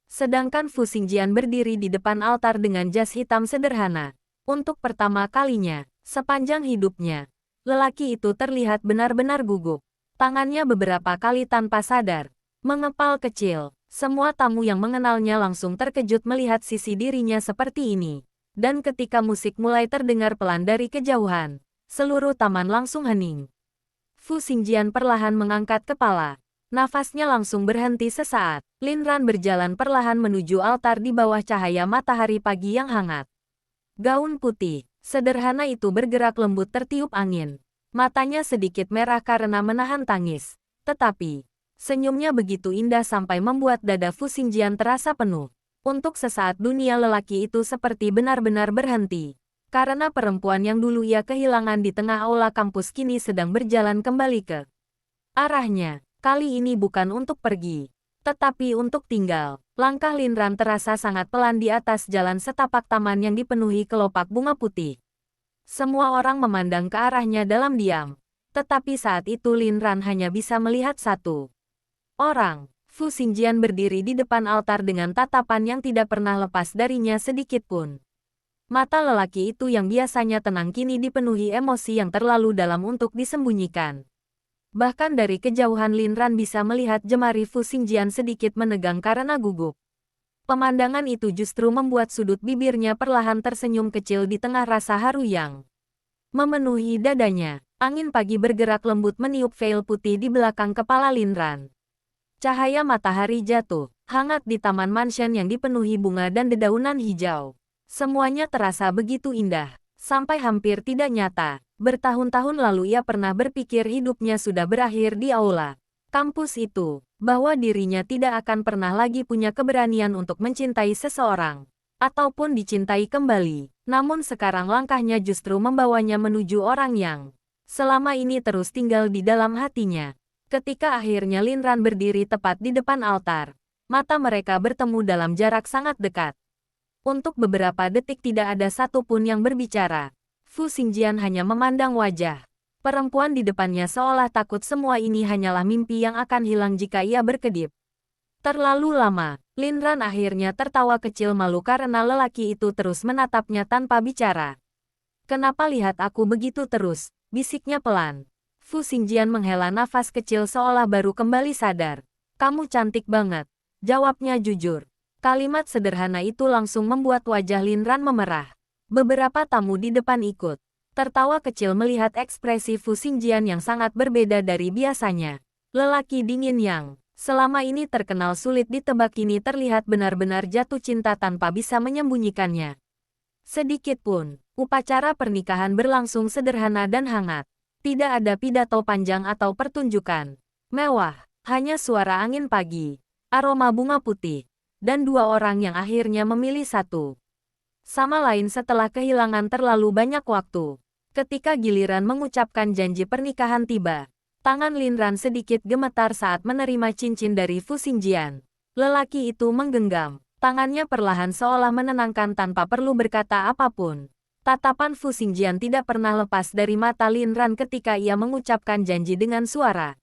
Sedangkan Fu Xingjian berdiri di depan altar dengan jas hitam sederhana. Untuk pertama kalinya sepanjang hidupnya, lelaki itu terlihat benar-benar gugup. Tangannya beberapa kali tanpa sadar mengepal kecil. Semua tamu yang mengenalnya langsung terkejut melihat sisi dirinya seperti ini. Dan ketika musik mulai terdengar pelan dari kejauhan, seluruh taman langsung hening. Fu Xingjian perlahan mengangkat kepala. Nafasnya langsung berhenti sesaat. Lin Ran berjalan perlahan menuju altar di bawah cahaya matahari pagi yang hangat. Gaun putih sederhana itu bergerak lembut tertiup angin. Matanya sedikit merah karena menahan tangis. Tetapi, senyumnya begitu indah sampai membuat dada Fu Xingjian terasa penuh. Untuk sesaat dunia lelaki itu seperti benar-benar berhenti. Karena perempuan yang dulu ia kehilangan di tengah aula kampus kini sedang berjalan kembali ke arahnya. Kali ini bukan untuk pergi, tetapi untuk tinggal. Langkah Lin Ran terasa sangat pelan di atas jalan setapak taman yang dipenuhi kelopak bunga putih. Semua orang memandang ke arahnya dalam diam. Tetapi saat itu Lin Ran hanya bisa melihat satu orang. Fu Xingjian berdiri di depan altar dengan tatapan yang tidak pernah lepas darinya sedikit pun. Mata lelaki itu yang biasanya tenang kini dipenuhi emosi yang terlalu dalam untuk disembunyikan. Bahkan dari kejauhan Lin Ran bisa melihat jemari Fu Xingjian sedikit menegang karena gugup. Pemandangan itu justru membuat sudut bibirnya perlahan tersenyum kecil di tengah rasa haru yang memenuhi dadanya. Angin pagi bergerak lembut meniup veil putih di belakang kepala Lin Ran. Cahaya matahari jatuh, hangat di taman mansion yang dipenuhi bunga dan dedaunan hijau. Semuanya terasa begitu indah, sampai hampir tidak nyata. Bertahun-tahun lalu ia pernah berpikir hidupnya sudah berakhir di aula kampus itu, bahwa dirinya tidak akan pernah lagi punya keberanian untuk mencintai seseorang, ataupun dicintai kembali. Namun sekarang langkahnya justru membawanya menuju orang yang selama ini terus tinggal di dalam hatinya. Ketika akhirnya Lin Ran berdiri tepat di depan altar, mata mereka bertemu dalam jarak sangat dekat. Untuk beberapa detik tidak ada satupun yang berbicara. Fu Xingjian hanya memandang wajah perempuan di depannya seolah takut semua ini hanyalah mimpi yang akan hilang jika ia berkedip. Terlalu lama, Lin Ran akhirnya tertawa kecil malu karena lelaki itu terus menatapnya tanpa bicara. "Kenapa lihat aku begitu terus?" bisiknya pelan. Fu Xingjian menghela nafas kecil seolah baru kembali sadar. "Kamu cantik banget." Jawabnya jujur. Kalimat sederhana itu langsung membuat wajah Lin Ran memerah. Beberapa tamu di depan ikut tertawa kecil melihat ekspresi Fu Xingjian yang sangat berbeda dari biasanya. Lelaki dingin yang selama ini terkenal sulit ditebak kini terlihat benar-benar jatuh cinta tanpa bisa menyembunyikannya. Sedikit pun, upacara pernikahan berlangsung sederhana dan hangat. Tidak ada pidato panjang atau pertunjukan mewah, hanya suara angin pagi, aroma bunga putih, dan dua orang yang akhirnya memilih satu sama lain setelah kehilangan terlalu banyak waktu. Ketika giliran mengucapkan janji pernikahan tiba, tangan Lin Ran sedikit gemetar saat menerima cincin dari Fu Xingjian. Lelaki itu menggenggam tangannya perlahan seolah menenangkan tanpa perlu berkata apapun. Tatapan Fu Xingjian tidak pernah lepas dari mata Lin Ran ketika ia mengucapkan janji dengan suara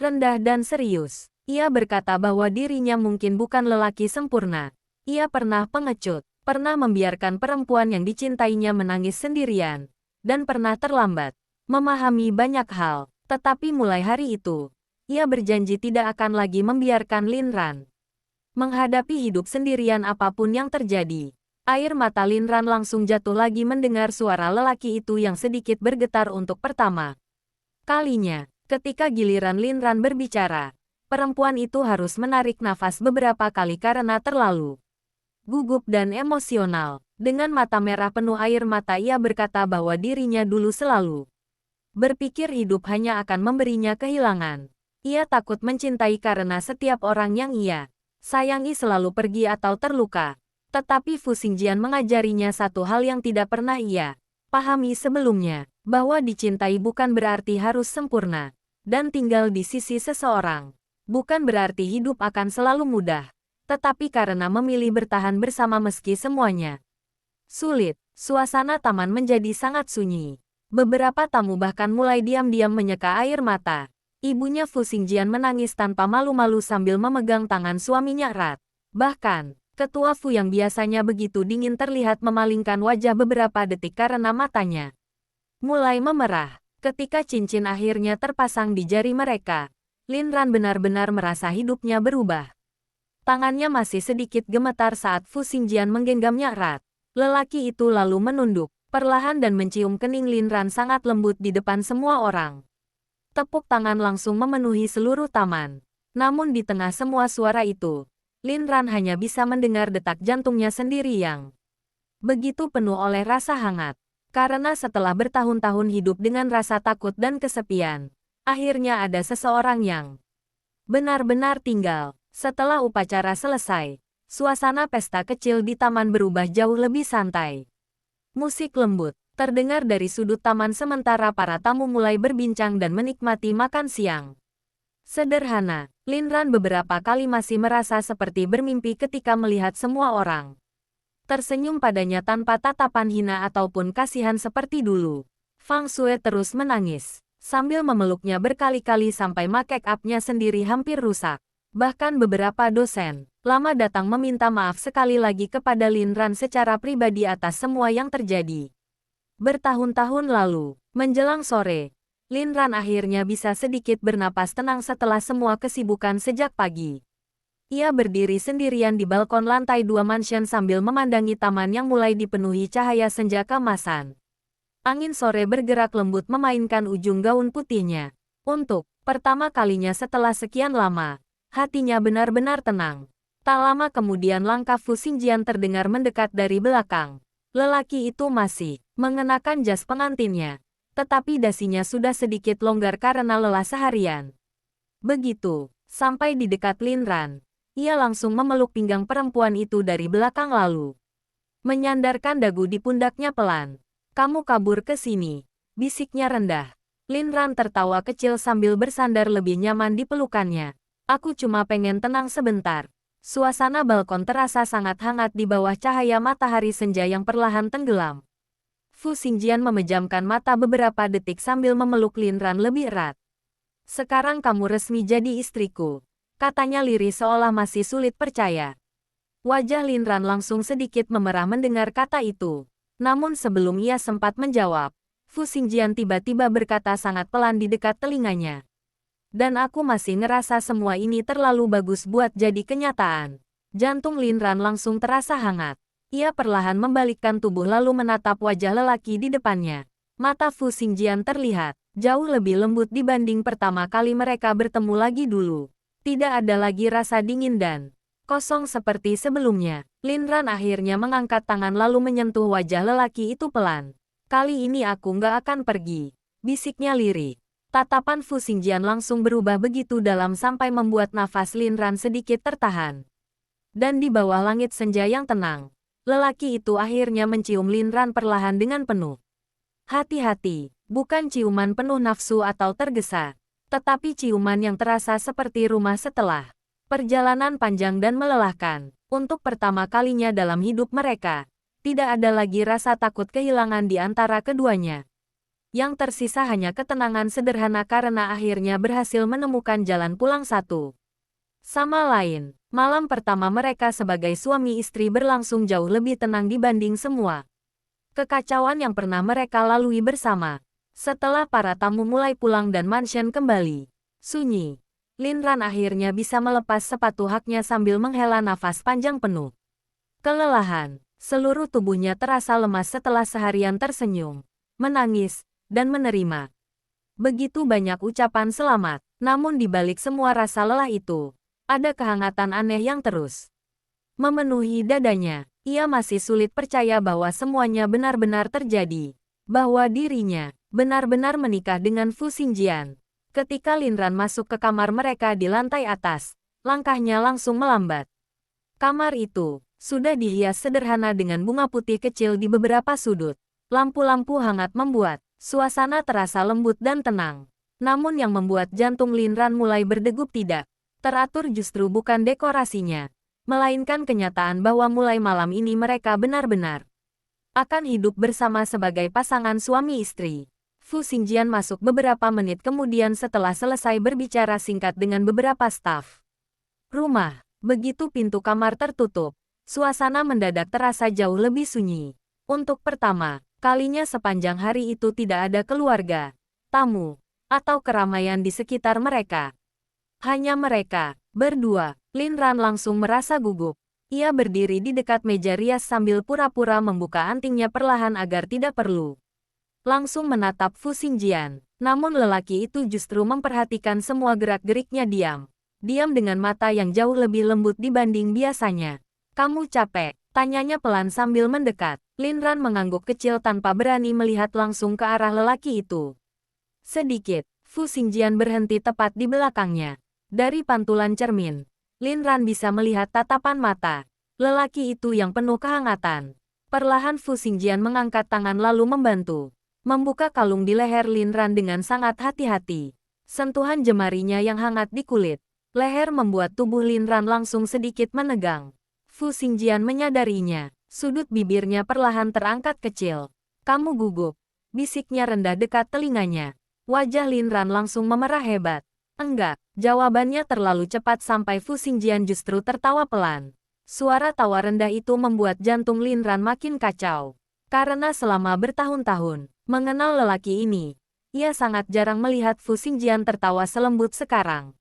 rendah dan serius. Ia berkata bahwa dirinya mungkin bukan lelaki sempurna. Ia pernah pengecut, pernah membiarkan perempuan yang dicintainya menangis sendirian, dan pernah terlambat memahami banyak hal. Tetapi mulai hari itu, ia berjanji tidak akan lagi membiarkan Lin Ran menghadapi hidup sendirian apapun yang terjadi. Air mata Lin Ran langsung jatuh lagi mendengar suara lelaki itu yang sedikit bergetar untuk pertama kalinya. Ketika giliran Lin Ran berbicara, perempuan itu harus menarik nafas beberapa kali karena terlalu gugup dan emosional. Dengan mata merah penuh air mata ia berkata bahwa dirinya dulu selalu berpikir hidup hanya akan memberinya kehilangan. Ia takut mencintai karena setiap orang yang ia sayangi selalu pergi atau terluka. Tetapi Fu Xingjian mengajarinya satu hal yang tidak pernah ia pahami sebelumnya, bahwa dicintai bukan berarti harus sempurna dan tinggal di sisi seseorang. Bukan berarti hidup akan selalu mudah, tetapi karena memilih bertahan bersama meski semuanya sulit. Suasana taman menjadi sangat sunyi. Beberapa tamu bahkan mulai diam-diam menyeka air mata. Ibunya Fu Xingjian menangis tanpa malu-malu sambil memegang tangan suaminya erat. Bahkan, ketua Fu yang biasanya begitu dingin terlihat memalingkan wajah beberapa detik karena matanya mulai memerah. Ketika cincin akhirnya terpasang di jari mereka, Lin Ran benar-benar merasa hidupnya berubah. Tangannya masih sedikit gemetar saat Fu Xingjian menggenggamnya erat. Lelaki itu lalu menunduk perlahan dan mencium kening Lin Ran sangat lembut di depan semua orang. Tepuk tangan langsung memenuhi seluruh taman. Namun di tengah semua suara itu, Lin Ran hanya bisa mendengar detak jantungnya sendiri yang begitu penuh oleh rasa hangat. Karena setelah bertahun-tahun hidup dengan rasa takut dan kesepian, akhirnya ada seseorang yang benar-benar tinggal. Setelah upacara selesai, suasana pesta kecil di taman berubah jauh lebih santai. Musik lembut terdengar dari sudut taman sementara para tamu mulai berbincang dan menikmati makan siang sederhana. Lin Ran beberapa kali masih merasa seperti bermimpi ketika melihat semua orang tersenyum padanya tanpa tatapan hina ataupun kasihan seperti dulu. Fang Shui terus menangis sambil memeluknya berkali-kali sampai make up-nya sendiri hampir rusak. Bahkan beberapa dosen lama datang meminta maaf sekali lagi kepada Lin Ran secara pribadi atas semua yang terjadi bertahun-tahun lalu. Menjelang sore, Lin Ran akhirnya bisa sedikit bernapas tenang setelah semua kesibukan sejak pagi. Ia berdiri sendirian di balkon lantai 2 mansion sambil memandangi taman yang mulai dipenuhi cahaya senja keemasan. Angin sore bergerak lembut memainkan ujung gaun putihnya. Untuk pertama kalinya setelah sekian lama, hatinya benar-benar tenang. Tak lama kemudian langkah Fu Xingjian terdengar mendekat dari belakang. Lelaki itu masih mengenakan jas pengantinnya, tetapi dasinya sudah sedikit longgar karena lelah seharian. Begitu sampai di dekat Lin Ran, ia langsung memeluk pinggang perempuan itu dari belakang lalu menyandarkan dagu di pundaknya pelan. "Kamu kabur ke sini," bisiknya rendah. Lin Ran tertawa kecil sambil bersandar lebih nyaman di pelukannya. "Aku cuma pengen tenang sebentar." Suasana balkon terasa sangat hangat di bawah cahaya matahari senja yang perlahan tenggelam. Fu Xingjian memejamkan mata beberapa detik sambil memeluk Lin Ran lebih erat. "Sekarang kamu resmi jadi istriku," katanya lirih seolah masih sulit percaya. Wajah Lin Ran langsung sedikit memerah mendengar kata itu. Namun sebelum ia sempat menjawab, Fu Xingjian tiba-tiba berkata sangat pelan di dekat telinganya. Dan aku masih ngerasa semua ini terlalu bagus buat jadi kenyataan. Jantung Lin Ran langsung terasa hangat. Ia perlahan membalikkan tubuh lalu menatap wajah lelaki di depannya. Mata Fu Xingjian terlihat jauh lebih lembut dibanding pertama kali mereka bertemu lagi dulu. Tidak ada lagi rasa dingin dan kosong seperti sebelumnya. Lin Ran akhirnya mengangkat tangan lalu menyentuh wajah lelaki itu pelan. Kali ini aku nggak akan pergi, bisiknya lirik. Tatapan Fu Xingjian langsung berubah begitu dalam sampai membuat nafas Lin Ran sedikit tertahan. Dan di bawah langit senja yang tenang, lelaki itu akhirnya mencium Lin Ran perlahan dengan penuh hati-hati, bukan ciuman penuh nafsu atau tergesa, tetapi ciuman yang terasa seperti rumah setelah perjalanan panjang dan melelahkan. Untuk pertama kalinya dalam hidup mereka, tidak ada lagi rasa takut kehilangan di antara keduanya. Yang tersisa hanya ketenangan sederhana karena akhirnya berhasil menemukan jalan pulang satu sama lain. Malam pertama mereka sebagai suami istri berlangsung jauh lebih tenang dibanding semua kekacauan yang pernah mereka lalui bersama. Setelah para tamu mulai pulang dan mansion kembali sunyi, Lin Ran akhirnya bisa melepas sepatu haknya sambil menghela nafas panjang penuh kelelahan. Seluruh tubuhnya terasa lemas setelah seharian tersenyum, menangis, dan menerima begitu banyak ucapan selamat. Namun di balik semua rasa lelah itu, ada kehangatan aneh yang terus memenuhi dadanya. Ia masih sulit percaya bahwa semuanya benar-benar terjadi, bahwa dirinya benar-benar menikah dengan Fu Xingjian. Ketika Lin Ran masuk ke kamar mereka di lantai atas, langkahnya langsung melambat. Kamar itu sudah dihias sederhana dengan bunga putih kecil di beberapa sudut. Lampu-lampu hangat membuat suasana terasa lembut dan tenang. Namun yang membuat jantung Lin Ran mulai berdegup tidak teratur justru bukan dekorasinya, melainkan kenyataan bahwa mulai malam ini mereka benar-benar akan hidup bersama sebagai pasangan suami istri. Fu Xingjian masuk beberapa menit kemudian setelah selesai berbicara singkat dengan beberapa staf rumah. Begitu pintu kamar tertutup, suasana mendadak terasa jauh lebih sunyi. Untuk pertama kalinya sepanjang hari itu tidak ada keluarga, tamu, atau keramaian di sekitar mereka. Hanya mereka berdua. Lin Ran langsung merasa gugup. Ia berdiri di dekat meja rias sambil pura-pura membuka antingnya perlahan agar tidak perlu langsung menatap Fu Xingjian. Namun lelaki itu justru memperhatikan semua gerak-geriknya diam dengan mata yang jauh lebih lembut dibanding biasanya. Kamu capek? Tanyanya pelan sambil mendekat. Lin Ran mengangguk kecil tanpa berani melihat langsung ke arah lelaki itu. Sedikit, Fu Xingjian berhenti tepat di belakangnya. Dari pantulan cermin, Lin Ran bisa melihat tatapan mata lelaki itu yang penuh kehangatan. Perlahan Fu Xingjian mengangkat tangan lalu membantu membuka kalung di leher Lin Ran dengan sangat hati-hati. Sentuhan jemarinya yang hangat di kulit leher membuat tubuh Lin Ran langsung sedikit menegang. Fu Xingjian menyadarinya. Sudut bibirnya perlahan terangkat kecil. Kamu gugup, bisiknya rendah dekat telinganya. Wajah Lin Ran langsung memerah hebat. Enggak, jawabannya terlalu cepat sampai Fu Xingjian justru tertawa pelan. Suara tawa rendah itu membuat jantung Lin Ran makin kacau. Karena selama bertahun-tahun mengenal lelaki ini, ia sangat jarang melihat Fu Xingjian tertawa selembut sekarang.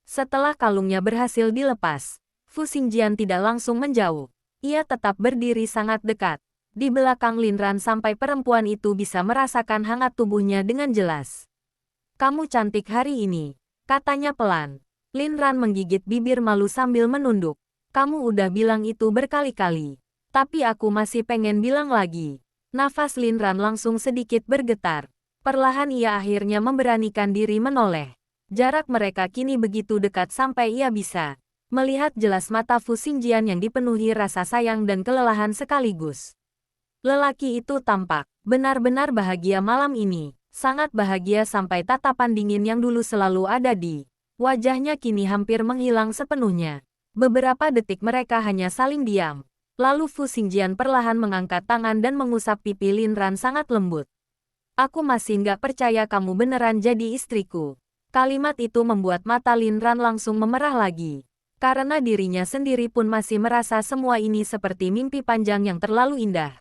Setelah kalungnya berhasil dilepas, Fu Xingjian tidak langsung menjauh. Ia tetap berdiri sangat dekat di belakang Lin Ran sampai perempuan itu bisa merasakan hangat tubuhnya dengan jelas. Kamu cantik hari ini, katanya pelan. Lin Ran menggigit bibir malu sambil menunduk. Kamu udah bilang itu berkali-kali. Tapi aku masih pengen bilang lagi. Nafas Lin Ran langsung sedikit bergetar. Perlahan ia akhirnya memberanikan diri menoleh. Jarak mereka kini begitu dekat sampai ia bisa melihat jelas mata Fu Xingjian yang dipenuhi rasa sayang dan kelelahan sekaligus. Lelaki itu tampak benar-benar bahagia malam ini. Sangat bahagia sampai tatapan dingin yang dulu selalu ada di wajahnya kini hampir menghilang sepenuhnya. Beberapa detik mereka hanya saling diam. Lalu Fu Xingjian perlahan mengangkat tangan dan mengusap pipi Lin Ran sangat lembut. Aku masih nggak percaya kamu beneran jadi istriku. Kalimat itu membuat mata Lin Ran langsung memerah lagi. Karena dirinya sendiri pun masih merasa semua ini seperti mimpi panjang yang terlalu indah.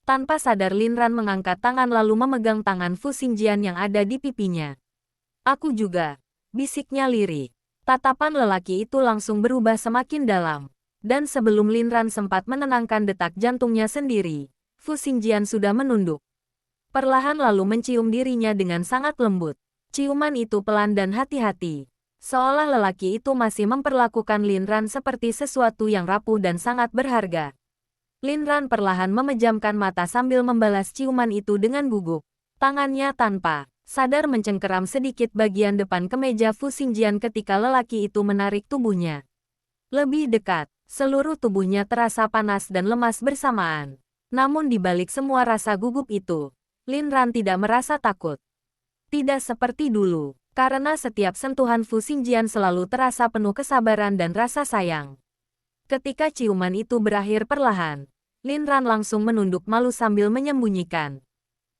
Tanpa sadar Lin Ran mengangkat tangan lalu memegang tangan Fu Xingjian yang ada di pipinya. Aku juga. bisiknya lirik. Tatapan lelaki itu langsung berubah semakin dalam. Dan sebelum Lin Ran sempat menenangkan detak jantungnya sendiri, Fu Xingjian sudah menunduk. Perlahan lalu mencium dirinya dengan sangat lembut. Ciuman itu pelan dan hati-hati. Seolah lelaki itu masih memperlakukan Lin Ran seperti sesuatu yang rapuh dan sangat berharga. Lin Ran perlahan memejamkan mata sambil membalas ciuman itu dengan gugup. Tangannya tanpa sadar mencengkeram sedikit bagian depan kemeja Fu Xingjian ketika lelaki itu menarik tubuhnya. Lebih dekat, seluruh tubuhnya terasa panas dan lemas bersamaan. Namun di balik semua rasa gugup itu, Lin Ran tidak merasa takut. Tidak seperti dulu, karena setiap sentuhan Fu Xingjian selalu terasa penuh kesabaran dan rasa sayang. Ketika ciuman itu berakhir perlahan, Lin Ran langsung menunduk malu sambil menyembunyikan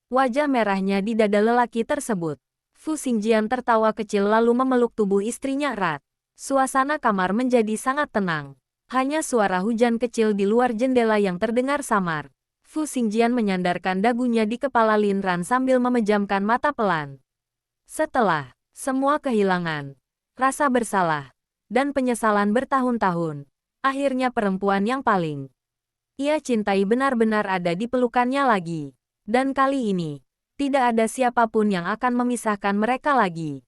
wajah merahnya di dada lelaki tersebut. Fu Xingjian tertawa kecil lalu memeluk tubuh istrinya erat. Suasana kamar menjadi sangat tenang. Hanya suara hujan kecil di luar jendela yang terdengar samar. Fu Xingjian menyandarkan dagunya di kepala Lin Ran sambil memejamkan mata pelan. Setelah semua kehilangan, rasa bersalah, dan penyesalan bertahun-tahun, akhirnya perempuan yang paling ia cintai benar-benar ada di pelukannya lagi. Dan kali ini, tidak ada siapapun yang akan memisahkan mereka lagi.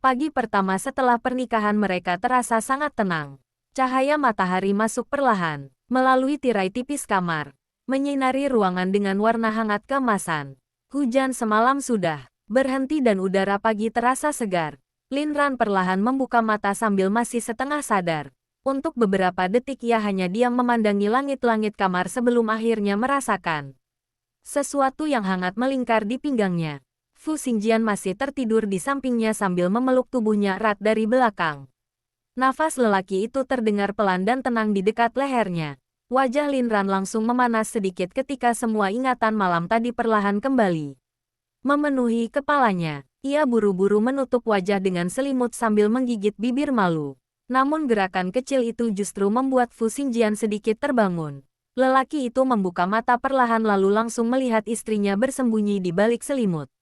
Pagi pertama setelah pernikahan mereka terasa sangat tenang. Cahaya matahari masuk perlahan, melalui tirai tipis kamar, menyinari ruangan dengan warna hangat keemasan. Hujan semalam sudah berhenti dan udara pagi terasa segar. Lin Ran perlahan membuka mata sambil masih setengah sadar. Untuk beberapa detik ia hanya diam memandangi langit-langit kamar sebelum akhirnya merasakan sesuatu yang hangat melingkar di pinggangnya. Fu Xingjian masih tertidur di sampingnya sambil memeluk tubuhnya erat dari belakang. Nafas lelaki itu terdengar pelan dan tenang di dekat lehernya. Wajah Lin Ran langsung memanas sedikit ketika semua ingatan malam tadi perlahan kembali memenuhi kepalanya. Ia buru-buru menutup wajah dengan selimut sambil menggigit bibir malu. Namun gerakan kecil itu justru membuat Fu Xingjian sedikit terbangun. Lelaki itu membuka mata perlahan lalu langsung melihat istrinya bersembunyi di balik selimut.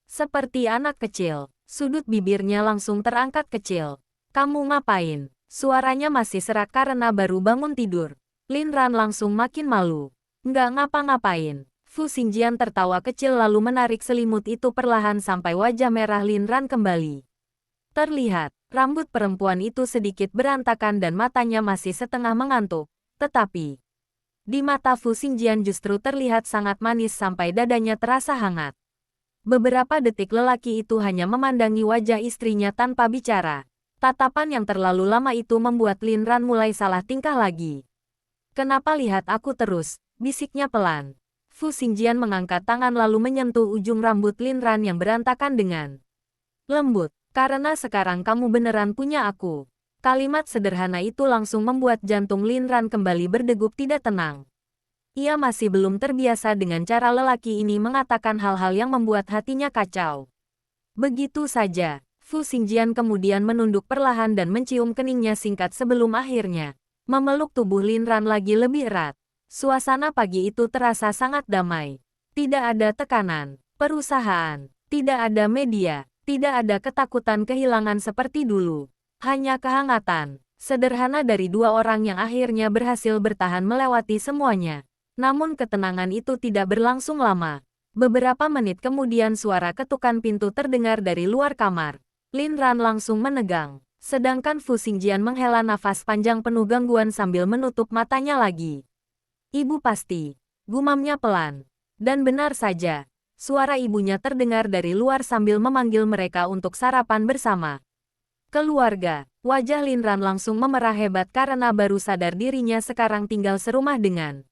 Seperti anak kecil, sudut bibirnya langsung terangkat kecil. "Kamu ngapain?" Suaranya masih serak karena baru bangun tidur. Lin Ran langsung makin malu. "Nggak ngapa-ngapain." Fu Xingjian tertawa kecil lalu menarik selimut itu perlahan sampai wajah merah Lin Ran kembali terlihat. Rambut perempuan itu sedikit berantakan dan matanya masih setengah mengantuk. Tetapi di mata Fu Xingjian justru terlihat sangat manis sampai dadanya terasa hangat. Beberapa detik lelaki itu hanya memandangi wajah istrinya tanpa bicara. Tatapan yang terlalu lama itu membuat Lin Ran mulai salah tingkah lagi. "Kenapa lihat aku terus?" bisiknya pelan. Fu Xingjian mengangkat tangan lalu menyentuh ujung rambut Lin Ran yang berantakan dengan lembut. "Karena sekarang kamu beneran punya aku." Kalimat sederhana itu langsung membuat jantung Lin Ran kembali berdegup tidak tenang. Ia masih belum terbiasa dengan cara lelaki ini mengatakan hal-hal yang membuat hatinya kacau. Begitu saja, Fu Xingjian kemudian menunduk perlahan dan mencium keningnya singkat sebelum akhirnya memeluk tubuh Lin Ran lagi lebih erat. Suasana pagi itu terasa sangat damai. Tidak ada tekanan, perusahaan, tidak ada media, tidak ada ketakutan kehilangan seperti dulu. Hanya kehangatan sederhana dari dua orang yang akhirnya berhasil bertahan melewati semuanya. Namun ketenangan itu tidak berlangsung lama. Beberapa menit kemudian suara ketukan pintu terdengar dari luar kamar. Lin Ran langsung menegang. Sedangkan Fu Xingjian menghela nafas panjang penuh gangguan sambil menutup matanya lagi. "Ibu pasti," gumamnya pelan. Dan benar saja, suara ibunya terdengar dari luar sambil memanggil mereka untuk sarapan bersama. Keluarga, wajah Lin Ran langsung memerah hebat karena baru sadar dirinya sekarang tinggal serumah dengan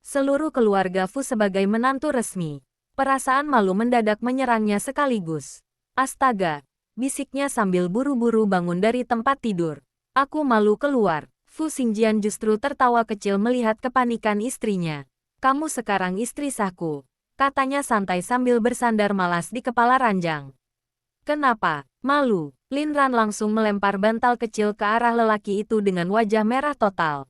seluruh keluarga Fu sebagai menantu resmi. Perasaan malu mendadak menyerangnya sekaligus. "Astaga," bisiknya sambil buru-buru bangun dari tempat tidur. "Aku malu keluar." Fu Xingjian justru tertawa kecil melihat kepanikan istrinya. "Kamu sekarang istri sahku," katanya santai sambil bersandar malas di kepala ranjang. "Kenapa? Malu?" Lin Ran langsung melempar bantal kecil ke arah lelaki itu dengan wajah merah total.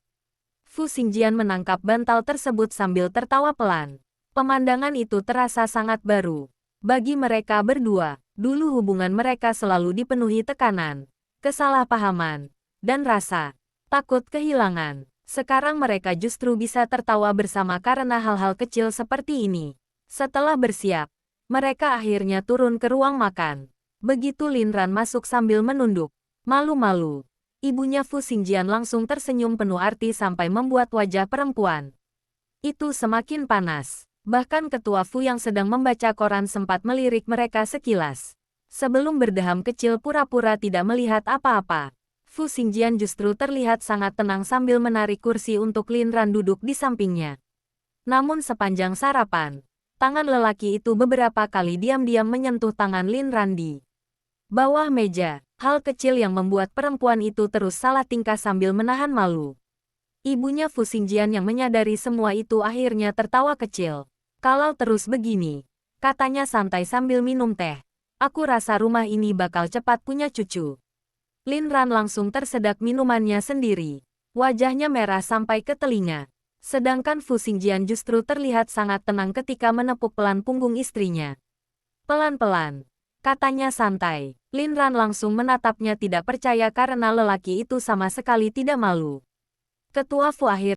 Fu Xingjian menangkap bantal tersebut sambil tertawa pelan. Pemandangan itu terasa sangat baru bagi mereka berdua. Dulu hubungan mereka selalu dipenuhi tekanan, kesalahpahaman, dan rasa takut kehilangan. Sekarang mereka justru bisa tertawa bersama karena hal-hal kecil seperti ini. Setelah bersiap, mereka akhirnya turun ke ruang makan. Begitu Lin Ran masuk sambil menunduk, malu-malu. Ibunya Fu Xingjian langsung tersenyum penuh arti sampai membuat wajah perempuan itu semakin panas. Bahkan ketua Fu yang sedang membaca koran sempat melirik mereka sekilas. Sebelum berdeham kecil pura-pura tidak melihat apa-apa. Fu Xingjian justru terlihat sangat tenang sambil menarik kursi untuk Lin Ran duduk di sampingnya. Namun sepanjang sarapan, tangan lelaki itu beberapa kali diam-diam menyentuh tangan Lin Ran di bawah meja. Hal kecil yang membuat perempuan itu terus salah tingkah sambil menahan malu. Ibunya Fu Xingjian yang menyadari semua itu akhirnya tertawa kecil. Kalau terus begini, katanya santai sambil minum teh, aku rasa rumah ini bakal cepat punya cucu. Lin Ran langsung tersedak minumannya sendiri. Wajahnya merah sampai ke telinga. Sedangkan Fu Xingjian justru terlihat sangat tenang ketika menepuk pelan punggung istrinya. Pelan-pelan, katanya santai. Lin Ran langsung menatapnya tidak percaya karena lelaki itu sama sekali tidak malu. Ketua Fu akhirnya